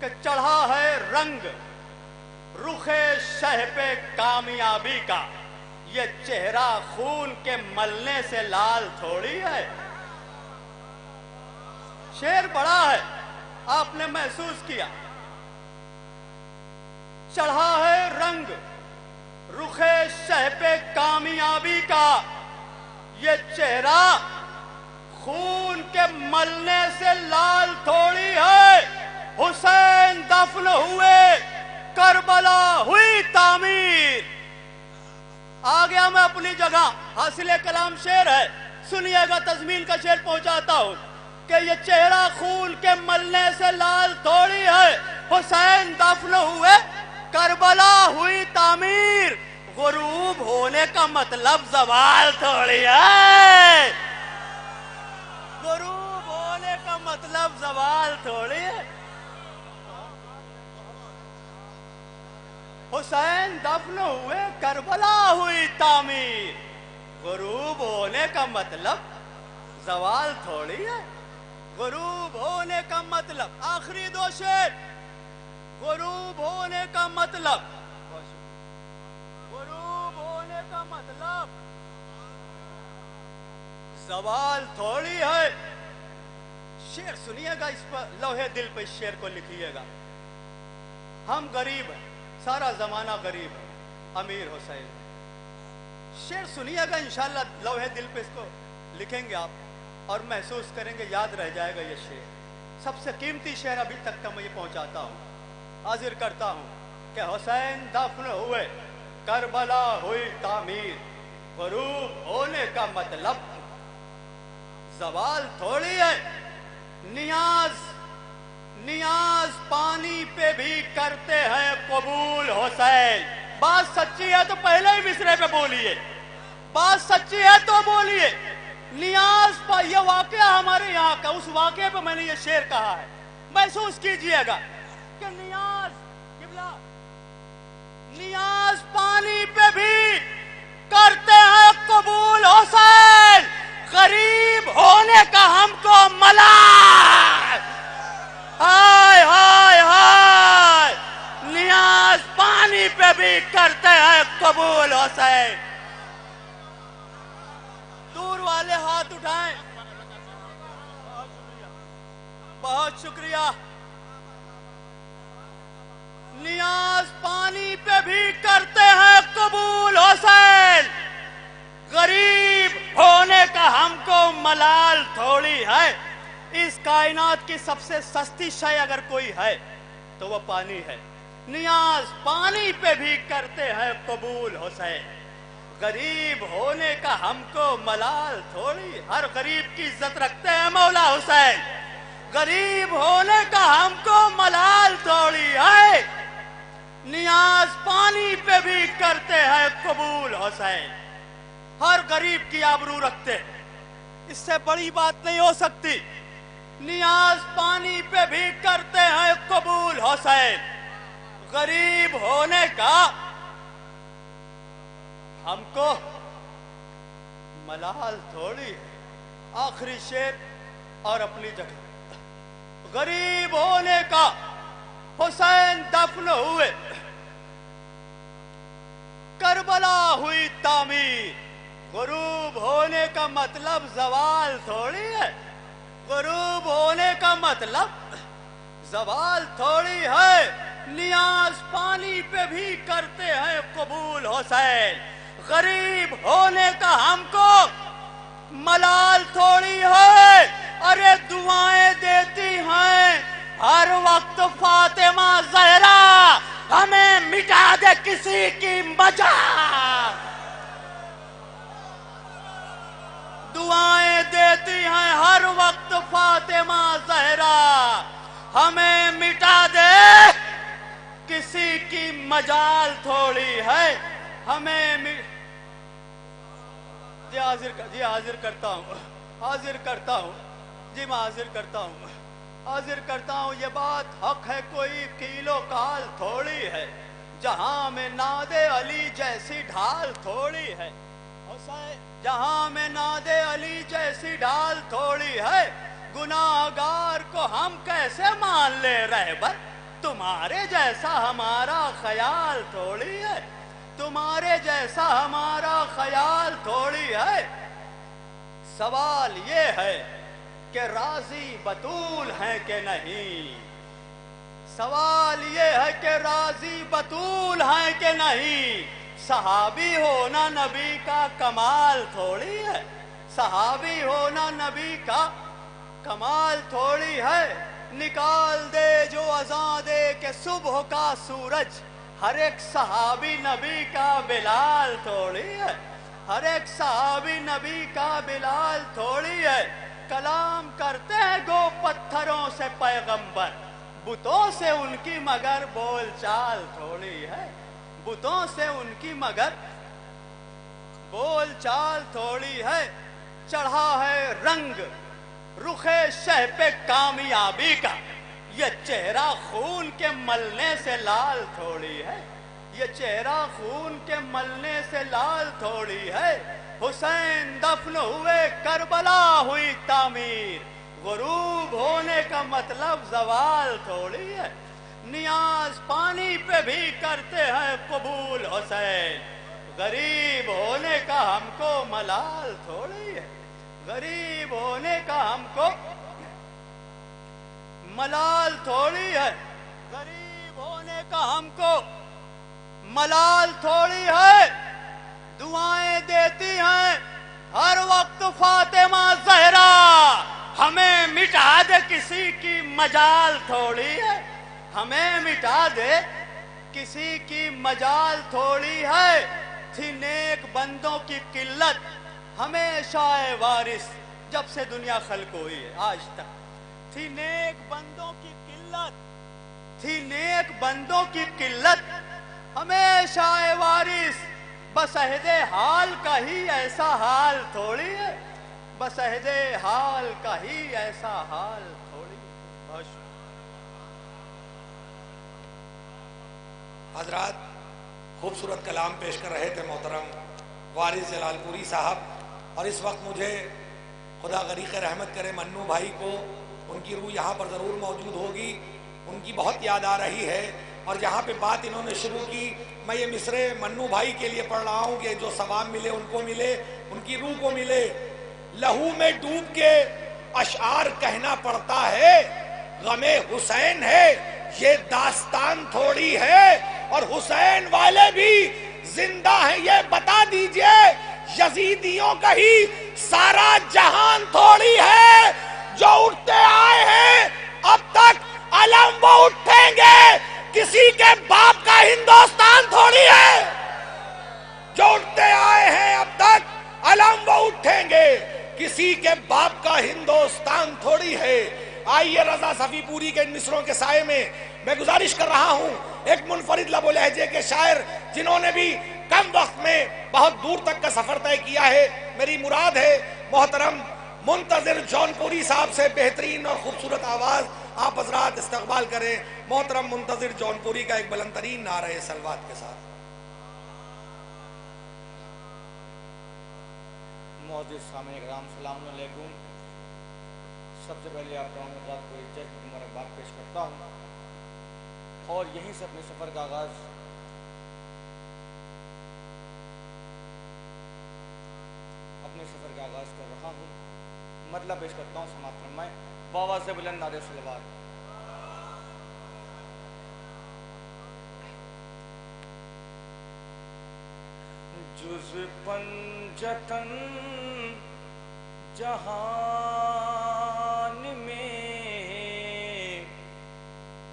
کہ چڑھا ہے رنگ رخے شہ پہ کامیابی کا، یہ چہرہ خون کے ملنے سے لال تھوڑی ہے۔ شعر بڑا ہے، آپ نے محسوس کیا۔ چڑھا ہے رنگ رخے شہ پہ کامیابی کا، یہ چہرہ خون کے ملنے سے لال تھوڑی ہے۔ حسین دفن ہوئے کربلا ہوئی تعمیر۔ آ گیا میں اپنی جگہ، حاصل کلام شعر ہے، سنیے گا، تضمین کا شعر پہنچاتا ہوں کہ یہ چہرہ خون کے ملنے سے لال تھوڑی ہے۔ حسین دفن ہوئے کربلا ہوئی تعمیر، غروب ہونے کا مطلب زوال تھوڑی ہے۔ غروب ہونے کا مطلب زوال تھوڑی ہے۔ حسین دفن ہوئے کربلا ہوئی تعمیر، غروب ہونے کا مطلب زوال تھوڑی ہے۔ غروب ہونے کا مطلب، آخری دو شعر، غروب ہونے کا مطلب، غروب ہونے کا مطلب زوال تھوڑی ہے۔ شعر سنیے گا، اس پر لوہے دل پہ اس شعر کو لکھیے گا۔ ہم غریب ہیں، سارا زمانہ غریب ہے، امیر حسین۔ شعر سنیے گا، انشاءاللہ لوہے دل پہ اس کو لکھیں گے آپ اور محسوس کریں گے، یاد رہ جائے گا یہ شعر۔ سب سے قیمتی شعر ابھی تک کا میں یہ پہنچاتا ہوں، حاضر کرتا ہوں کہ حسین دفن ہوئے کربلا ہوئی تعمیر، غروب ہونے کا مطلب زوال تھوڑی ہے۔ نیاز پانی پہ بھی کرتے ہیں قبول حسین۔ بات سچی ہے تو پہلے ہی مصرے پہ بولیے، بات سچی ہے تو بولیے۔ نیاز پا، یہ واقعہ ہمارے یہاں کا، اس واقعے پہ میں نے یہ شعر کہا ہے، محسوس کیجئے گا کہ نیاز پانی پہ بھی کرتے ہیں قبول حسین، غریب ہونے کا ہم کو ملال۔ ہائے ہائے ہائے، نیاز پانی پہ بھی کرتے ہیں قبول حسین۔ دور والے ہاتھ اٹھائیں، بہت شکریہ۔ نیاز پانی پہ بھی کرتے ہیں قبول حسین، غریب ہونے کا ہم کو ملال تھوڑی ہے۔ اس کائنات کی سب سے سستی شے اگر کوئی ہے تو وہ پانی ہے۔ نیاز پانی پہ بھی کرتے ہیں قبول حسین، غریب ہونے کا ہم کو ملال تھوڑی۔ ہر غریب کی عزت رکھتے ہیں مولا حسین، غریب ہونے کا ہم کو ملال تھوڑی ہے۔ نیاز پانی پہ بھی کرتے ہیں قبول حسین، ہر غریب کی آبرو رکھتے، اس سے بڑی بات نہیں ہو سکتی۔ نیاز پانی پہ بھی کرتے ہیں قبول حسین، غریب ہونے کا ہم کو ملال تھوڑی ہے۔ آخری شعر اور اپنی جگہ، غریب ہونے کا حسین دفن ہوئے کربلا ہوئی تعمیر، غروب ہونے کا مطلب زوال تھوڑی ہے۔ غروب ہونے کا مطلب زوال تھوڑی ہے۔ نیاز پانی پہ بھی کرتے ہیں قبول حسین، غریب ہونے کا ہم کو ملال تھوڑی ہے۔ ارے دعائیں دیتی ہیں ہر وقت فاطمہ زہرا، ہمیں مٹا دے کسی کی مجال۔ دعائیں دیتی ہیں ہر وقت فاطمہ زہرا، ہمیں مٹا دے کسی کی مجال تھوڑی ہے۔ ہمیں جی حاضر کرتا ہوں جی، میں حاضر کرتا ہوں۔ یہ بات حق ہے، کوئی کیل و کال تھوڑی ہے، جہاں میں ناد علی جیسی ڈھال تھوڑی ہے۔ جہاں میں ناد علی جیسی ڈھال تھوڑی ہے، گناہگار کو ہم کیسے مان لے رہبر، تمہارے جیسا ہمارا خیال تھوڑی ہے، تمہارے جیسا ہمارا خیال تھوڑی ہے۔ سوال یہ ہے کہ راضی بطول ہیں کہ نہیں، سوال یہ ہے کہ راضی بطول ہیں کہ نہیں۔ صحابی ہونا نبی کا کمال تھوڑی ہے، صحابی ہونا نبی کا کمال تھوڑی ہے۔ نکال دے جو اذاں دے کہ صبح کا سورج، ہر ایک صحابی نبی کا بلال تھوڑی ہے، ہر ایک صحابی نبی کا بلال تھوڑی ہے۔ کلام کرتے ہیں گو پتھروں سے پیغمبر، بتوں سے ان کی مگر بول چال تھوڑی ہے، بتوں سے ان کی مگر بول چال تھوڑی ہے۔ چڑھا ہے رنگ رخ شہ پہ کامیابی کا، یہ چہرہ خون کے ملنے سے لال تھوڑی ہے، یہ چہرہ خون کے ملنے سے لال تھوڑی ہے۔ حسین دفن ہوئے کربلا ہوئی تعمیر، غروب ہونے کا مطلب زوال تھوڑی ہے۔ نیاز پانی پہ بھی کرتے ہیں قبول حسین، غریب ہونے کا ہم کو ملال تھوڑی ہے، غریب ہونے کا ہم کو ملال تھوڑی ہے، غریب ہونے کا ہم کو ملال تھوڑی ہے۔ دعائیں دیتی ہیں ہر وقت فاطمہ زہرا، ہمیں مٹا دے کسی کی مجال تھوڑی ہے، ہمیں مٹا دے کسی کی مجال تھوڑی ہے۔ تھی نیک بندوں کی قلت ہمیشہ وارث، جب سے دنیا خلق ہوئی ہے آج تک تھی نیک بندوں کی قلت، تھی نیک بندوں کی قلت ہمیشہ وارث۔ بس عہد حال کا ہی ایسا حال تھوڑی ہے، بس عہد حال کا ہی ایسا حال تھوڑی ہے۔ حضرات خوبصورت کلام پیش کر رہے تھے محترم وارث جلال پوری صاحب، اور اس وقت مجھے خدا غریق رحمت کرے منو بھائی کو، ان کی روح یہاں پر ضرور موجود ہوگی، ان کی بہت یاد آ رہی ہے۔ اور جہاں پہ بات انہوں نے شروع کی، میں یہ مصرے منو بھائی کے لیے پڑھ رہا ہوں کہ جو ثواب ملے ان کو ملے، ان کی روح کو ملے۔ لہو میں ڈوب کے اشعار کہنا پڑتا ہے، غم حسین ہے یہ داستان تھوڑی ہے، اور حسین والے بھی زندہ ہیں یہ بتا دیجئے، یزیدیوں کا ہی سارا جہان تھوڑی ہے۔ جو اٹھتے آئے ہیں اب تک علم وہ اٹھیں گے، کسی کے باپ کا ہندوستان تھوڑی ہے۔ جو اٹھتے آئے ہیں اب تک علم وہ اٹھیں گے، کسی کے باپ کا ہندوستان تھوڑی ہے۔ آئیے رضا صفی پوری کے ان مصروں کے سائے میں گزارش کر رہا ہوں، ایک منفرد لب و لہجے کے شاعر جنہوں نے بھی کم وقت میں بہت دور تک کا سفر طے کیا ہے، میری مراد ہے محترم منتظر جون پوری صاحب سے بہترین اور خوبصورت آواز آپ حضرات استقبال کریں محترم منتظر جون پوری کا ایک بلند ترین نعرہ سلوات کے ساتھ۔ معزز سامعین کرام السلام علیکم۔ سب سے پہلے آپ تمام حضرات کو ایک جشن کی مبارکباد پیش کرتا ہوں، اور یہیں سے اپنے سفر کا آغاز کر رہا ہوں۔ مطلب پیش کرتا ہوں، سماعت فرمائیں بآواز بلند نعرہ صلوات۔ جز پنجتن جہان میں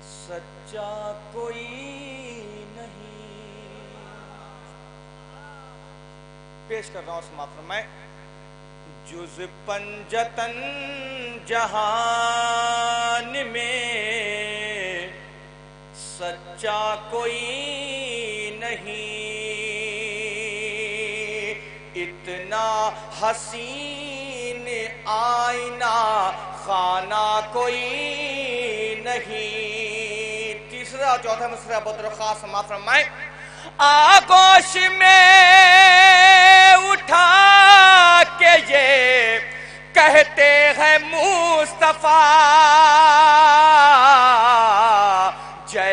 سچا کوئی نہیں۔ پیش کر رہا ہوں، سماعت فرمائیں۔ جز پنجتن جہان میں سچا کوئی نہیں، اتنا حسین آئینہ خانہ کوئی نہیں۔ تیسرا چوتھا مصرع بہت خاص سماعت فرمائیں۔ آغوش میں اٹھا کہ یہ کہتے ہیں مصطفیٰ، جے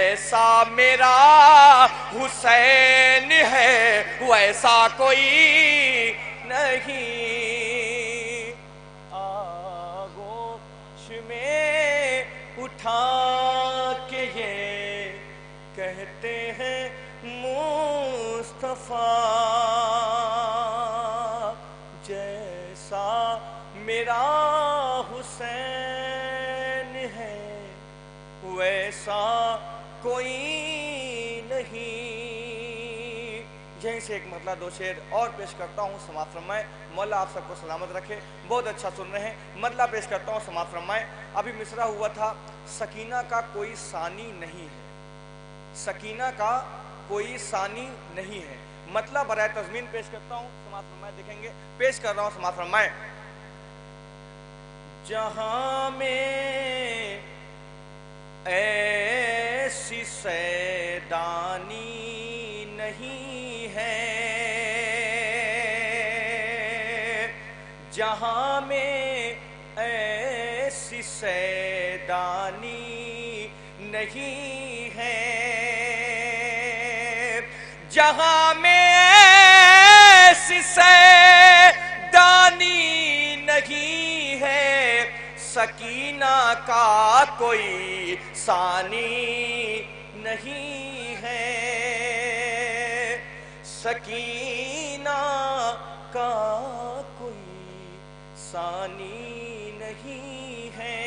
میرا حسین ہے ویسا کوئی نہیں، آغوش میں اٹھا کے یہ کہتے ہیں مصطفیٰ جیسا میرا حسین ہے ویسا کوئی نہیں۔ یہیں سے ایک مرتبہ دو شعر اور پیش کرتا ہوں، سماعت فرمائیں۔ مولا آپ سب کو سلامت رکھے، بہت اچھا سن رہے ہیں۔ مطلع پیش کرتا ہوں، سماعت فرمائیں۔ ابھی مصرع ہوا تھا، سکینہ کا کوئی ثانی نہیں ہے، سکینہ کا کوئی ثانی نہیں ہے۔ مطلب برائے تضمین پیش کرتا ہوں، سماعت فرمائیں، دیکھیں گے، پیش کر رہا ہوں، سماعت فرمائیں۔ جہاں میں ایسی سیدانی نہیں ہے، جہاں میں ایسی سیدانی نہیں ہے، جہاں میں ایسی سیدانی نہیں ہے، سکینہ کا کوئی ثانی نہیں ہے، سکینہ کا کوئی ثانی نہیں ہے۔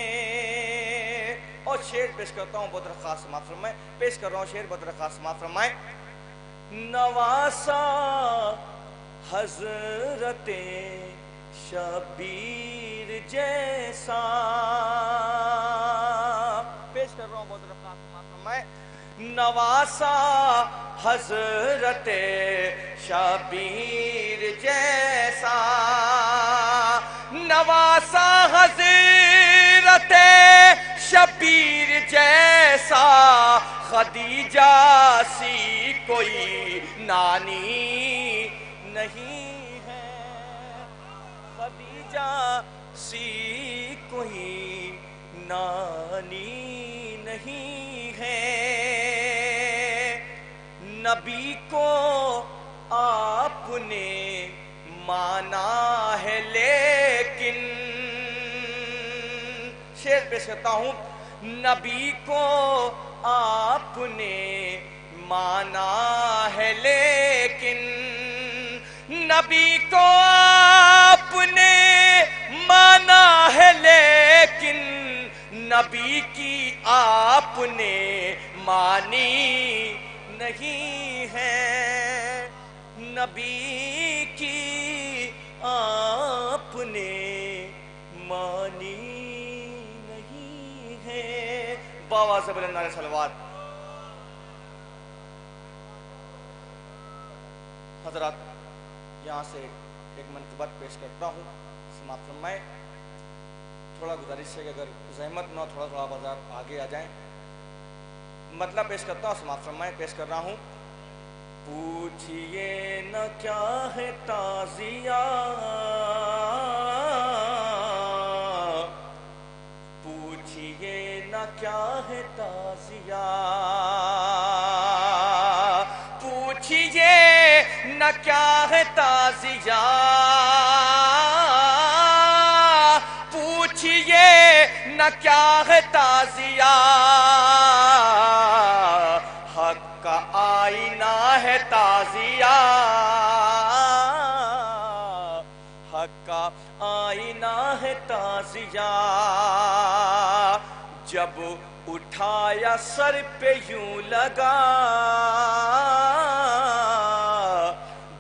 اور شعر پیش کرتا ہوں، بہت درخواست سماعت فرمائیں، پیش کر رہا ہوں شعر، بہت درخواست سماعت فرمائیں۔ نواسا حضرت شبیر جیسا، پیش کر رہا ہوں، بہت درخواست سماعت فرمائیں۔ نواسا حضرت شبیر جیسا، نواسا حضرت شبیر جیسا، خدیجہ سی کوئی نانی نہیں ہے، خدیجہ سی کوئی نانی نہیں ہے۔ نبی کو آپ نے مانا ہے لیکن، شعر پیش کرتا ہوں، نبی کو آپ نے مانا ہے لیکن، نبی کو آپ نے مانا ہے لیکن، نبی کی آپ نے مانی نہیں ہے، نبی کی آپ نے مانی نہیں ہے۔ باواز بلند نعرہ صلوات۔ حضرات، یہاں سے ایک منقبت پیش کرتا ہوں، سماعت فرمائیں۔ تھوڑا گزارش ہے کہ اگر زحمت نہ تھوڑا بازار آگے آ جائیں۔ مطلب پیش کرتا ہوں، سماعت فرمائیں، پیش کر رہا ہوں۔ پوچھئے نہ کیا ہے تعزیہ، پوچھئے نہ کیا ہے تعزیہ، پوچھئے نہ کیا ہے تعزیہ، پوچھئے نہ کیا ہے تعزیہ، حق کا آئینہ ہے تعزیہ، حق کا آئینہ ہے تعزیہ، جب اٹھایا سر پہ یوں لگا،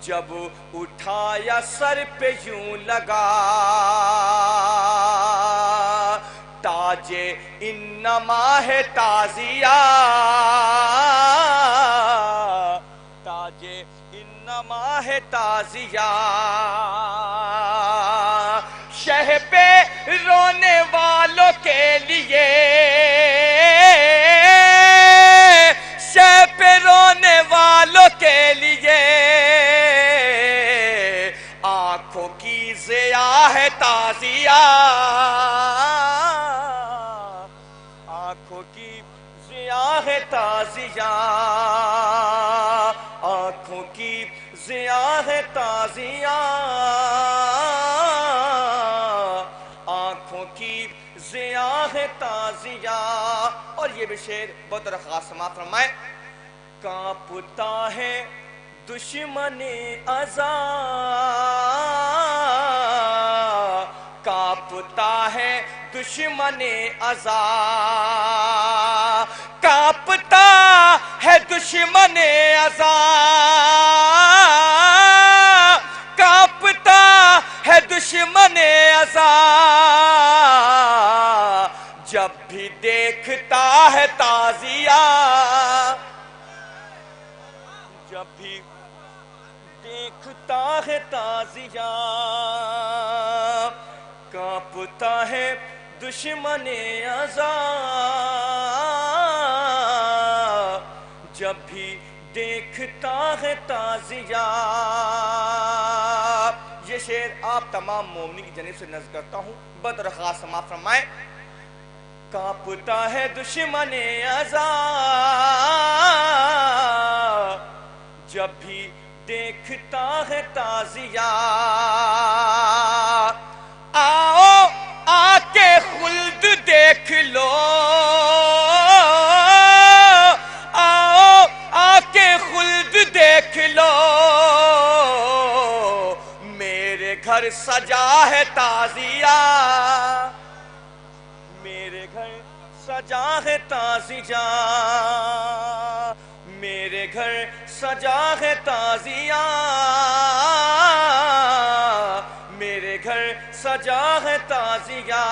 جب اٹھایا سر پہ یوں لگا، تاج انما ہے تعزیہ، تاج انما ہے تعزیہ، شہ پہ رونے والوں کے لیے، شہ پہ رونے والوں کے لیے، آنکھوں کی ضیاء ہے تعزیہ، آنکھوں کی ضیاء ہے تازیہ، آنکھوں کی ضیا ہے تازیہ، آنکھوں کی ضیا ہے تازیہ۔ اور یہ بھی شعر بہت درخواست سماعت فرمائے۔ کانپتا ہے دشمن ازا، کانپتا ہے دشمن ازا، کانپتا ہے دشمن ازا، کانپتا ہے دشمن ازا، جب بھی دیکھتا ہے تازیہ، جب بھی دیکھتا ہے تازیہ، کانپتا ہے دشمن ازا، جب بھی دیکھتا ہے تازیہ۔ یہ شعر آپ تمام مومنین کی جانب سے نظر کرتا ہوں، بدرخواست سماعت فرمائیں۔ کانپتا ہے دشمن ازا، جب بھی دیکھتا ہے تازیہ، آؤ آ کے خلد دیکھ لو، آؤ آ کے خلد دیکھ لو، میرے گھر سجا ہے تازیہ، میرے گھر سجا ہے تازیہ، میرے گھر سجا ہے تازیہ، میرے گھر سجا ہے تازیہ۔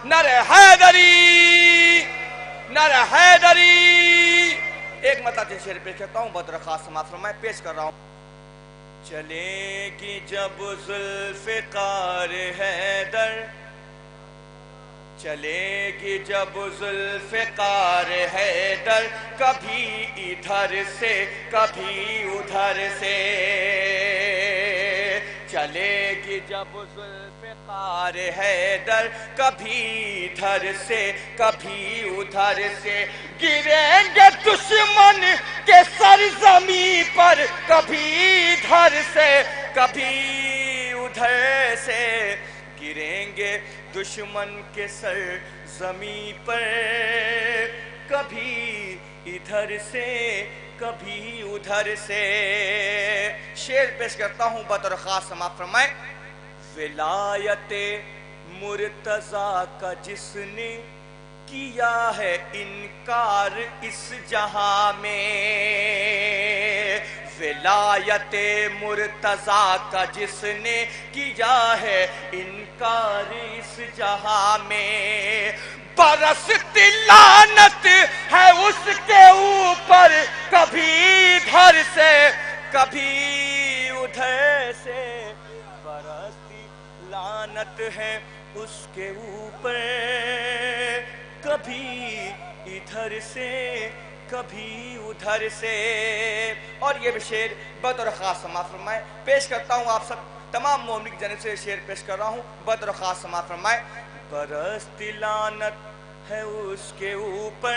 نعرہ حیدری، نعرہ حیدری۔ ایک مرتبہ شعر پیش کرتا ہوں، بہت درخواست سماعت فرمائیں، پیش کر رہا ہوں۔ چلے گی جب ذوالفقار حیدر، چلے گی جب ذوالفقار حیدر، کبھی ادھر سے کبھی ادھر سے، چلے گی جب ذوالفقار حیدر، کبھی ادھر سے کبھی ادھر سے، گریں گے دشمن کے سر زمین پر، کبھی ادھر سے کبھی ادھر سے، گریں گے دشمن کے سر زمین پر، کبھی ادھر سے کبھی ادھر سے۔ شعر پیش کرتا ہوں، بطور خاص سماعت فرمائیں۔ ولایت مرتضیٰ کا جس نے کیا ہے انکار اس جہاں میں، ولایت مرتضیٰ کا جس نے کیا ہے انکار اس جہاں میں، برستی لعنت ہے اس کے اوپر، کبھی ادھر سے کبھی ادھر سے، برستی لعنت ہے اس کے اوپر، کبھی ادھر سے کبھی ادھر سے۔ اور یہ بھی شعر بطور خاص سماعت فرمائے، پیش کرتا ہوں آپ سب تمام مومنین کی جانب سے شعر پیش کر رہا ہوں، بطور خاص سماعت فرمائے۔ برستی لعنت ہے اس کے اوپر،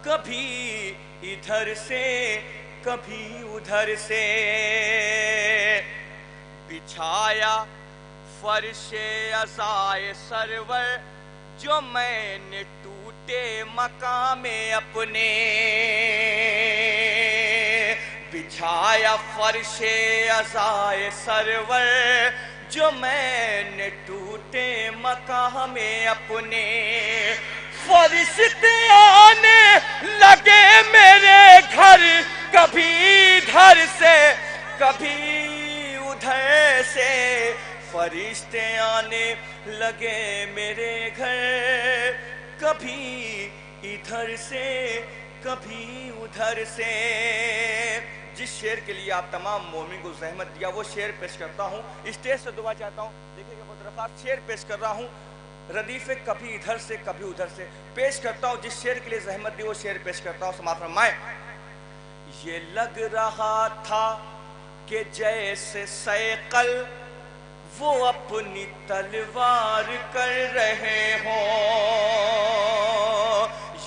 کبھی ادھر سے کبھی ادھر سے، بچھایا فرش عزائے سرور جو میں نے ٹوٹے مقام اپنے، بچھایا فرش عزائے سرور جو میں نے ٹوٹے مقام اپنے، فرشتے آنے لگے میرے گھر، کبھی ادھر سے کبھی ادھر سے، فرشتے آنے لگے میرے گھر، کبھی ادھر سے کبھی ادھر سے۔ جس شعر کے لیے آپ تمام مومن کو زحمت دیا وہ شعر پیش کرتا ہوں، اسٹیج سے دعا چاہتا ہوں، دیکھیں کہ بہت رفاقت شعر پیش کر رہا ہوں، ردیف کبھی ادھر سے کبھی ادھر سے پیش کرتا ہوں، جس شعر کے لیے زحمت دی وہ شعر پیش کرتا ہوں، سماعت فرمائیں۔ یہ لگ رہا تھا کہ جیسے صیقل وہ اپنی تلوار کر رہے ہوں،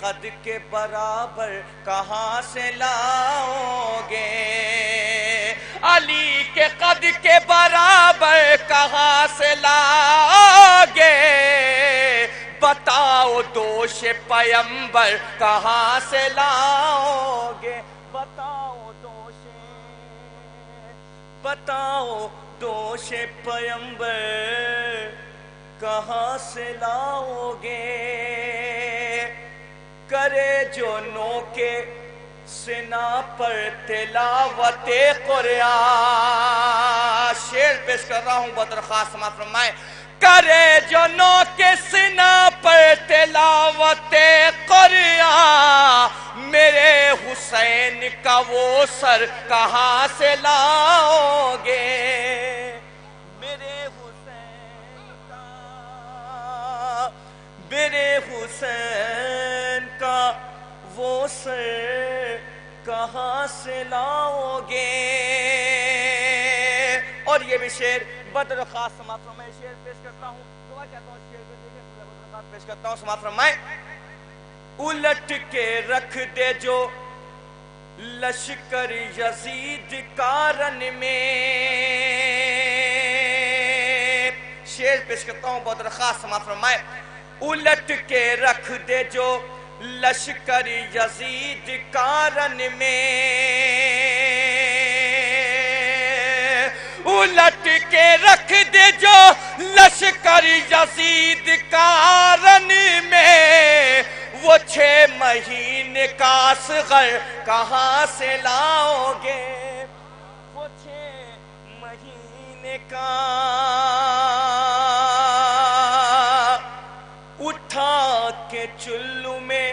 قد کے برابر کہاں سے لاؤ گے؟ علی کے قد کے برابر کہاں سے لاؤ گے؟ بتاؤ دوش پیمبر کہاں سے لاؤ گے؟ بتاؤ دوش پیمبر کہاں سے لاؤ گے؟ کرے جو نو کے سنا پر تلاوت قرآن، شعر پیش کر رہا ہوں بہت درخواست سماعت فرمائے۔ کرے جو نو کے سنا پر تلاوت قرآن، میرے حسین کا وہ سر کہاں سے لاؤ گے؟ میرے حسین کا وہ سر کہاں سے لاؤ گے؟ اور یہ بھی شعر بدر خاص سماعت فرمائے، شعر پیش کرتا ہوں، دعا چاہتا ہوں شعر کو دیکھیں، پیش کرتا ہوں سماعت فرمائے۔ الٹ کے رکھ دے جو لشکر یزید کارن میں، شعر پیش کرتا ہوں بہت خاص سماعت فرمائے۔ الٹ کے رکھ دے جو لشکر یزید کارن میں، الٹ کے رکھ دے جو لشکر یزید کارن میں، وہ 6 مہینے کا اصغر کہاں سے لاؤ گے؟ وہ 6 مہینے کا اٹھا کے چلو میں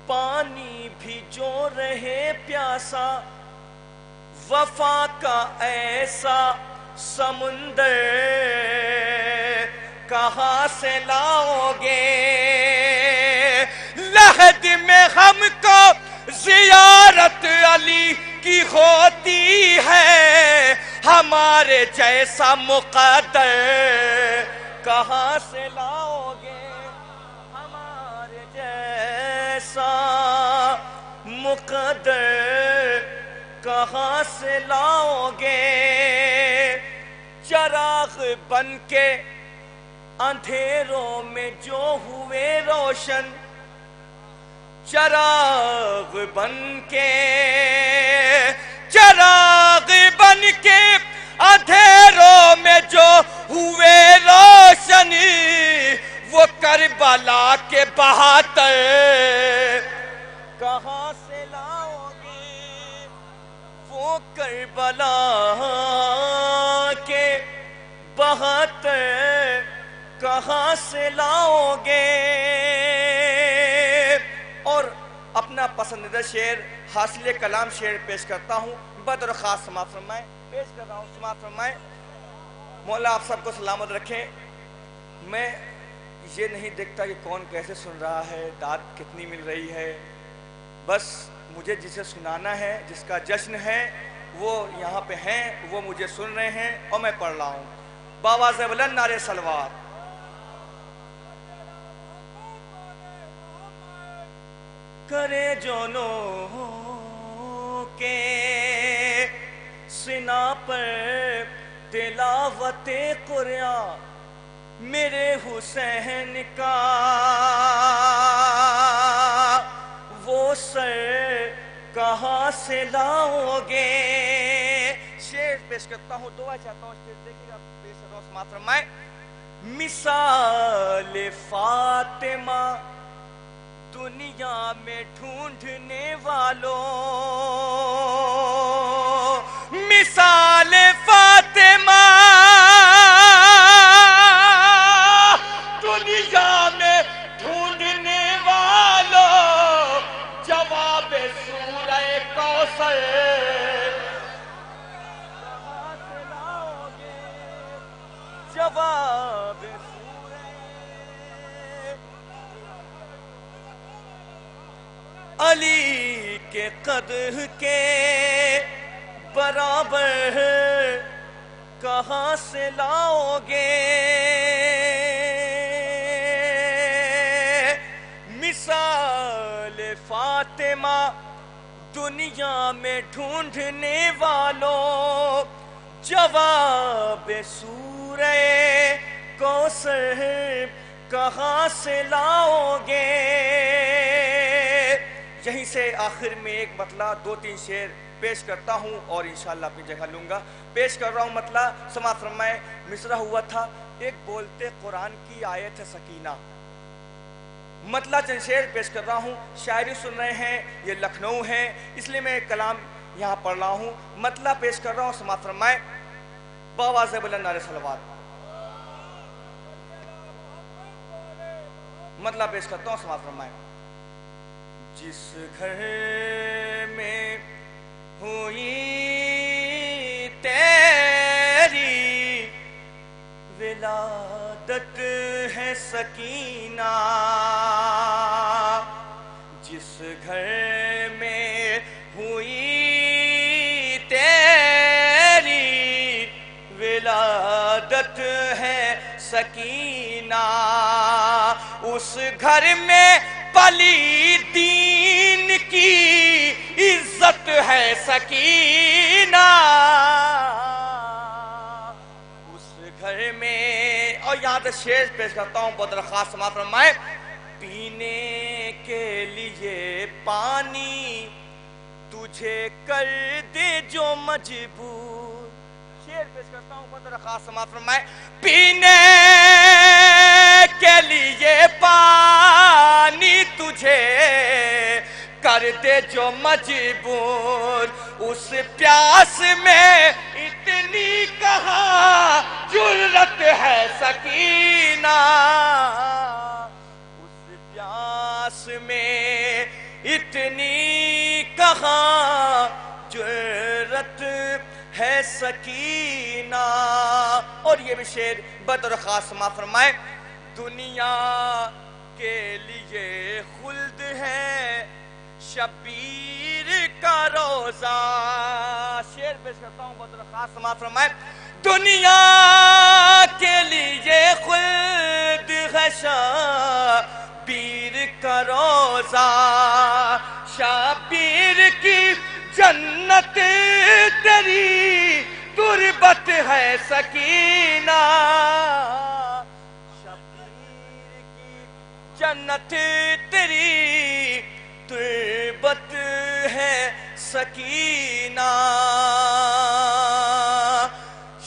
پانی بھی جو رہے پیاسا، وفا کا ایسا سمندر کہاں سے لاؤ گے؟ لحد میں ہم کو زیارت علی کی ہوتی ہے، ہمارے جیسا مقدر کہاں سے لاؤ گے؟ ہمارے جیسا مقدر کہاں سے لاؤ گے؟ چراغ بن کے اندھیروں میں جو ہوئے روشن، چراغ بن کے اندھیروں میں جو ہوئے روشن، وہ کربلا کے بہاتر کہاں سے لاؤ گے؟ وہ کربلا کے بہاتر کہاں سے لاؤ گے؟ اور اپنا پسندیدہ شعر حاصل کلام شعر پیش کرتا ہوں، بدر خاص سماعت فرمائے، پیش کر رہا ہوں سماعت فرمائے۔ مولا آپ سب کو سلامت رکھیں۔ میں یہ نہیں دیکھتا کہ کون کیسے سن رہا ہے، داد کتنی مل رہی ہے، بس مجھے جسے سنانا ہے، جس کا جشن ہے، وہ یہاں پہ ہیں، وہ مجھے سن رہے ہیں اور میں پڑھ رہا ہوں۔ باواز بلند نعرے سلوات۔ کرے جو نو کے سنا پر تلاوت قرآن، میرے حسین کا وہ سر کہاں سے لاؤ گے؟ شعر پیش کرتا ہوں، دعا چاہتا ہوں شعر دیکھیے گا، پیش کر رہا ہوں سماعت فرمائے۔ مثال فاطمہ دنیا میں ڈھونڈنے والوں، مثال فاطمہ دنیا میں ڈھونڈنے والوں، جواب سورہ کوثر کہاں سے لاؤ گے؟ جواب علی کے قدر کے برابر کہاں سے لاؤ گے؟ مثال فاطمہ دنیا میں ڈھونڈنے والوں جواب سورہ کوثر کہاں سے لاؤ گے؟ یہیں سے آخر میں ایک مطلع 2-3 شعر پیش کرتا ہوں اور انشاءاللہ اپنی جگہ لوں گا. پیش کر رہا ہوں مطلع. سماعت فرمائے. مصرع ہوا تھا ایک بولتے قرآن کی آیت ہے سکینہ. مطلع چند شعر پیش کر رہا ہوں. شاعری سن رہے ہیں, یہ لکھنؤ ہے, اس لیے میں کلام یہاں پڑھ رہا ہوں. مطلع پیش کر رہا ہوں. سماعت فرمائے. باواز بلند نعرہ صلوات. مطلع پیش کرتا ہوں. سماعت فرمائے. جس گھر میں ہوئی تیری ولادت ہے سکینہ, جس گھر میں ہوئی تیری ولادت ہے سکینہ, اس گھر میں پلی دین کی عزت ہے سکینہ, اس گھر میں. اور یہاں سے شعر پیش کرتا ہوں بہت درخواست. سماعت فرمائے. پینے کے لیے پانی تجھے کر دے جو مجبور. شعر پیش کرتا ہوں بہت درخواست. سماعت فرمائے. پینے کے لیے پانی تجھے کر دے جو مجبور, اس پیاس میں اتنی کہاں جرت ہے سکینہ, اس پیاس میں اتنی کہاں جرت ہے سکینہ. اور یہ بھی شعر بدرخواست. سماعت فرمائے. دنیا کے لیے خلد ہے شبیر کا روزہ. شعر پیش کرتا ہوں بہت درخواست. سماعت فرمائے. دنیا کے لیے خلد ہے شبیر کا روزہ, شبیر کی جنت تیری تربت ہے سکینہ, شبیر کی جنت تیری تربت ہے سکینہ,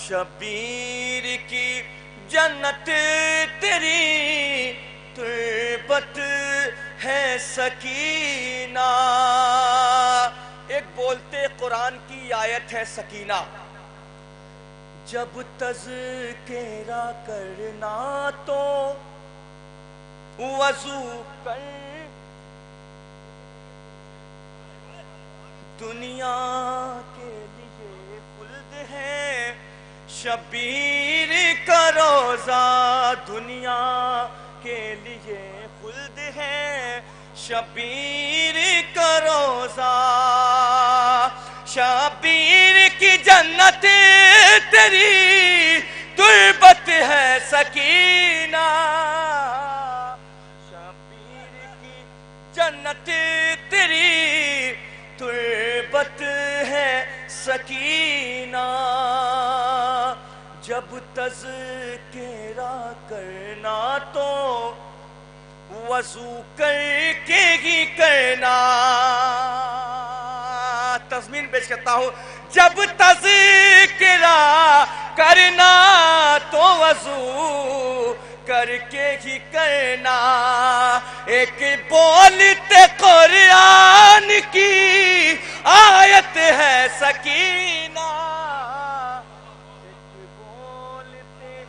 شبیر کی جنت تیری تربت ہے سکینہ. ایک بولتے قرآن کی آیت ہے سکینہ. جب تذکرہ کرنا تو وضو کر, دنیا کے لیے خلد ہے شبیر کا روزہ, دنیا کے لیے خلد ہے شبیر کا روزہ, شبیر کی جنت تیری تربت ہے سکینہ, شبیر کی جنت تیری تربت ہے سکینہ. جب تذکرہ کرنا تو وضو کر کے ہی کرنا. تضمین پیش کرتا ہوں. جب تذکرہ کرنا تو وضو کر کے ہی کرنا, ایک بولتے قرآن کی آیت ہے سکینہ, ایک بولتے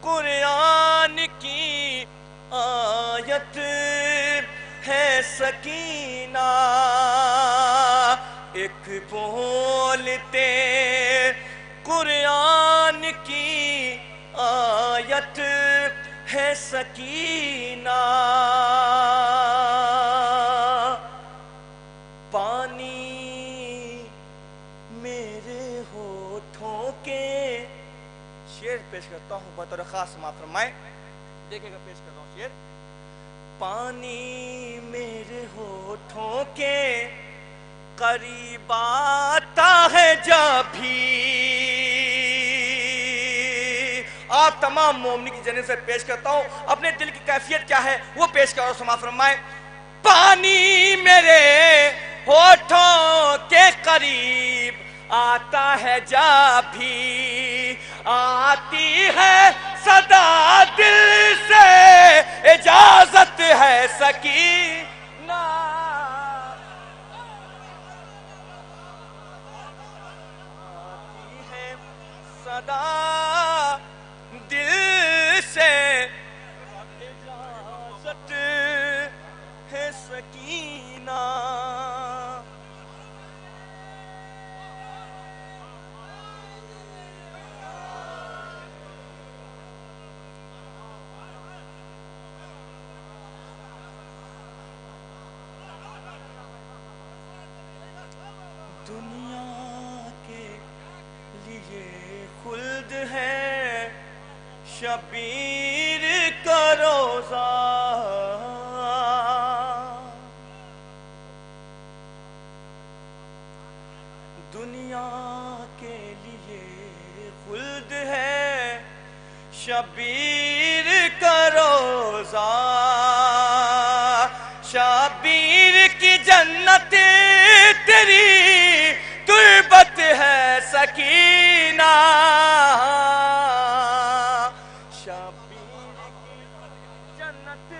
قرآن کی آیت ہے سکینہ, ایک بولتے قرآن کی آیت ہے سکینہ. پانی میرے ہونٹوں کے. شعر پیش کرتا ہوں بطور خاص. سماعت فرمائے. دیکھے گا پیش کر رہا ہوں شعر. پانی میرے ہونٹوں کے قریب آتا ہے جب بھی. آپ تمام مومنین کی جانب سے پیش کرتا ہوں, اپنے دل کی کیفیت کیا ہے وہ پیش کرو. سماعت فرمائے. پانی میرے ہونٹوں کے قریب آتا ہے جب بھی, آتی ہے صدا دل سے, اجازت ہے سکینہ. آتی ہے صدا دل سے, اجازت ہے سکینہ. دنیا کے لیے خلد ہے شبیر کا روزہ, دنیا کے لیے خلد ہے شبیر کا روزہ. شبیر کی جنت تیری تربت ہے سکینہ. شبیر کی جنت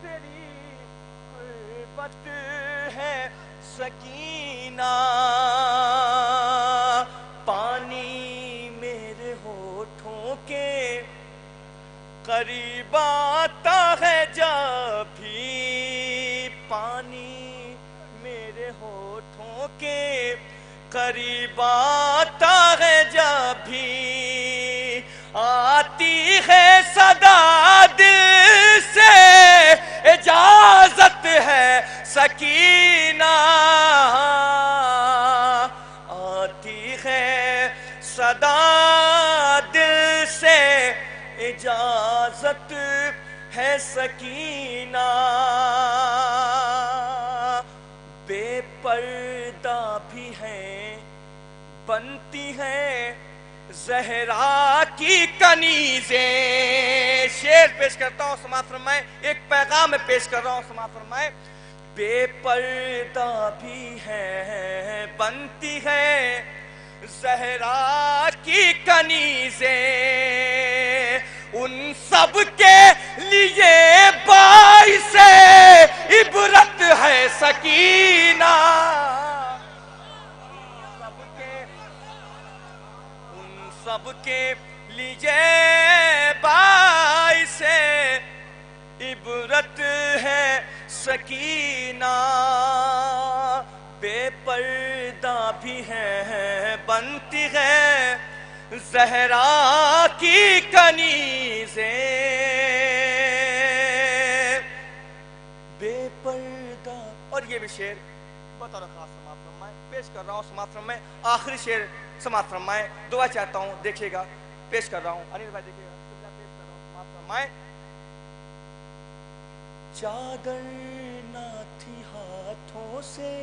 تیری تربت ہے سکینہ. پانی میرے ہونٹوں کے قریب آتا ہے جب بھی, پانی میرے ہونٹوں کے قریب آتا ہے جب بھی, آتی ہے صدا دل سے, اجازت ہے سکینہ. آتی ہے صدا دل سے, اجازت ہے سکینہ. بے پردہ بھی ہیں بنتی ہیں زہرا کی کنیزیں. شعر پیش کرتا ہوں, سماعت فرمائے. ایک پیغام میں پیش کر رہا ہوں, سماعت فرمائے. بے پردہ بھی ہے بنتی ہے زہرا کی کنیزیں, ان سب کے لیے باعث عبرت ہے سکینہ. ان سب کے لیے باعث عبرت ہے سکینہ. بے پردہ بھی ہے بنتی ہے زہرا کی کنیزیں. بے پردہ. اور یہ بھی شعر بطور خاص سماعت فرمائے پیش کر رہا ہوں, سماعت فرمائے. آخری شعر سماعت فرمائے. دعا چاہتا ہوں, دیکھیے گا, پیش کر رہا ہوں. انیل بھائی دیکھیے گا, پیش کر رہا ہوں, سماعت فرمائے. چادر نہ تھی ہاتھوں سے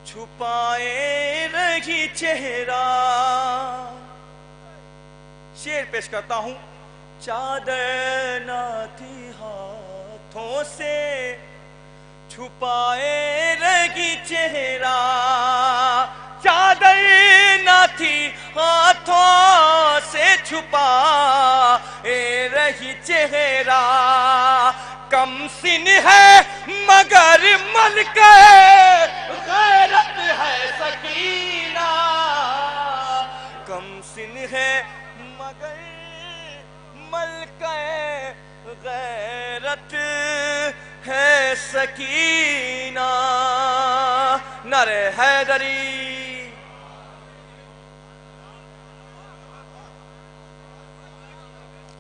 چھپائے رہی چہرہ. شعر پیش کرتا ہوں. چادر نہ تھی ہاتھوں سے چھپائے رہی چہرہ. چادر نہ تھی ہاتھوں سے چھپائے رہی چہرہ. کم سن ہے مگر ملکہ غیرت ہے سکینہ. کم سن ہے مگر ملکہ غیرت ہے سکینہ. نعرہ حیدری.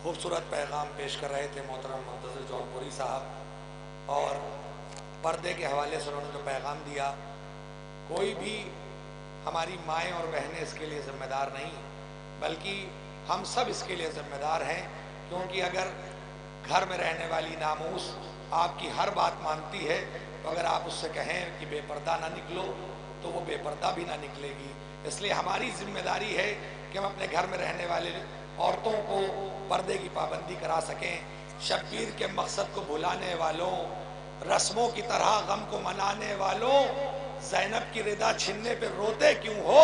خوبصورت پیغام پیش کر رہے تھے محترم منتظر جونپوری صاحب, اور پردے کے حوالے سے انہوں نے جو پیغام دیا, کوئی بھی ہماری مائیں اور بہنیں اس کے لیے ذمہ دار نہیں, بلکہ ہم سب اس کے لیے ذمہ دار ہیں. کیونکہ اگر گھر میں رہنے والی ناموس آپ کی ہر بات مانتی ہے، تو اگر آپ اس سے کہیں کہ بے پردہ نہ نکلو تو وہ بے پردہ بھی نہ نکلے گی۔ اس لیے ہماری ذمہ داری ہے کہ ہم اپنے گھر میں رہنے والے عورتوں کو پردے کی پابندی کرا سکیں۔ شبیر کے مقصد کو بھلانے والوں، رسموں کی طرح غم کو منانے والوں، زینب کی رضا چھننے پہ روتے کیوں ہو؟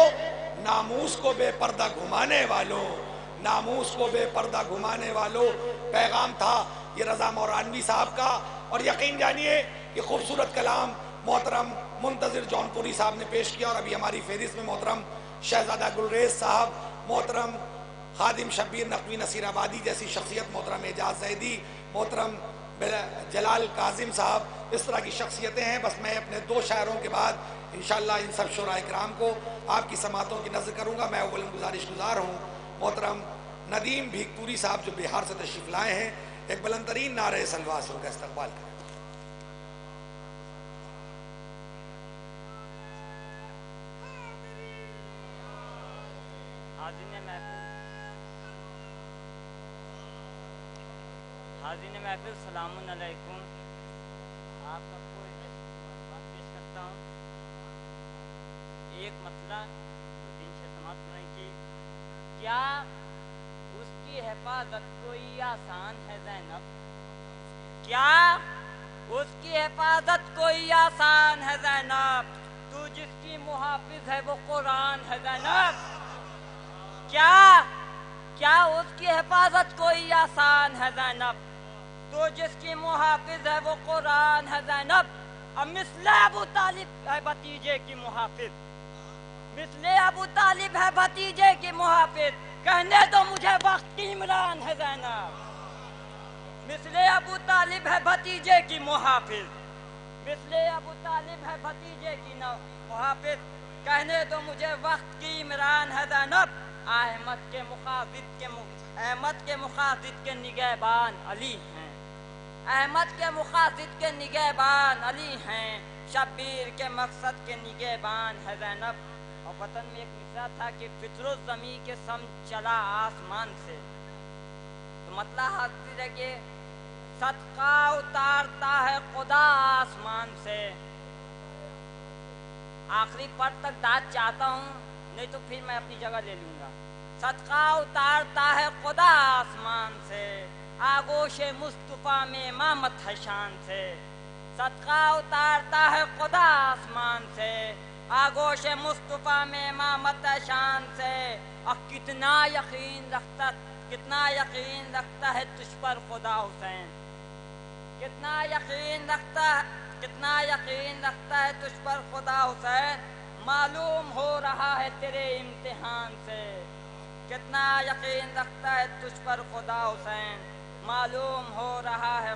ناموس کو بے پردہ گھمانے والوں، ناموس کو بے پردہ گھمانے والوں۔ پیغام تھا یہ رضا مورانوی صاحب کا، اور یقین جانیے یہ خوبصورت کلام محترم منتظر جونپوری صاحب نے پیش کیا، اور ابھی ہماری فہرست میں محترم شہزادہ گلریز صاحب، محترم خادم شبیر نقوی نصیر آبادی جیسی شخصیت، محترم اعجاز زیدی، محترم جلال کاظم صاحب، اس طرح کی شخصیتیں ہیں۔ بس میں اپنے 2 شاعروں کے بعد انشاءاللہ ان سب شعراء کرام کو آپ کی سماعتوں کی نظر کروں گا۔ میں اولاً گزارش گزار ہوں محترم ندیم بھیکپوری صاحب جو بہار سے تشریف لائے ہیں، ایک بلند ترین نعرہ سلوات سے ان کا استقبال کریں۔ حاضرین محفل سلام علیکم۔ آپ سب کو بات پیش کرتا ہوں۔ ایک مسئلہ دین سے سماعت کرنے کی، کیا اس کی حفاظت کوئی آسان ہے زینب؟ کیا اس کی حفاظت کوئی آسان ہے زینب؟ تو جس کی محافظ ہے وہ قرآن ہے زینب۔ کیا اس کی حفاظت کوئی آسان ہے زینب؟ تو جس کی محافظ ہے وہ قرآن ہے زینب۔ اب مثل ابو طالب ہے بھتیجے کی محافظ، مثل ابو طالب ہے بھتیجے کی محافظ، کہنے دو مجھے وقت کی عمران ہے زینب۔ مثل ابو طالب ہے بھتیجے کی محافظ، مثل ابو طالب ہے بھتیجے کی محافظ، کہنے دو مجھے وقت کی عمران ہے زینب۔ احمد کے مقاصد کے نگہبان علی ہیں، احمد کے مقاصد کے نگہبان علی ہیں، شبیر کے مقصد کے نگہبان ہے زینب۔ اور وطن میں ایک مصرع تھا کہ فطر الزمی کے سمجھ چلا آسمان سے، تو مطلب حاصل ہے کہ صدقہ اتارتا ہے خدا آسمان سے۔ آخری پڑھ تک داد چاہتا ہوں، نہیں تو پھر میں اپنی جگہ لے لوں گا۔ صدقہ اتارتا ہے خدا آسمان سے، آغوش مصطفیٰ میں امامت ہے شان سے۔ صدقہ اتارتا ہے خدا آسمان سے، آغوش مصطفیٰ میں امامت ہے شان سے۔ اور کتنا یقین رکھتا ہے تجھ پر خدا حسین، کتنا یقین رکھتا ہے تجھ پر خدا حسین، معلوم ہو رہا ہے تیرے امتحان سے۔ کتنا یقین رکھتا ہے تجھ پر خدا حسین، معلوم ہو رہا ہے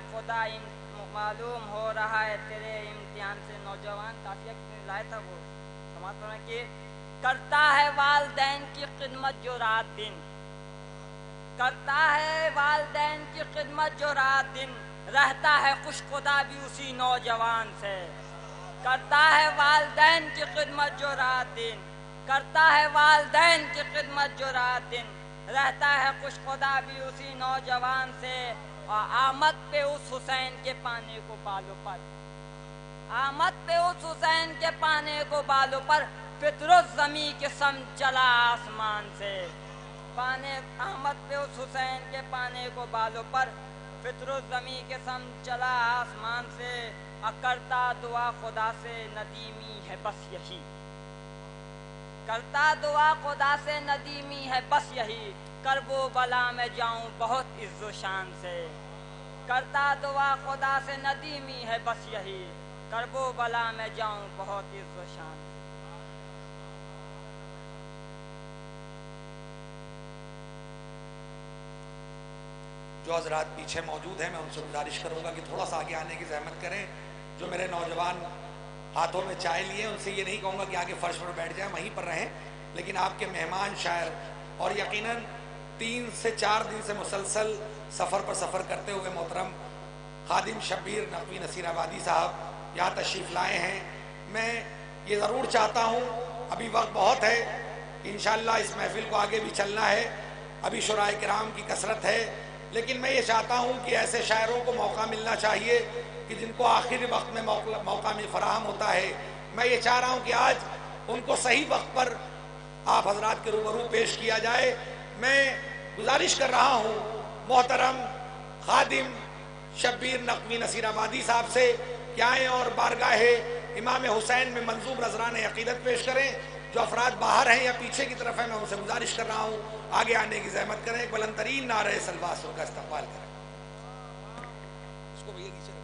تیرے امتحان سے۔ نوجوان قافیہ کتنے لائے تھا وہ سماعت کرنا کہ کرتا ہے والدین کی خدمت جو رات دن، کرتا ہے والدین کی خدمت جو رات دن، رہتا ہے خوش خدا بھی اسی نوجوان سے۔ کرتا ہے والدین کی خدمت جو رات دن، کرتا ہے والدین کی خدمت جو رات دن، رہتا ہے خوش خدا بھی اسی نوجوان سے۔ اور آمد پہ اس حسین کے پانے کو بالوں پر، آمد پہ اس حسین کے پانے کو بالوں پر، فطر الزمی کے سمجھ چلا آسمان سے۔ آمد پہ اس حسین کے پانے کو بالوں پر، فطر الزمی کے سمجھ چلا آسمان سے۔ کرتا دعا خدا سے ندیمی ہے بس یہی، کرتا دعا خدا سے ندیمی ہے بس یہی، کرب و بلا میں جاؤں بہت عز و شان سے۔ کرتا دعا خدا سے ندیمی ہے بس یہی، کرب و بلا میں جاؤں بہت عز و شان سے۔ جو حضرات پیچھے موجود ہیں میں ان سے گزارش کروں گا کہ تھوڑا سا آگے آنے کی زحمت کریں۔ جو میرے نوجوان ہاتھوں میں چائے لیے ان سے یہ نہیں کہوں گا کہ آگے فرش پر بیٹھ جائیں، وہیں پر رہیں، لیکن آپ کے مہمان شاعر اور یقیناً 3 سے 4 دن سے مسلسل سفر کرتے ہوئے محترم خادم شبیر نقوی نصیر آبادی صاحب یہاں تشریف لائے ہیں۔ میں یہ ضرور چاہتا ہوں، ابھی وقت بہت ہے، انشاءاللہ اس محفل کو آگے بھی چلنا ہے، ابھی شعراء کرام کی کثرت ہے، لیکن میں یہ چاہتا ہوں کہ ایسے شاعروں کو موقع ملنا چاہیے کہ جن کو آخری وقت میں موقع میں فراہم ہوتا ہے. میں یہ چاہ رہا ہوں کہ آج ان کو صحیح وقت پر آپ حضرات کے روبرو پیش کیا جائے. میں گزارش کر رہا ہوں محترم خادم شبیر نقوی نصیر آبادی صاحب سے کہ آئیں اور بارگاہ امام حسین میں منظوم نذران عقیدت پیش کریں. جو افراد باہر ہیں یا پیچھے کی طرف ہیں میں ان سے گزارش کر رہا ہوں آگے آنے کی زحمت کریں. ایک بلند ترین نعرہ سلواس کا استقبال کریں. اس کو نیچے رکھو.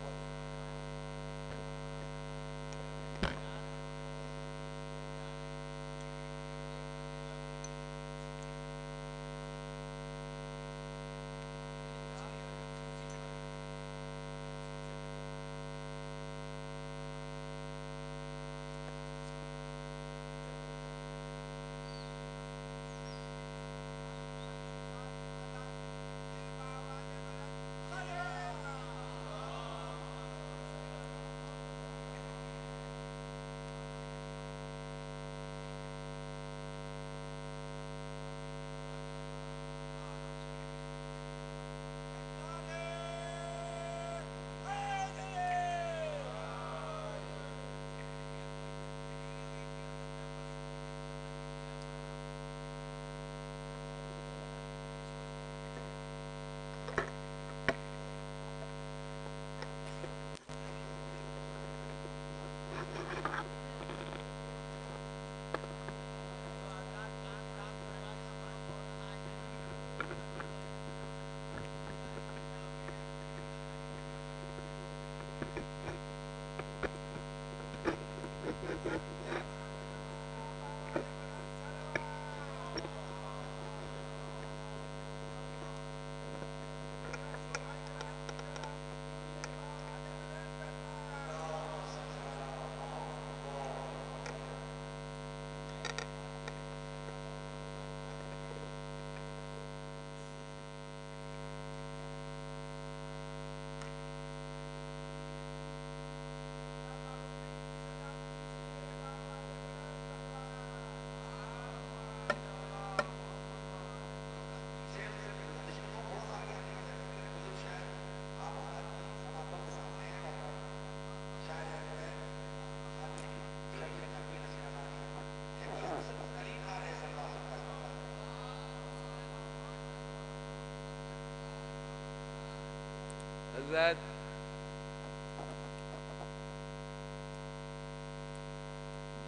حضرت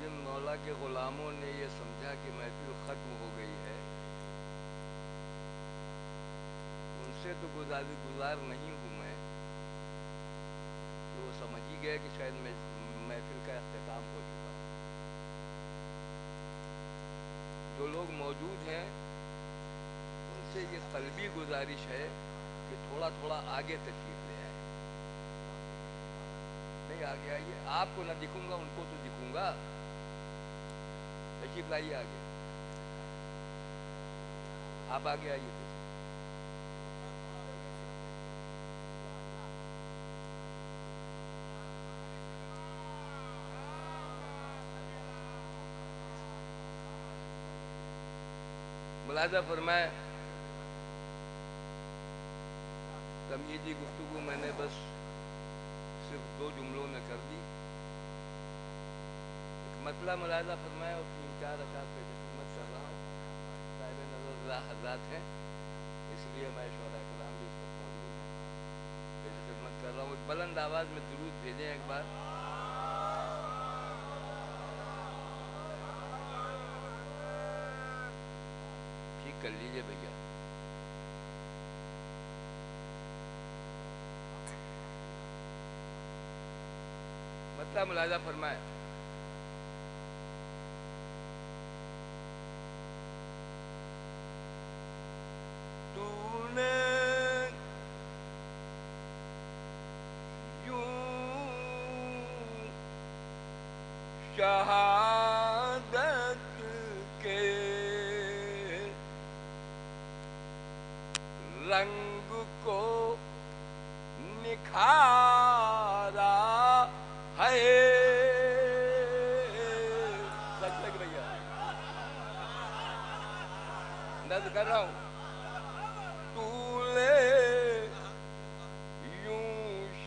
جن مولا کے غلاموں نے یہ سمجھا کہ محفل ختم ہو گئی ہے ان سے تو گزار نہیں ہوں میں تو وہ سمجھ ہی گئے کہ شاید محفل کا اختتام ہو چکا. جو لوگ موجود ہیں ان سے یہ قلبی گزارش ہے کہ تھوڑا تھوڑا آگے تشریف لے آئے. نہیں آگے آئیے, آپ کو نہ دکھوں گا ان کو تو دکھوں گا. تشریف لائیے آگے, آپ آگے آئیے. ملاحظہ فرمائے تمہیدی گفتگو میں نے بس صرف 2 جملوں میں کر دی. ایک مطلب ملاحظہ فرمایا اور 3-4 اشعار پہ خدمت کر رہا ہوں. صاحب نظر حضرات ہیں اس لیے میں شہداء کرام بھی اس وقت موجود ہیں, پیش خدمت کر رہا ہوں. ایک بلند آواز میں درود بھیجیں ایک بار. ٹھیک کر لیجئے بھیا. مطلب ملاحظہ فرمائے تو نے یوں شہادت کے رنگ کو نکھارا ہے. سچ لگ رہی ہے, نظر کر رہا ہوں. تو لے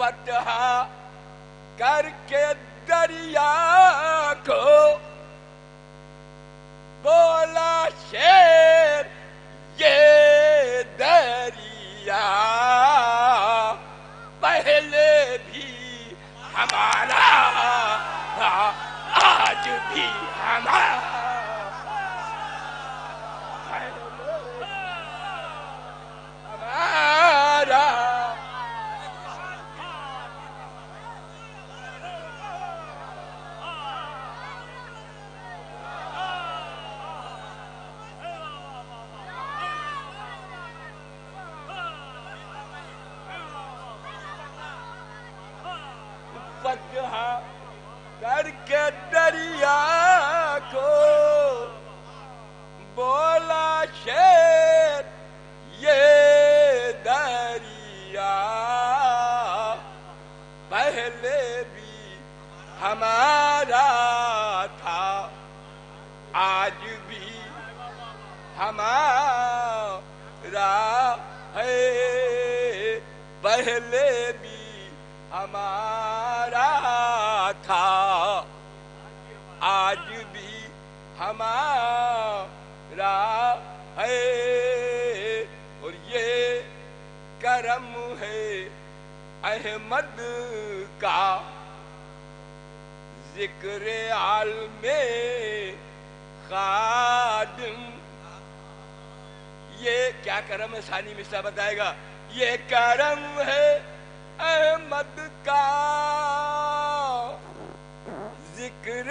فتح کر کے دریا کو بولا شیر یہ دریا پہلے بھی ہمارا آج بھی ہمارا فتح کر کے دریا کو بولا شیر یہ دریا پہلے بھی ہمارا تھا آج بھی ہمارا ہے پہلے بھی ہمارا تھا آج بھی ہمارا ہے اور یہ کرم ہے احمد کا ذکر عالم خادم یہ کیا کرم ہے ثانی مصرع بتائے گا یہ کرم ہے احمد کا ذکر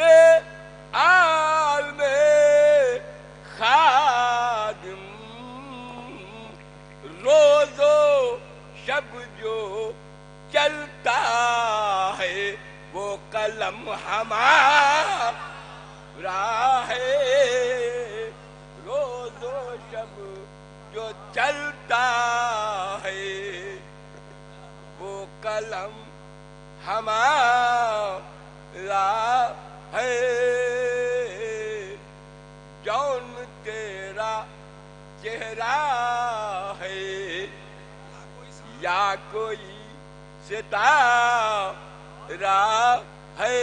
عالم خادم روز و شب جو چلتا ہے وہ قلم ہمارا ہے روز و شب جو چلتا ہے وہ قلم ہمارا ہے جون تیرا چہرہ ہے یا کوئی ستارہ ہے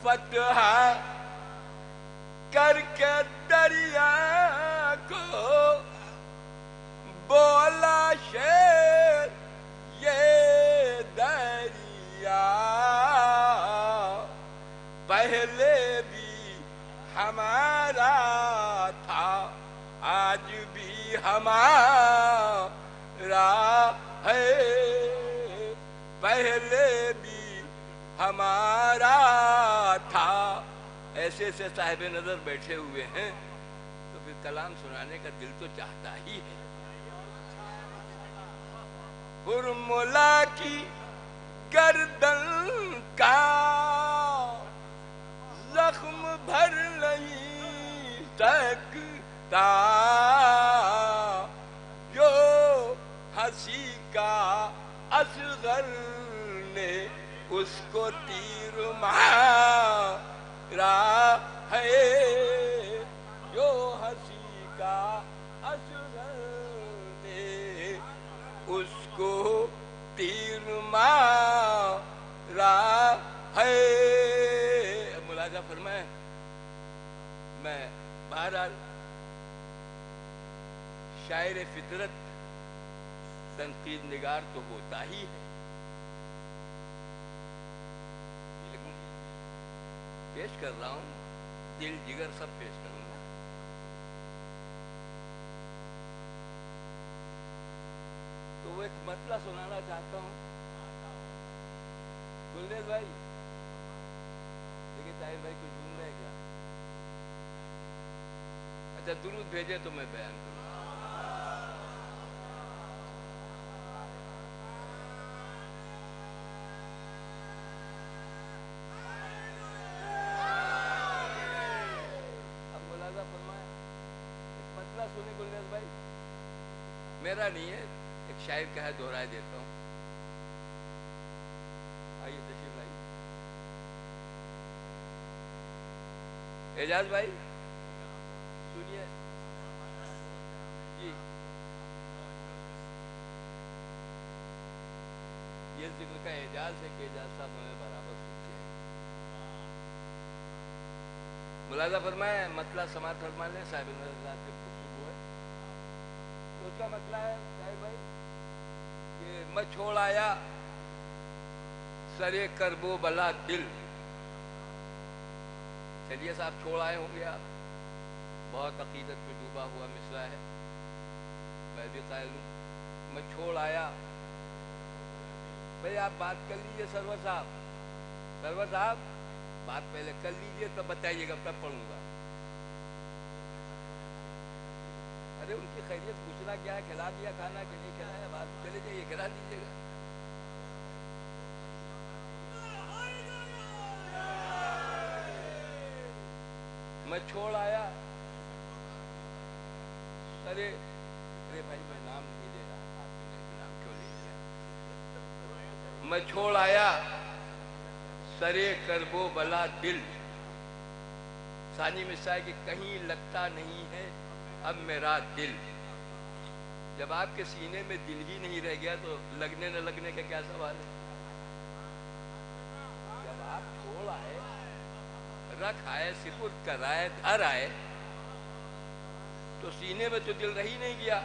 فتح کر کے دریا کو بولا شیر یہ دریا پہلے بھی ہمارا تھا آج بھی ہمارا ہے پہلے بھی ہمارا تھا ایسے ایسے صاحب نظر بیٹھے ہوئے ہیں تو پھر کلام سنانے کا دل تو چاہتا ہی ہے ہرملا کی گردن کا زخم بھر نہیں سکتا جو ہنسی کا اصغر نے اس کو تیر مارا ہے جو ہنسی کا اصغر نے اس کو تیر مارا ہے ملاحظہ فرمائیں میں بہرحال شاعر فطرت تنقید نگار تو ہوتا ہی ہے پیش کر رہا ہوں دل جگر سب پیش کروں گا تو وہ ایک مسئلہ سنانا چاہتا ہوں گلریز بھائی دیکھیے طاہر بھائی کچھ سن رہے کیا اچھا درود بھیجے تو میں بیان کروں میرا نہیں ہے، ایک شاعر کا ہے، دہرائے دیتا ہوں. آئیے تشریف لائیے. اعجاز بھائی سنیے جی. یہ ذکر کا اعجاز ہے کہ اعجاز صاحب نے برابر سوچے ہیں. ملاحظہ فرمائے، مطلع سماعت فرما لیں. صاحب نظر کی گفتگو ہے تو اس کا مطلب ہے صاحب بھائی کہ میں چھوڑ آیا سرے کرب و بلا دل. چلیے صاحب چھوڑ آئے ہوں گے آپ. بہت عقیدت میں ڈوبا ہوا مصرع ہے، میں بھی قائل ہوں. میں چھوڑ آیا. بھائی آپ بات کر لیجئے سرور صاحب. سرور صاحب بات پہلے کر لیجئے تو بتائیے گا، تب پڑھوں گا. ارے ان کی خیریت پوچھنا کیا ہے، کھلا دیا کھانا کہ نہیں کھلایا، بات چلے جائیے کھلا دیجیے گا. میں چھوڑ آیا ارے بھائی میں نام نہیں لے رہا، آپ نے نام کیوں لے لیا. میں چھوڑ آیا سرے کرب و بلا دل. ثانی مصرع ہے کہ کہیں لگتا نہیں ہے اب میرا دل. جب آپ کے سینے میں دل ہی نہیں رہ گیا تو لگنے نہ لگنے کا کیا سوال ہے. جب آپ چھوڑ آئے، رکھ آئے، سپرد کر آئے، دھر آئے تو سینے میں تو دل رہ ہی نہیں گیا.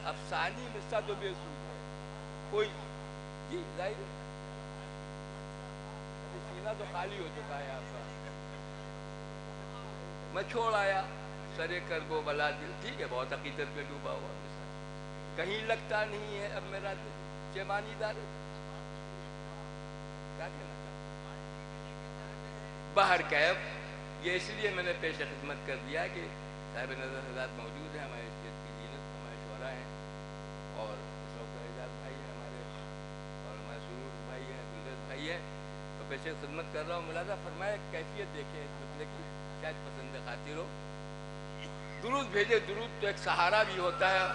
اب ثانی مصرع تو بے سود ہے. کوئی جی ظاہر سینہ تو خالی ہو چکا ہے آپ کا. میں چھوڑ آیا سرے کرب و بلا دل. ٹھیک ہے، بہت عقیدت میں ڈوبا ہوا مصرع. کہیں لگتا نہیں ہے اب میرا دل. چمانی دار کیا کہنا چاہتا باہر کیف. یہ اس لیے میں نے پیش خدمت کر دیا کہ صاحب نظر حضرات موجود ہیں، ہمارے اسٹیج کی زینت، ہمارے شعراء ہیں، اور اعجاز بھائی ہیں ہمارے، اور ہمارے سرور بھائی ہیں، گلرز بھائی ہیں، تو پیش خدمت کر رہا ہوں. ملاحظہ فرمائے کیفیت دیکھیں اس مسئلے کی، شاید پسند خاطر ہو. درود بھیجے. درود تو ایک سہارا بھی ہوتا ہے.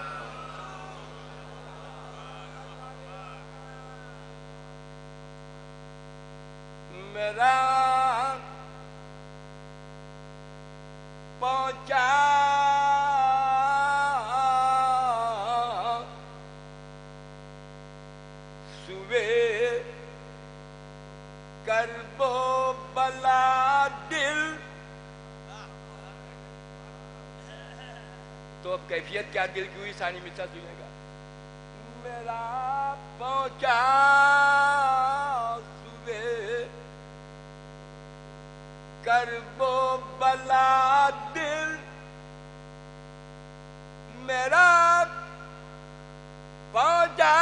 میرا پہنچا سوے کرب و بلا دل. تو اب کیفیت کیا دل کی ہوئی؟ ثانی مصرع سنیے گا. میرا پہنچا سوے کرب و بلا دل. میرا پہنچا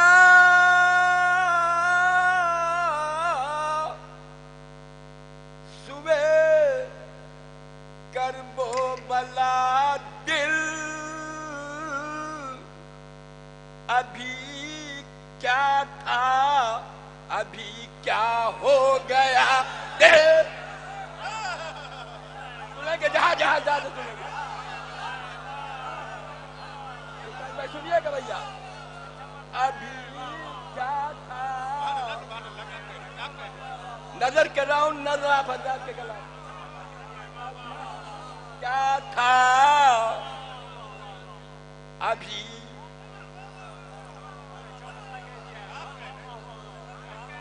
سوے کرب و بلا دل. ابھی کیا تھا ابھی کیا ہو گیا دل. جہاں جہاں جہاں سے سنیں گے سنیے گا بھیا. ابھی کیا تھا، نظر کر رہا ہوں، نظر آپ حضرات کے کلام. کیا تھا ابھی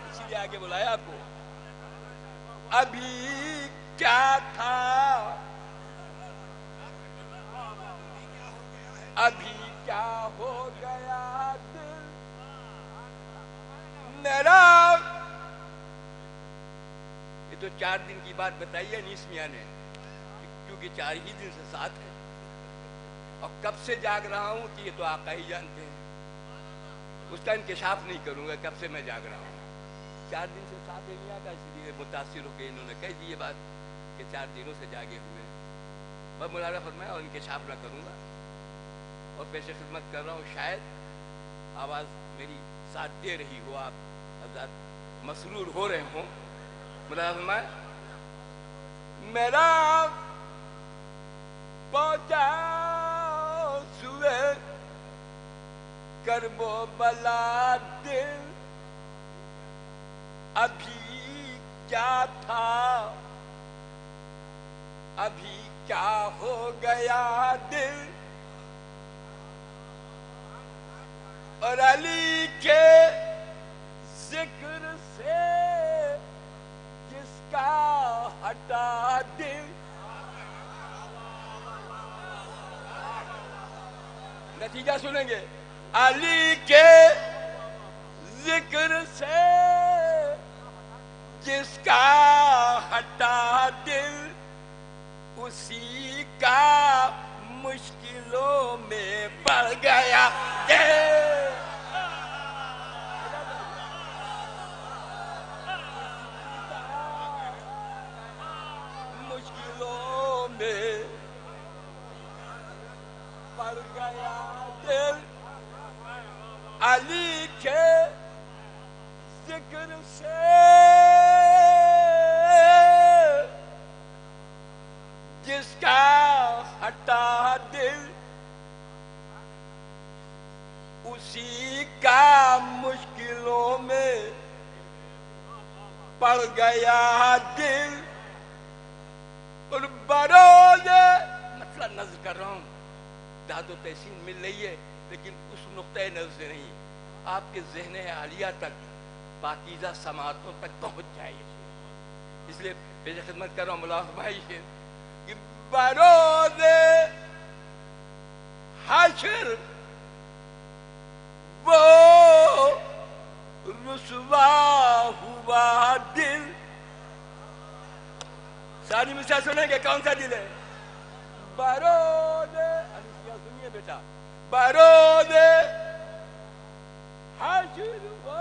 اسی لیے آگے بلایا آپ کو. ابھی کیا تھا ابھی کیا ہو گیا دل میرا. یہ تو 4 دن کی بات بتائی ہے انیس میاں نے، کیونکہ 4 ہی دن سے ساتھ ہے. اور کب سے جاگ رہا ہوں کہ یہ تو آقا ہی جانتے ہیں. اس کا انکشاف نہیں کروں گا کب سے میں جاگ رہا ہوں. 4 دن سے ساتھ ہے میاں کا، اس لیے متاثر ہو کے انہوں نے کہہ دی یہ بات کہ 4 دنوں سے جاگے ہوئے ہیں. میں ملاحظہ فرمایا اور انکشاف نہ کروں گا اور پیش خدمت کر رہا ہوں. شاید آواز میری ساتھ دے رہی ہو، آپ حضرات مسرور ہو رہے ہوں. ملاحظہ فرمایا. میرا پہنچا سوے کربو بلا دل ابھی کیا تھا ابھی کیا ہو گیا دل اور علی کے ذکر سے جس کا ہٹا دل نتیجہ سنیں گے علی کے ذکر سے جس کا ہٹا دل اسی کا مشکلوں میں پڑ گیا دل مشکلوں میں پڑ گیا دل علی کے ذکر سے جس کا ہٹا دل اسی کا مشکلوں میں پڑ گیا دل اور بروز مسئلہ نظر کر رہا ہوں داد و تحسین مل رہی ہے لیکن اس نقطۂ نظر سے نہیں آپ کے ذہن عالیہ تک پاکیزہ سماعتوں تک پہنچ جائے اس لیے پیش خدمت کر رہا ہوں مولانا بھائی کہ بروز حشر وہ رسوا ہوا دل ساری مثال سنیں گے کون سا دل ہے بروز سنیے بیٹا بروز حشر وہ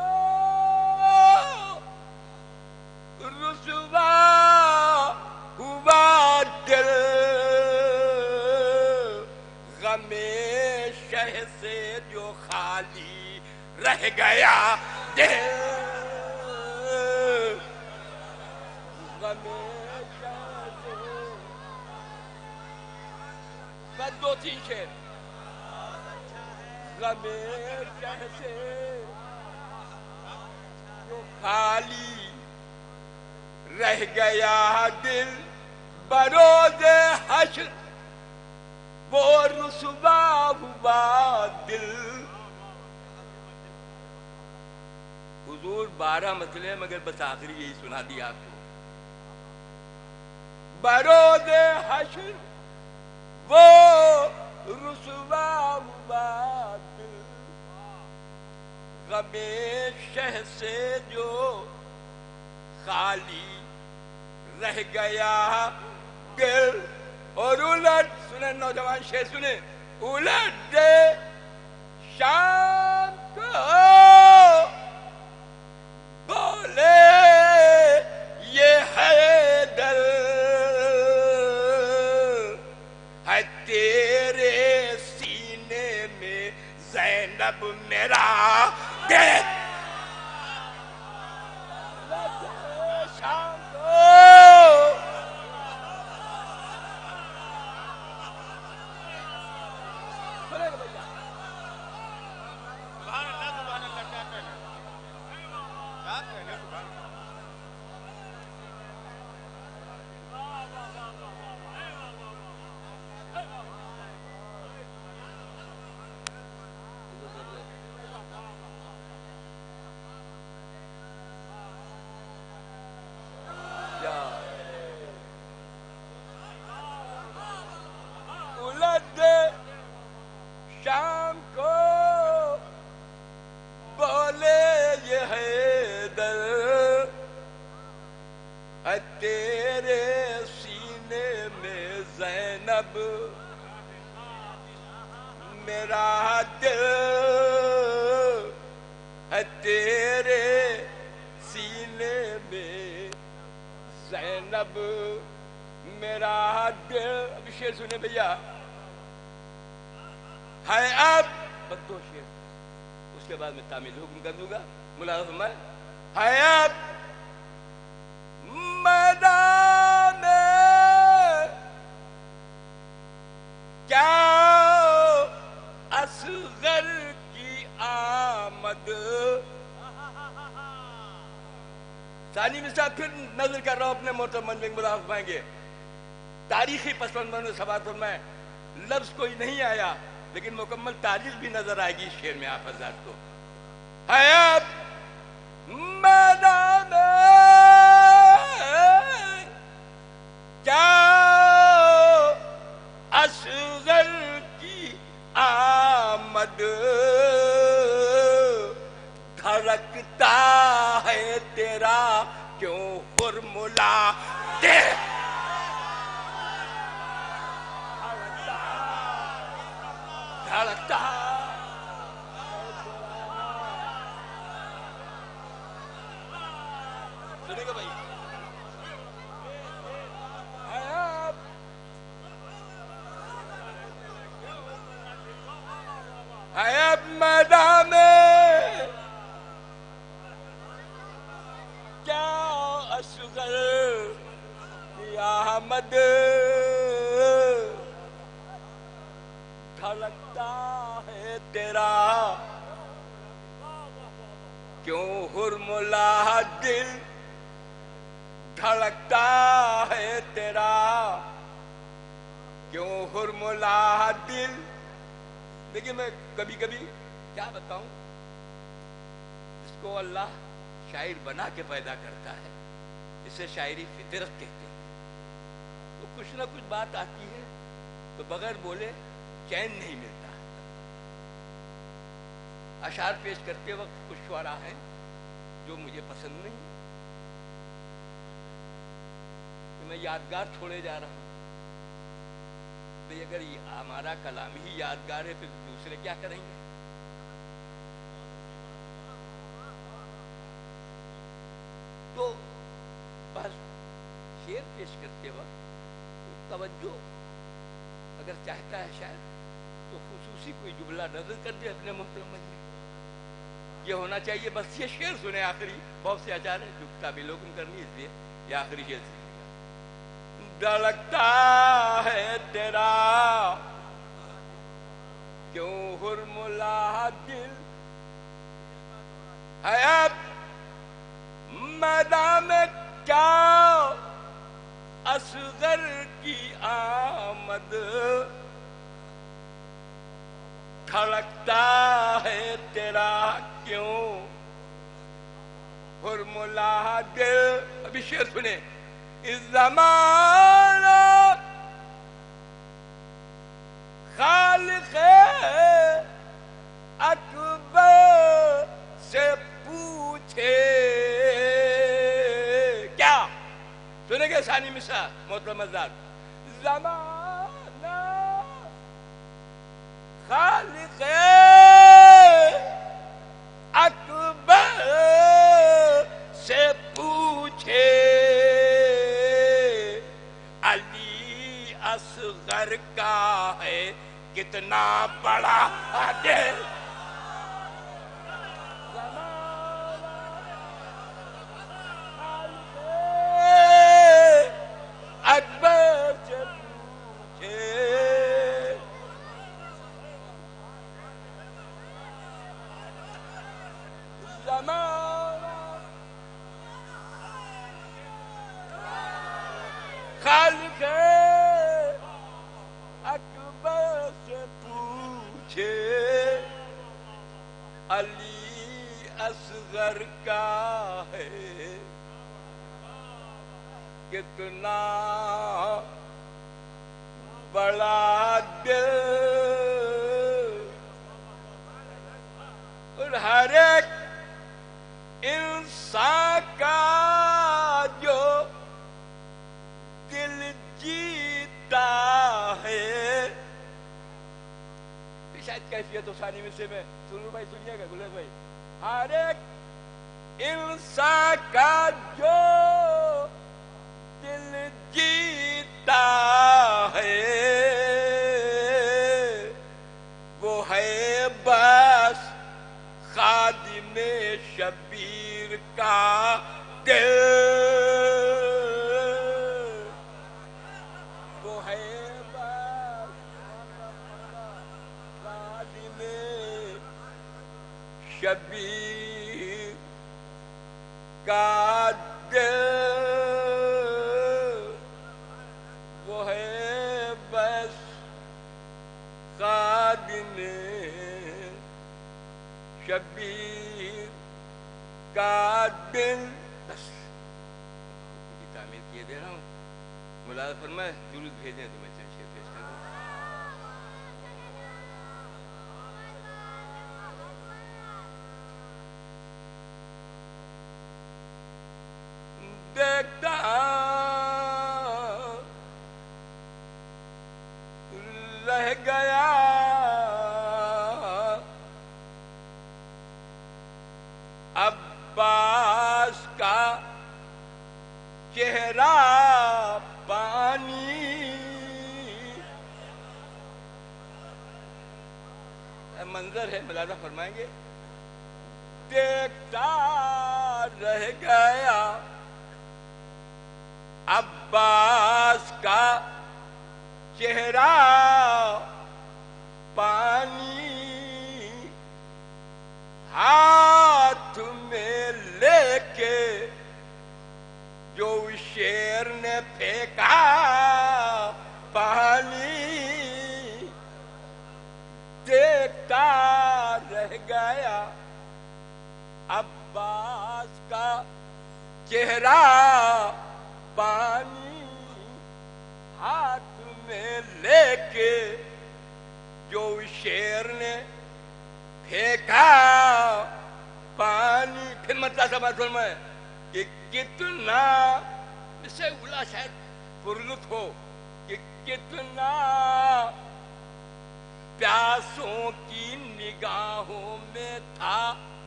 رسوا ہوا دل غم شہ سے جو خالی رہ گیا دل غم شہ سے بس دو تین شعر غم شہ سے جو خالی رہ گیا دل بروز حشر وہ رسوا ہوا دل حضور 12 مسئلے مگر بس آخری یہی سنا دیا آپ کو بروز حشر وہ رسوا ہوا دل غم شہ سے جو خالی رہ گیا دل اور الٹ سنیں نوجوان شعر سنیں الٹ دے شام کو بولے یہ ہے دل ہے تیرے سینے میں زینب میرا دل شام شام کو بولے یہ ہے دل تیرے سینے میں زینب میرا دل تیرے سینے میں زینب میرا دل ابھی شعر سنے بھیا ہے اب بس 2 شعر اس کے بعد میں تعمیل حکم کر دوں گا ملازم ہے اب میدان کیا اصغر کی ثانی مصرع پھر نظر کر رہا ہوں اپنے محترم منظم ملاحظ فرمائیں تاریخی پس منظر میں سماعت فرمائیں لفظ کوئی نہیں آیا لیکن مکمل تاریخ بھی نظر آئے گی اس شعر میں آپ حضرات کو. حیات میدان کیا اصغر کی آمد دھڑکتا ہے تیرا کیوں فرمولا دے دھڑکتا سنے گا بھائی اب میدان میں کیا اصغر کی آمد دھڑکتا ہے تیرا کیوں ہرملا دل دھڑکتا ہے تیرا کیوں ہرملا دل. دیکھیے میں کبھی کبھی کیا بتاؤں جس کو اللہ شاعر بنا کے پیدا کرتا ہے اسے شاعری فطرت کہتے ہیں. تو کچھ نہ کچھ بات آتی ہے تو بغیر بولے چین نہیں ملتا. اشعار پیش کرتے وقت کچھ شعراء ہیں جو مجھے پسند نہیں کہ میں یادگار چھوڑے جا رہا ہوں. اگر ہمارا کلام ہی یادگار ہے پھر دوسرے کیا کریں گے؟ تو بس شعر پیش کرتے وقت توجہ اگر چاہتا ہے شاید تو خصوصی کوئی جملہ نظر کر دے اپنے محترم میں. یہ ہونا چاہیے. بس یہ شعر سنے آخری بہت سے اشعار ہیں جو کتابی لوگوں کرنی اس لیے یہ آخری شعر دھڑکتا ہے تیرا کیوں ہرملا دل حیات میدان میں کیا اصغر کی آمد دھڑکتا ہے تیرا کیوں ہرملا دل. ابھی شعر سنے. اس زمانہ خالق اکبر سے پوچھے کیا سنے گے ثانی مصرع محترم حضرات. زمانہ خالق اکبر سے پوچھے علی اصغر کا ہے کتنا بڑا دل. اکبر سے پوچھے خالق اکبر سے پوچھے علی اصغر کا ہے کتنا بڑا دل. اور ہر ایک انسان کا جو دل جیتا ہے شاید کیفیت و ثانی میں سے میں سنور بھائی سنیے گا گلر بھائی. ہر ایک انسان کا جو دل جیتا ہے وہ ہے بس خادم شبیر کا دل. وہ ہے بس خادم شبیر کا دل وہ ہے بس خادم شبیر کا دل. بس کی تعمیر کیے دے رہا ہوں. ملاحظہ فرمائے درود بھیجیں تو میں چند شعر پیش کر دوں. دیکھتا رہ گیا عباس کا چہرہ پانی. منظر ہے, ملاحظہ فرمائیں گے. دیکھتا رہ گیا عباس کا چہرہ پانی, ہاتھ میں لے کے جو شیر نے پھینکا پانی. دیکھتا رہ گیا عباس کا چہرہ پانی, ہاتھ میں لے کے جو شیر نے پھینکا پانی. پھر مطلب سمجھ میں کہ کتنا اس سے اولا شاید پرلط ہو کہ کتنا پیاسوں کی نگاہوں میں تھا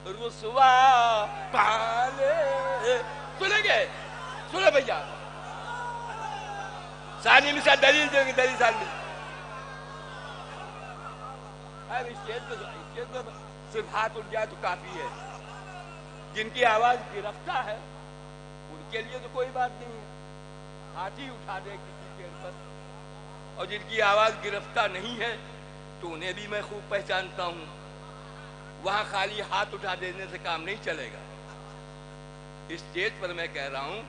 رسوا پانے. سنیں گے, سنیں بھیا ثانی مثال دلیل دیں گے, دلیل ثانی. صرف ہاتھ اٹھ جائے تو کافی ہے. جن کی آواز گرفتہ ہے ان کے لیے تو کوئی بات نہیں ہے, ہاتھ ہی اٹھا دے کسی کے پر. اور جن کی آواز گرفتہ نہیں ہے تو انہیں بھی میں خوب پہچانتا ہوں. وہاں خالی ہاتھ اٹھا دینے سے کام نہیں چلے گا. اس اسٹیج پر میں کہہ رہا ہوں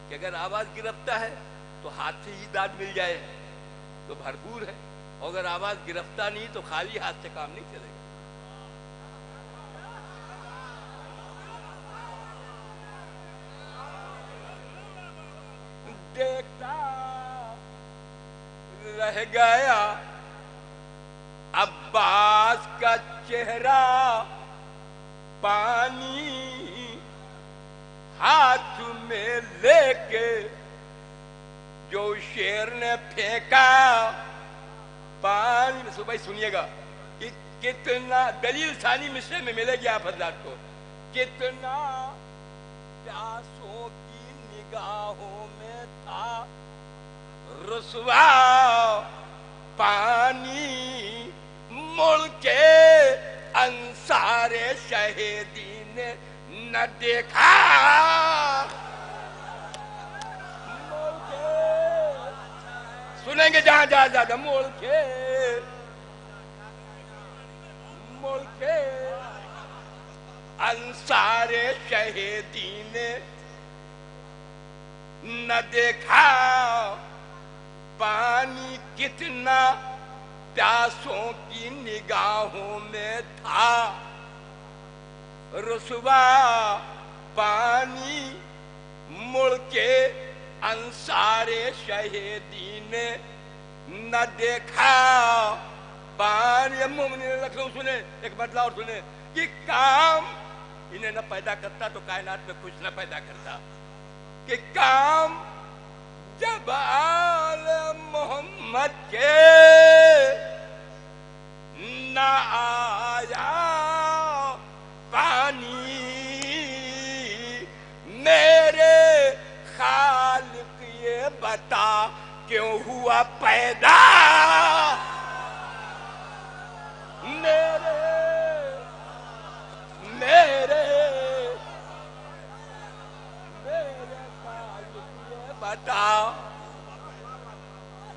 کہ اگر آواز گرفتہ ہے تو ہاتھ سے ہی داد مل جائے تو بھرپور ہے, اور اگر آواز گرفتہ نہیں تو خالی ہاتھ سے کام نہیں چلے گا. دیکھتا رہ گیا عباس کا چہرہ پانی, ہاتھ میں لے کے جو شیر نے پھینکا پانی. صبح سنیے گا کہ کتنا دلیل ثانی مصرے میں ملے گی آپ حضرات کو. کتنا پیاسوں کی نگاہوں میں تھا رسوا پانی, ملک انصار شہیدی نے نہ دیکھا. سنیں گے جہاں جہاں زیادہ. ملک انصار شہیدی نے نہ دیکھا پانی, کتنا پیاسوں کی نگاہوں میں تھا رسوا پانی. ملک انصار شہیدی نے نہ دیکھا پانی. مومنین لکھنؤ سنیں ایک بدلا اور سنیں کہ کام انہیں نہ پیدا کرتا تو کائنات میں کچھ نہ پیدا کرتا. کہ کام جب آل محمد کے نہ آیا پانی, میرے خالق یہ بتا کیوں ہوا پیدا. میرے بتا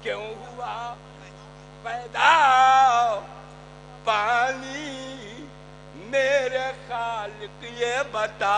کیوں ہوا پیدا پانی, میرے خالق یہ بتا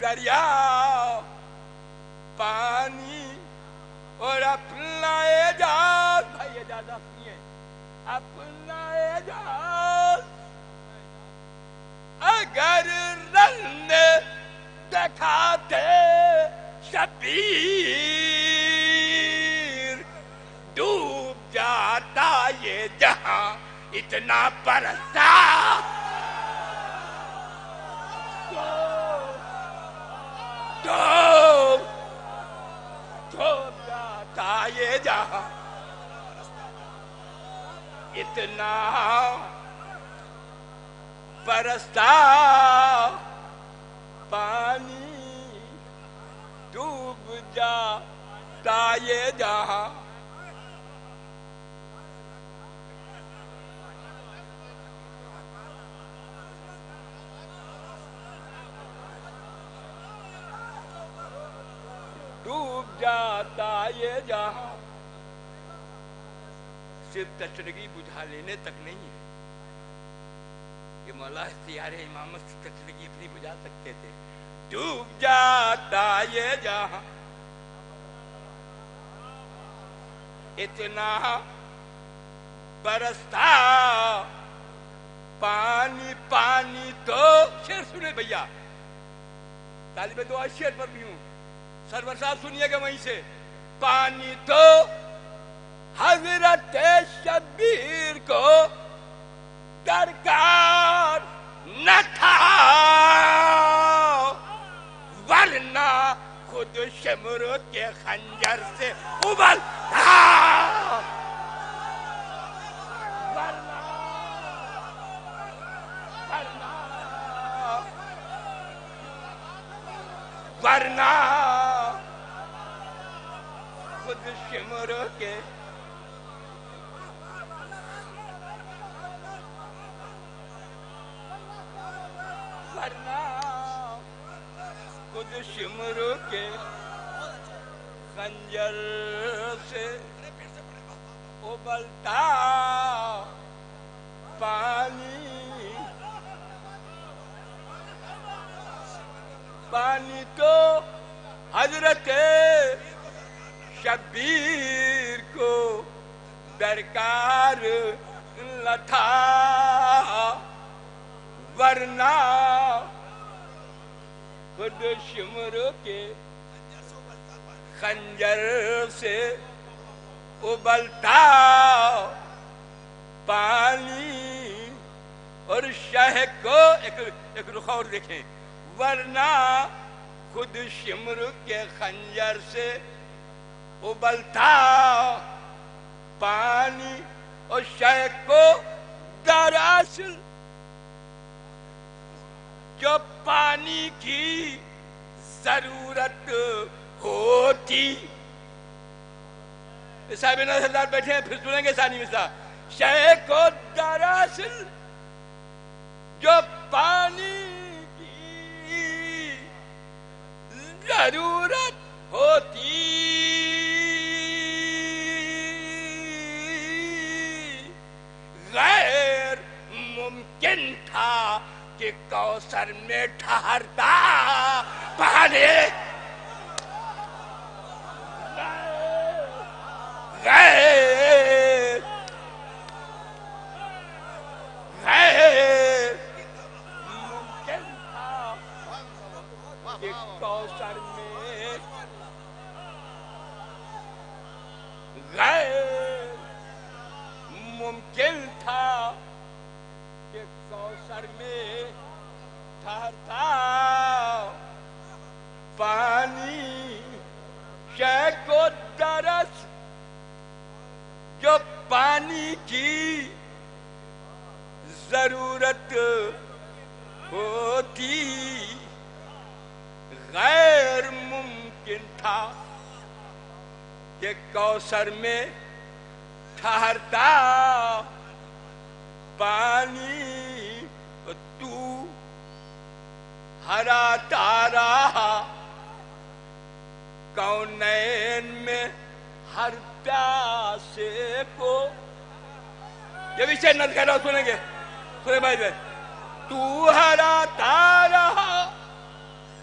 دریا پانی اور اپنا اعجاز. بھائی اجازت نہیں ہے. اپنا اعجاز اگر رنگ دکھاتے شبیر ڈوب جاتا یہ جہاں اتنا برستا. ڈوب جاتا یہ جہاں اتنا برستا پانی ڈوب جاتا یہ جہاں. ڈوب جاتا یہ جہاں. صرف تشنگی بجھا لینے تک نہیں ہے کہ مولا اختیار امامت سے تشنگی اتنی بجھا سکتے تھے. ڈوب جاتا یہ جہاں اتنا برستا پانی. پانی تو شعر سنے بھیا, طالب دعا شعر پر بھی ہوں. سرور صاحب سنیے گا وہیں سے. پانی تو حضرت شبیر کو درکار نہ تھا ورنہ خود شمر کے خنجر سے ابلتا. ورنہ خود شمر کے خود شمر کے خنجر سے ابلتا پانی. پانی تو حضرت شبیر کو درکار نہ تھا ورنہ خود شمر کے خنجر سے ابلتا پانی. اور شہ کو ایک رخ اور دیکھیں. ورنہ خود شمر کے خنجر سے ابلتا پانی. اور شہ کو دراصل جو پانی کی ضرورت ہوتی. صاحب نظر بیٹھے ہیں, پھر سنیں گے ثانی مثال. شے کو دراصل جو پانی کی ضرورت ہوتی غیر ممکن تھا کہ کوثر میں ٹھہرتا پانی. غیر ممکن تھا کہ کوثر میں غیر ممکن تھا کہ کوثر میں ٹھہرتا پانی. شے کو درس جو پانی کی ضرورت ہوتی غیر ممکن تھا کہ کوثر میں ٹھہرتا پانی. تو ہرا تارا کونین میں ہر پیاسے کو. یہ بھی شعر نظر کہہ رہا ہوں, سنیں گے, سنیں بھائی. تو ہرا تارا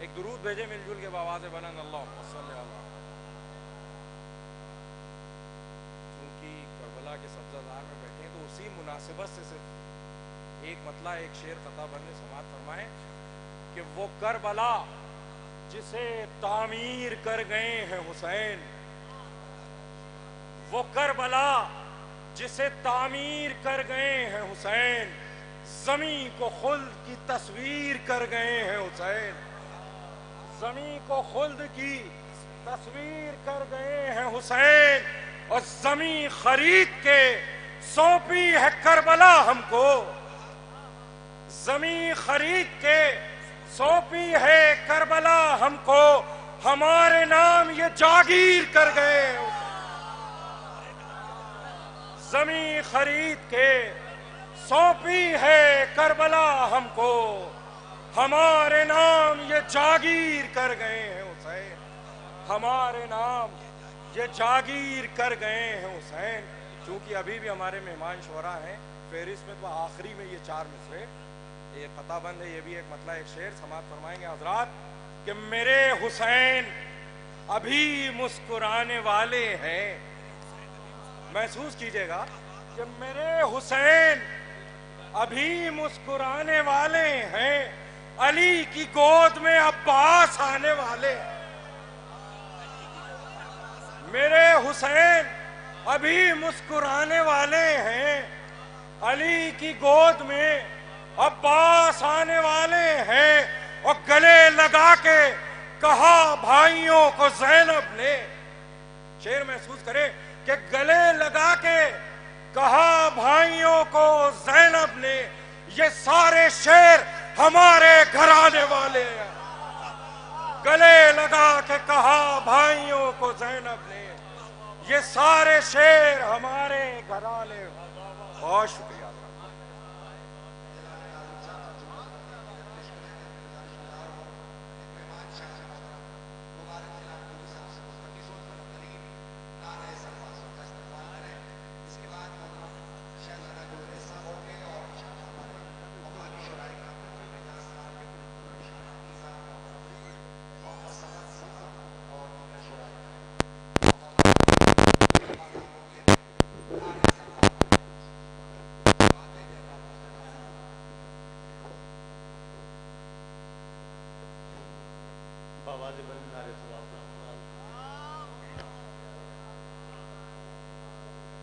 ایک درود بھیجے مل جل کے بآواز بلند اللہم صلی اللہ. چونکہ کربلا کے سبزہ زار میں بیٹھے ہیں تو اسی مناسبت سے صرف ایک مطلع ایک شعر خطا بند سماعت فرمائیں کہ وہ کربلا جسے تعمیر کر گئے ہیں حسین، وہ کربلا جسے تعمیر کر گئے ہیں حسین، زمین کو خلد کی تصویر کر گئے ہیں حسین، زمین کو خلد کی تصویر کر گئے ہیں حسین، اور زمین خرید کے سونپی ہے کربلا ہم کو، زمین خرید کے سونپی ہے کربلا ہم کو، ہمارے نام یہ جاگیر کر گئے، زمین خرید کے سونپی ہے کربلا ہم کو، ہمارے نام یہ جاگیر کر گئے ہیں حسین، ہمارے نام یہ جاگیر کر گئے ہیں حسین. چونکہ ابھی بھی ہمارے مہمان شعراء ہیں، فہرست میں تو آخری میں یہ 4 مصرے، یہ خطا بند ہے، یہ بھی ایک مطلع ایک شعر سماعت فرمائیں گے حضرات کہ میرے حسین ابھی مسکرانے والے ہیں. محسوس کیجئے گا کہ میرے حسین ابھی مسکرانے والے ہیں، علی کی گود میں عباس آنے والے ہیں. میرے حسین ابھی مسکرانے والے ہیں، علی کی گود میں عباس آنے والے ہیں. اور گلے لگا کے کہا بھائیوں کو زینب نے، شعر محسوس کرے کہ گلے لگا کے کہا بھائیوں کو زینب نے، یہ سارے شعر ہمارے گھرانے والے ہیں. گلے لگا کے کہا بھائیوں کو زینب نے، یہ سارے شعر ہمارے گھرانے. بہت شکریہ.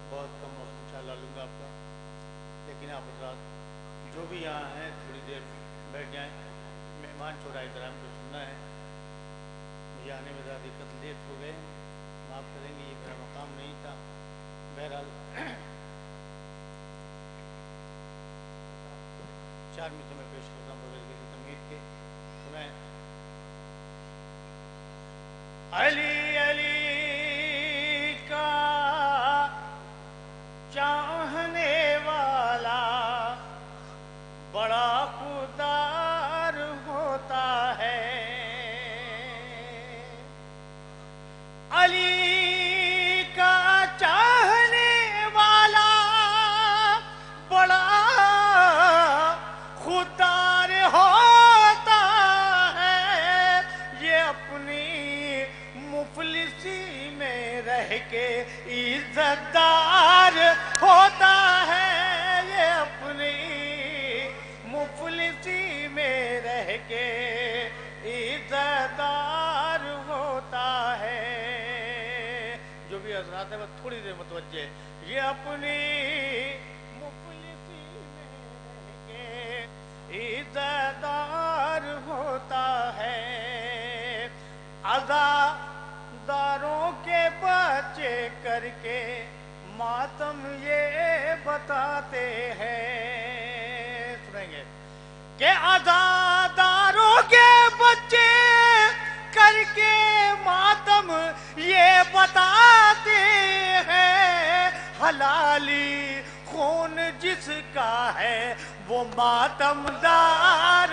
بہت کم وقت انشاءاللہ لوں گا آپ کا، لیکن آپ حضرات جو بھی یہاں ہیں تھوڑی دیر بیٹھ جائیں. مہمان شعراء کرام کو سننا ہے. مجھے آنے میں ذرا دقت لیٹ ہو گئے، معاف کریں گے، یہ میرا مقام نہیں تھا. بہرحال 4 مصرے میں پیش کرتا ہوں بغیر کسی تمہید کے. سنائیں. علی علی کا چاہنے والا بڑا خوددار ہوتا ہے، علی کا چاہنے والا بڑا خوددار ہوتا ہے. یہ اپنی مفلسی میں رہ کے عزت دار ہوتا ہے، یہ اپنی مفلسی میں رہ کے عزت دار ہوتا ہے. جو بھی حضرات ہیں وہ تھوڑی دیر متوجہ، یہ اپنی مفلسی میں رہ کے عزت دار ہوتا ہے. عزاداروں کے بچے کر کے ماتم یہ بتاتے ہیں، سنیں گے کہ عزاداروں کے بچے کر کے ماتم یہ بتاتے ہیں، حلالی خون جس کا ہے وہ ماتم دار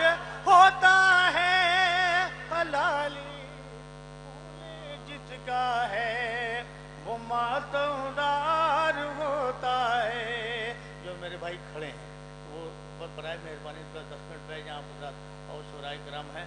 ہوتا ہے، حلالی کا ہے وہ ماتم دار ہوتا ہے. جو میرے بھائی کھڑے ہیں وہ برائے مہربانی 10 منٹ پہ جہاں حضرات اور شعراء کرام ہیں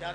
4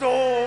2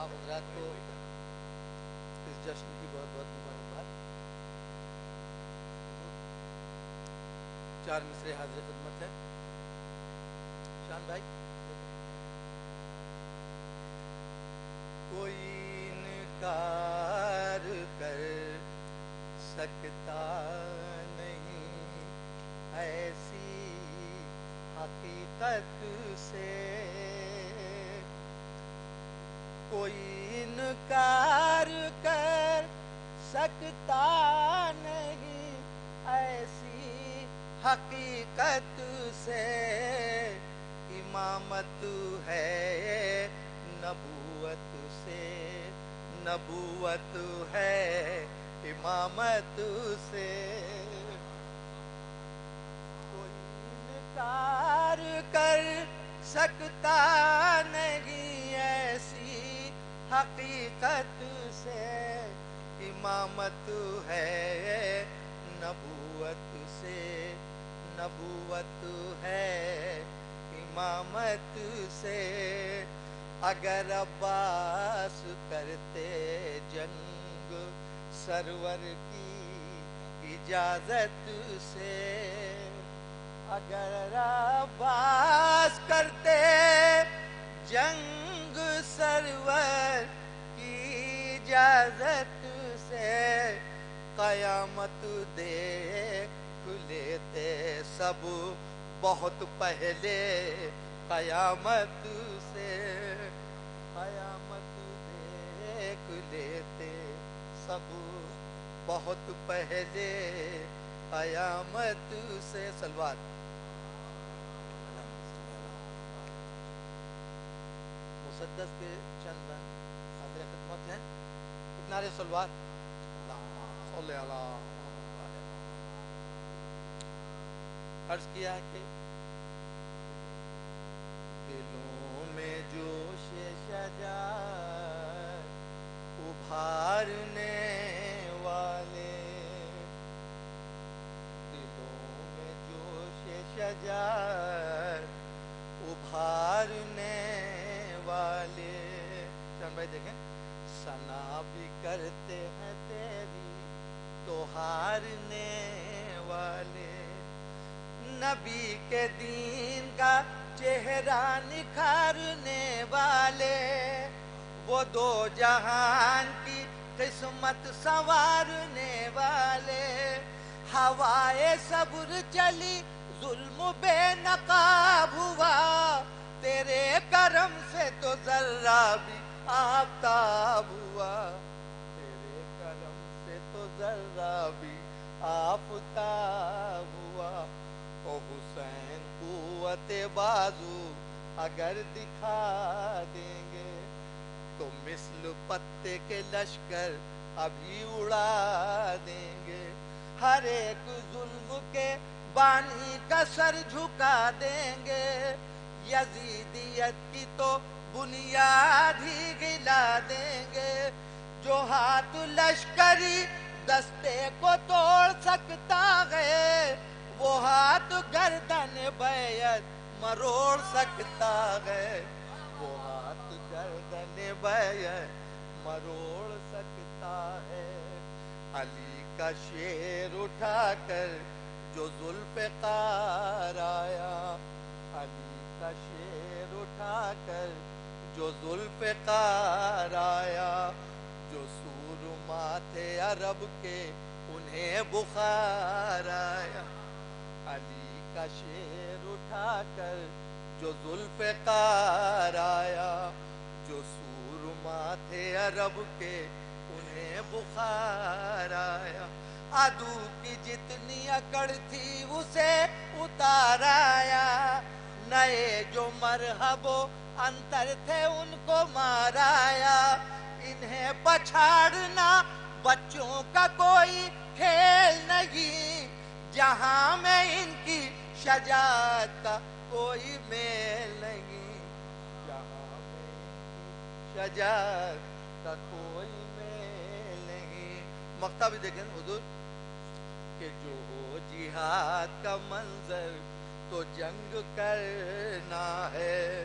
آپ حضرات کو اس جشن کی بہت بہت مبارکباد. چار مصرے حاضر خدمت ہیں. شان بھائی. کوئی انکار کر سکتا نہیں ایسی حقیقت سے, کوئی انکار کر سکتا نہیں ایسی حقیقت سے. امامت ہے نبوت سے, نبوت ہے امامت سے. کوئی انکار کر سکتا نہیں ایسی حقیقت سے. امامت ہے نبوت سے, نبوت ہے امامت سے. اگر عباس کرتے جنگ سرور کی اجازت سے, اگر عباس کرتے جنگ سرور کی اجازت سے, قیامت دیکھ لیتے سب بہت پہلے قیامت سے. قیامت دیکھ لیتے سب بہت پہلے قیامت سے. سلوات. مسدس کے چند حاضر خدمت ہیں. اتنا سلوات. صلی اللہ عرض کیا ہے کہ دلوں میں جوش شجاعت ابھارنے والے, دلوں میں جوش شجاعت ابھارنے والے. چند بھائی دیکھیں. ثنا بھی کرتے ہیں تیری تو ہارنے والے, نبی کے دین کا چہرہ نکھارنے والے, وہ دو جہان کی قسمت سنوارنے والے. ہوائے صبر چلی ظلم بے نقاب ہوا, تیرے کرم سے تو ذرہ بھی آفتاب ہوا, تیرے کرم سے تو ذرہ بھی آفتاب ہوا. او حسین قوت بازو اگر دکھا دیں گے تو مثل پتے کے لشکر ابھی اڑا دیں گے. ہر ایک ظلم کے بانی کا سر جھکا دیں گے. یزیدیت کی تو بنیاد ہی گلا دیں گے. جو ہاتھ لشکری دستے کو توڑ سکتا ہے, وہ ہاتھ گردن بیعت مروڑ سکتا ہے. وہ ہاتھ گردن بیعت مروڑ سکتا ہے. علی کا شیر اٹھا کر جو ذوالفقار آیا, علی کا شیر اٹھا کر جو ذوالفقار آیا, جو سورما تھے عرب کے انہیں بخار آیا. علی کا شیر اٹھا کر جو ذوالفقار آیا, جو سورما تھے عرب کے انہیں بخار آیا. عدو کی جتنی اکڑ تھی اسے اتار آیا, نئے جو مرحب و انتر تھے ان کو مار آیا. انہیں پچھاڑنا بچوں کا کوئی کھیل نہیں, جہاں میں ان کی شجاعت کا کوئی میل نہیں, جہاں میں ان کی شجاعت کا کوئی میل نہیں. مقطع بھی دیکھیں حضور کہ جو ہو جہاد کا منظر تو جنگ کرنا ہے,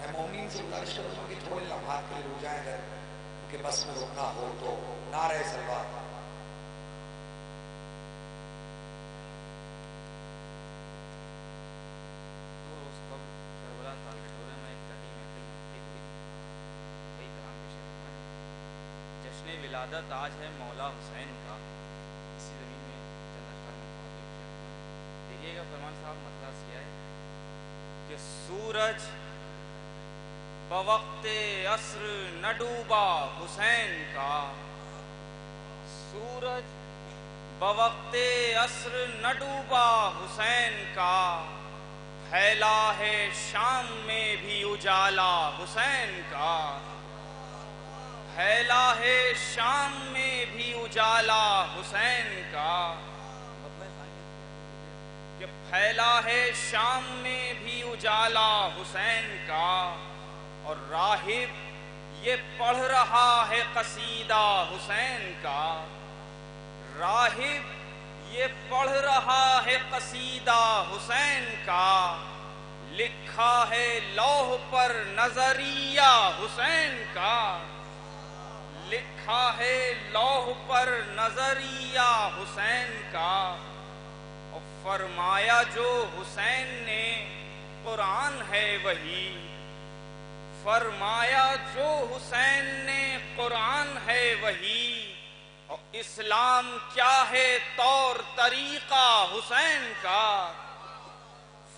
میں مومنین سے گزارش کروں گا کہ تھوڑے لمحات کے لیے رک جائیں، اگر ان کے بس میں رکنا ہو تو نعرہ سلوات۔ جشن ولادت آج ہے مولا حسین کا، اسی زمین میں چند اشعار دیکھیے گا فرمان صاحب مطلب کیا ہے کہ سورج بوقت عصر نہ ڈوبا حسین کا، سورج بوقت عصر نہ ڈوبا حسین کا، پھیلا ہے شام میں بھی اجالا حسین کا، پھیلا ہے شام میں بھی اجالا حسین کا، کہ پھیلا ہے شام میں بھی اجالا حسین کا، اور راہب یہ پڑھ رہا ہے قصیدہ حسین کا، راہب یہ پڑھ رہا ہے قصیدہ حسین کا، لکھا ہے لوح پر نظریہ حسین کا، لکھا ہے لوح پر نظریہ حسین کا، اور فرمایا جو حسین نے قرآن ہے وہی، فرمایا جو حسین نے قرآن ہے وہی، اور اسلام کیا ہے طور طریقہ حسین کا،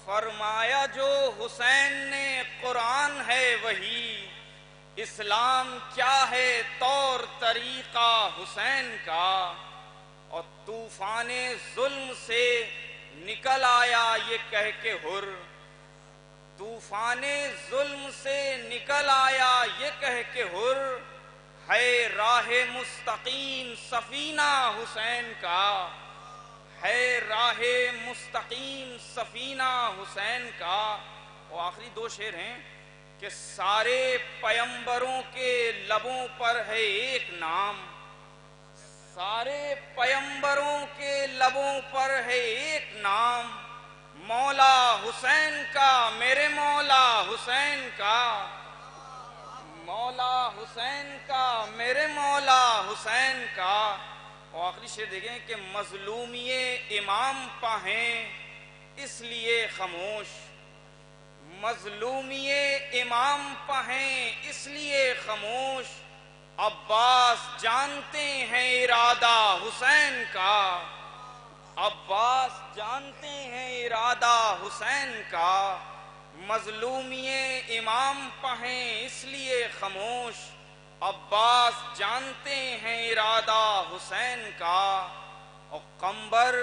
فرمایا جو حسین نے قرآن ہے وہی، اسلام کیا ہے طور طریقہ حسین کا، اور طوفان ظلم سے نکل آیا یہ کہہ کے حر، طوفان ظلم سے نکل آیا یہ کہہ کے حر، ہے راہ مستقیم سفینہ حسین کا، ہے راہ مستقیم سفینہ حسین کا۔ اور آخری دو شعر ہیں کہ سارے پیمبروں کے لبوں پر ہے ایک نام، سارے پیمبروں کے لبوں پر ہے ایک نام، مولا حسین کا، میرے مولا حسین کا، مولا حسین کا، میرے مولا حسین کا۔ اور آخری شعر دیکھیں کہ مظلومی امام پاہیں اس لیے خاموش، مظلومی امام پاہیں اس لیے خاموش، عباس جانتے ہیں ارادہ حسین کا، عباس جانتے ہیں ارادہ حسین کا، مظلومی امام پاہیں اس لیے خاموش، عباس جانتے ہیں ارادہ حسین کا۔ اور قمبر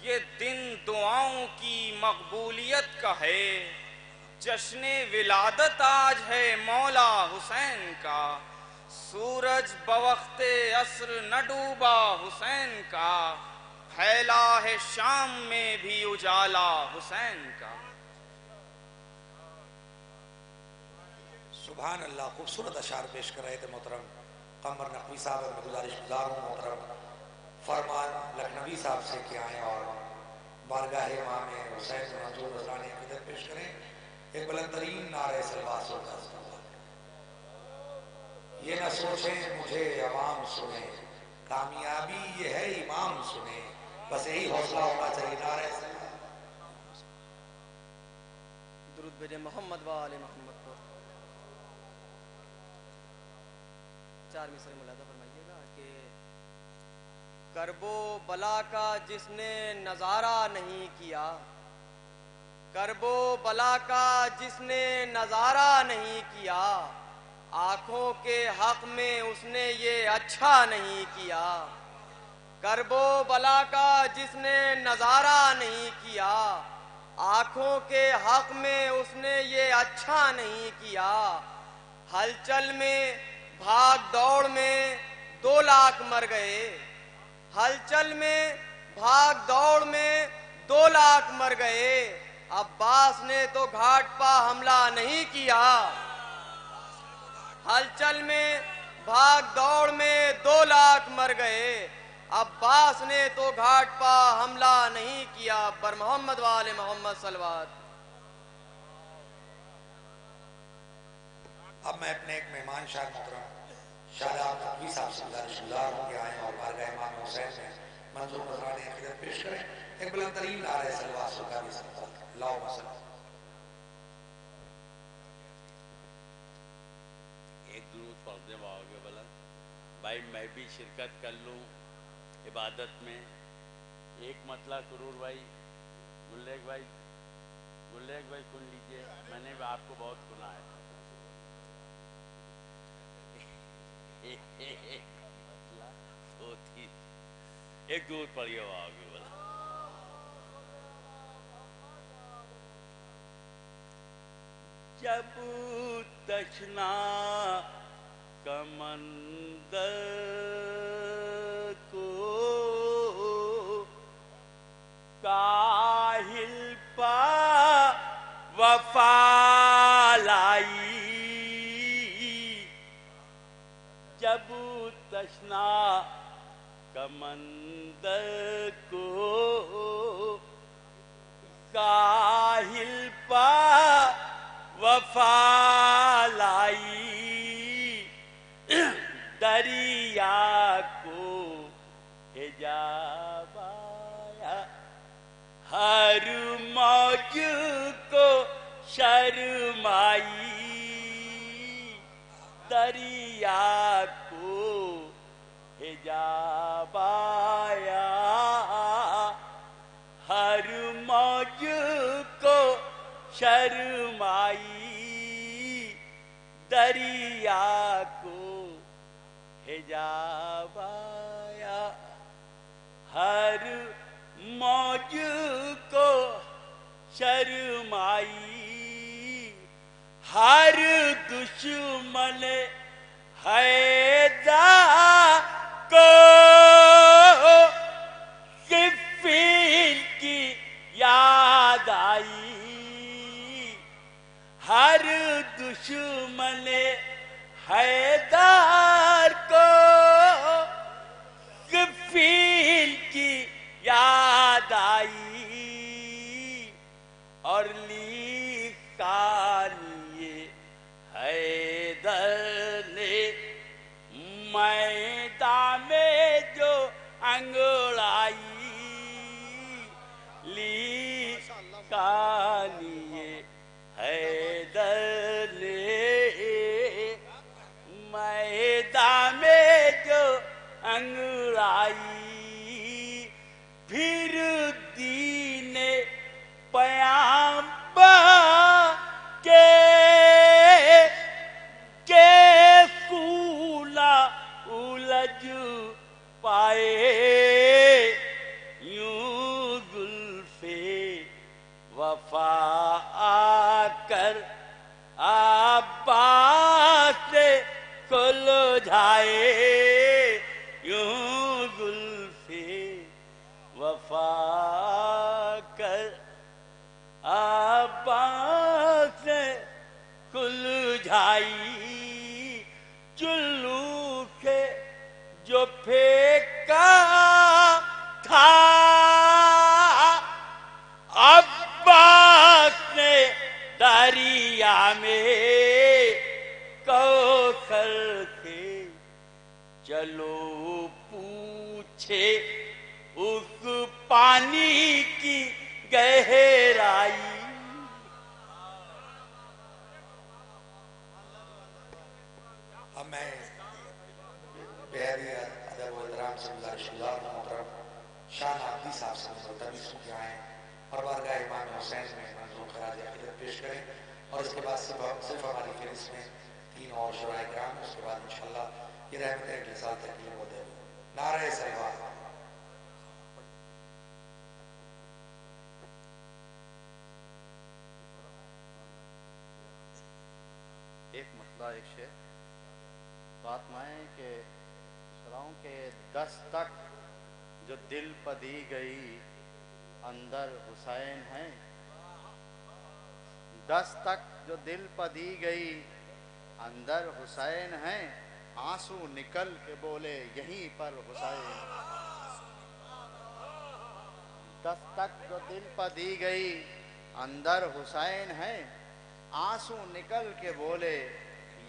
یہ دن دعاؤں کی مقبولیت کا ہے، جشن ولادت آج ہے مولا حسین کا، سورج بوقت عصر نہ ڈوبا حسین کا، پھیلا ہے شام میں بھی اجالا حسین کا۔ سبحان اللہ، خوبصورت اشعار پیش کر رہے تھے محترم قمر نقوی صاحب۔ میں گزارش گزار ہوں محترم فرمان لکھنوی صاحب سے کہ آئیں اور بارگاہ امام حسین منظور نذرانی عقیدت پیش کریں، ایک بلند ترین نعرہ سلوات ہوگا۔ یہ نہ سوچیں مجھے عوام سنیں، کامیابی یہ ہے امام سنیں، بس یہی حوصلہ ہونا چاہیے۔ نعرہ سلوات۔ درود بھیجیں محمد و آل محمد پر۔ چار مصرے ملاحظہ فرمائیے گا کہ کرب و بلا کا جس نے نظارہ نہیں کیا، کرب و بلا کا جس نے نظارہ نہیں کیا، آنکھوں کے حق میں اس نے یہ اچھا نہیں کیا، کرب و بلا کا جس نے نظارہ نہیں کیا، آنکھوں کے حق میں اس نے یہ اچھا نہیں کیا، ہلچل میں بھاگ دوڑ میں 2 لاکھ مر گئے، ہلچل میں بھاگ دوڑ میں 2 لاکھ مر گئے، عباس نے تو گھاٹ پا حملہ نہیں کیا، ہلچل میں بھاگ دوڑ میں 2 لاکھ مر گئے، عباس نے تو گھاٹ پا حملہ نہیں کیا۔ بر محمد و آل محمد صلوات۔ اب میں اپنے ایک مہمان شاہ محترم شاداب نقوی صاحب سے گزارش گزار ہوں کہ آئیں اور بارگاہ امام حسین میں منظور نذران عقیدت پیش کریں. ایک بلند ترین نعرہ صلوات کا بھی سلام. اللہم صل. ایک درود پڑھ دیں باغ بلند. بھائی میں بھی شرکت کر لوں عبادت میں. ایک مطلع سرور بھائی, گلیک بھائی سن لیجئے, میں نے بھی آپ کو بہت سنا ہے. ایک دور پڑھیے باغ بلند. جب تشنا کمندر کو کاہل پا وفا لائی, جب تشنا کمندر کو کاہل پا وفا لائی, دریا کو حجاب آیا, ہر موج کو شرمائی, دریا کو حجاب آیا, ہر موج کو شرمائی, دریا کو حجاب آیا, ہر موج کو شرمائی, ہر دشمن حیدر کو صفین کی یاد آئی, ہر دشمن حیدر کو صفین کی یاد آئی, اور لیکانی حیدر نے میدان میں جو انگڑائی, لیکانی حیدر نے میدان میں جو انگڑائی, پھر دین پیامبر کے پھولا الجھ پائے, یوں زلف وفا آ کر عباس سے سلجھائے, یوں زلف وفا کر عباس سے سلجھائی, چلو کے جو پھینکا تھا عباس نے دریا میں کوثر سے, چلو پوچھے اس پانی کی گہرائی. اب میں بہادی ادب و احترام سے گزارش گزار ہوں محترم شاہ نقوی صاحب سے ملتمس ہوں کہ آئیں اور بارگاہ امام حسین میں منظور خراج عقیدت پیش کریں, اور اس کے بعد صرف ہماری فہرست میں 3 اور شرائع کرام, اس کے بعد انشاءاللہ یہ رحمت اگلے سال تکمیل ہو جائے. نعرہ صلوات. ایک مسئلہ ایک شے بات مائیں کہ سراؤں کے 10 تک جو دل پدی گئی اندر حسین ہیں, 10 تک جو دل پدی گئی اندر حسین ہیں, آنسو نکل کے بولے یہیں پر حسین. 10 تک جو دل پدی گئی اندر حسین ہیں, آنسو نکل کے بولے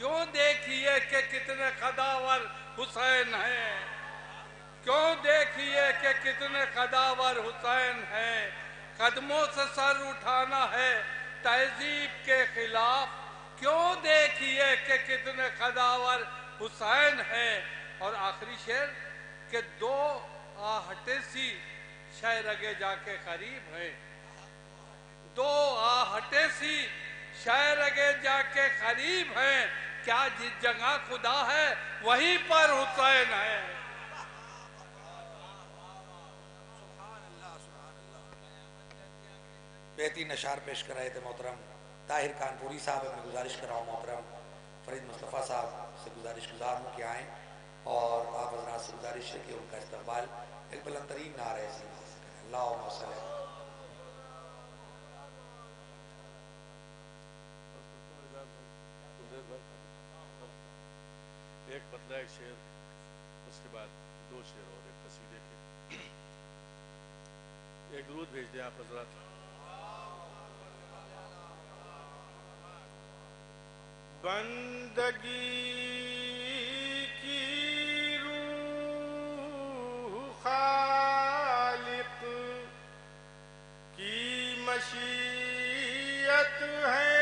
کیوں دیکھیے کہ کتنے قداور حسین ہیں، کیوں دیکھیے کہ کتنے قداور حسین ہیں، قدموں سے سر اٹھانا ہے تہذیب کے خلاف، کیوں دیکھیے کہ کتنے قداور حسین ہیں۔ اور آخری شعر کہ دو آہٹیں سی شہ رگے جا کے قریب ہیں، دو آہٹیں سی شہ رگے جا کے قریب ہیں، کیا جس جگہ خدا ہے وہیں پر حسین ہے۔ بہترین اشعار پیش کر رہے تھے محترم طاہر کانپوری صاحب۔ میں گزارش کر رہا ہوں محترم فرید مصطفیٰ صاحب سے گزارش ہوں کہ آئیں، اور آپ حضرات سے گزارش ہے کہ ان کا استقبال ایک بلند ترین نعرہ سلام سے کریں۔ اللہم صلی اللہ علیہ ایک پتلا ایک شعر، اس کے بعد دو شعر اور ایک قصیدے کے، ایک درود بھیج دیں آپ حضرات۔ بندگی کی روح خالق کی مشیت ہے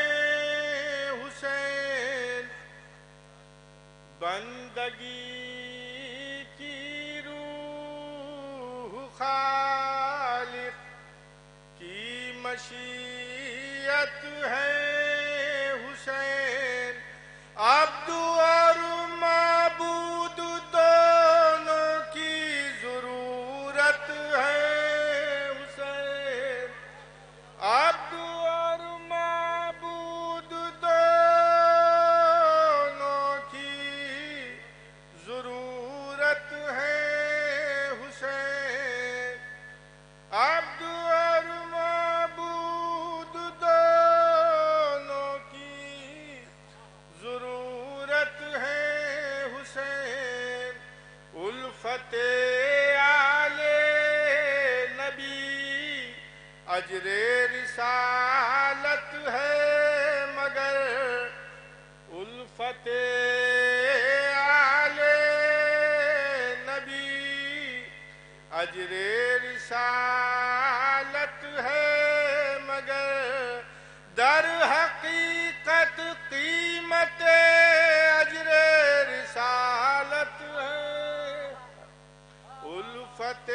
حسین، بندگی کی روح خالق کی مشیت ہے حسین، عبد اور معبود دونوں کی ضرورت ہے حسین، عبد اور معبود دونوں کی ضرورت ہے حسین، عبد اور معبود دونوں کی ضرورت ہے حسین، الفت آل نبی اجر رسالت ہے مگر، الفت آل نبی اجر رسالت ہے مگر، در حقیقت قیمت اجر رسالت ہے، الفت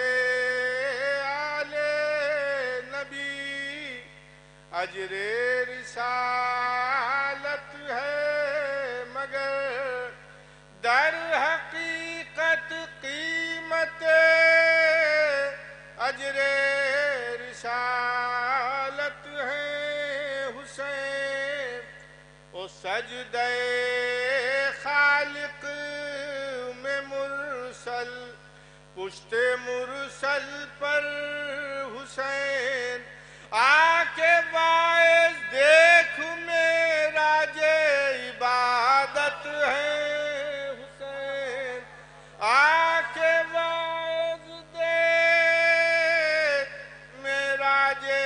آل نبی اجر رسالت ہے مگر، در حقیقت قیمت اجر رسالت ہے حسین، او سجدہ خالق میں مرسل پشت مرسل پر حسین، آ کے باعث دیکھ میرا جے عبادت ہے حسین، آ کے باعث دیکھ میرا جے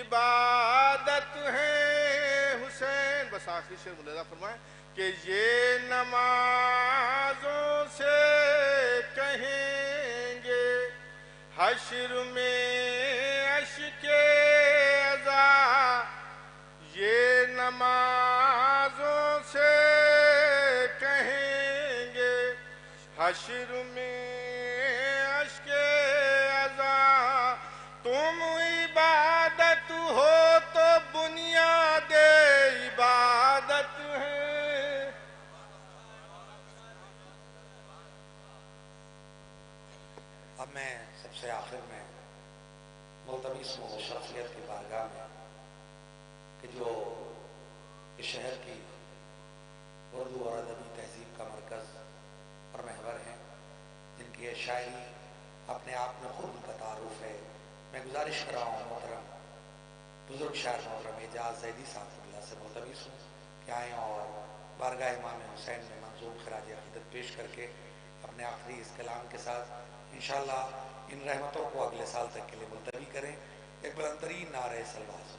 عبادت ہے حسین۔ بس آخری شعر ملاحظہ فرمائیں کہ یہ نمازوں سے کہیں گے حشر میں اشک عزا، یہ نمازوں سے کہیں گے حشر میں اشک عزا، تم عبادت ہو تو بنیاد عبادت ہے۔ اب میں سب سے آخر میں ملتمس ہوں شخصیت کی بارگاہ میں کہ جو اس شہر کی اردو اور ادبی تہذیب کا مرکز اور محور ہیں، جن کی یہ شاعری اپنے آپ میں خود کا تعارف ہے، میں گزارش کر رہا ہوں محترم بزرگ شاعر محترم اعجاز زیدی صاحب سے ملتمس ہوں کہ آئیں اور بارگاہ امام حسین میں منظوم خراج عقیدت پیش کر کے اپنے آخری اس کلام کے ساتھ انشاءاللہ ان رحمتوں کو اگلے سال تک کے لیے ملتوی کریں۔ ایک بلند ترین نعرہ سلوات۔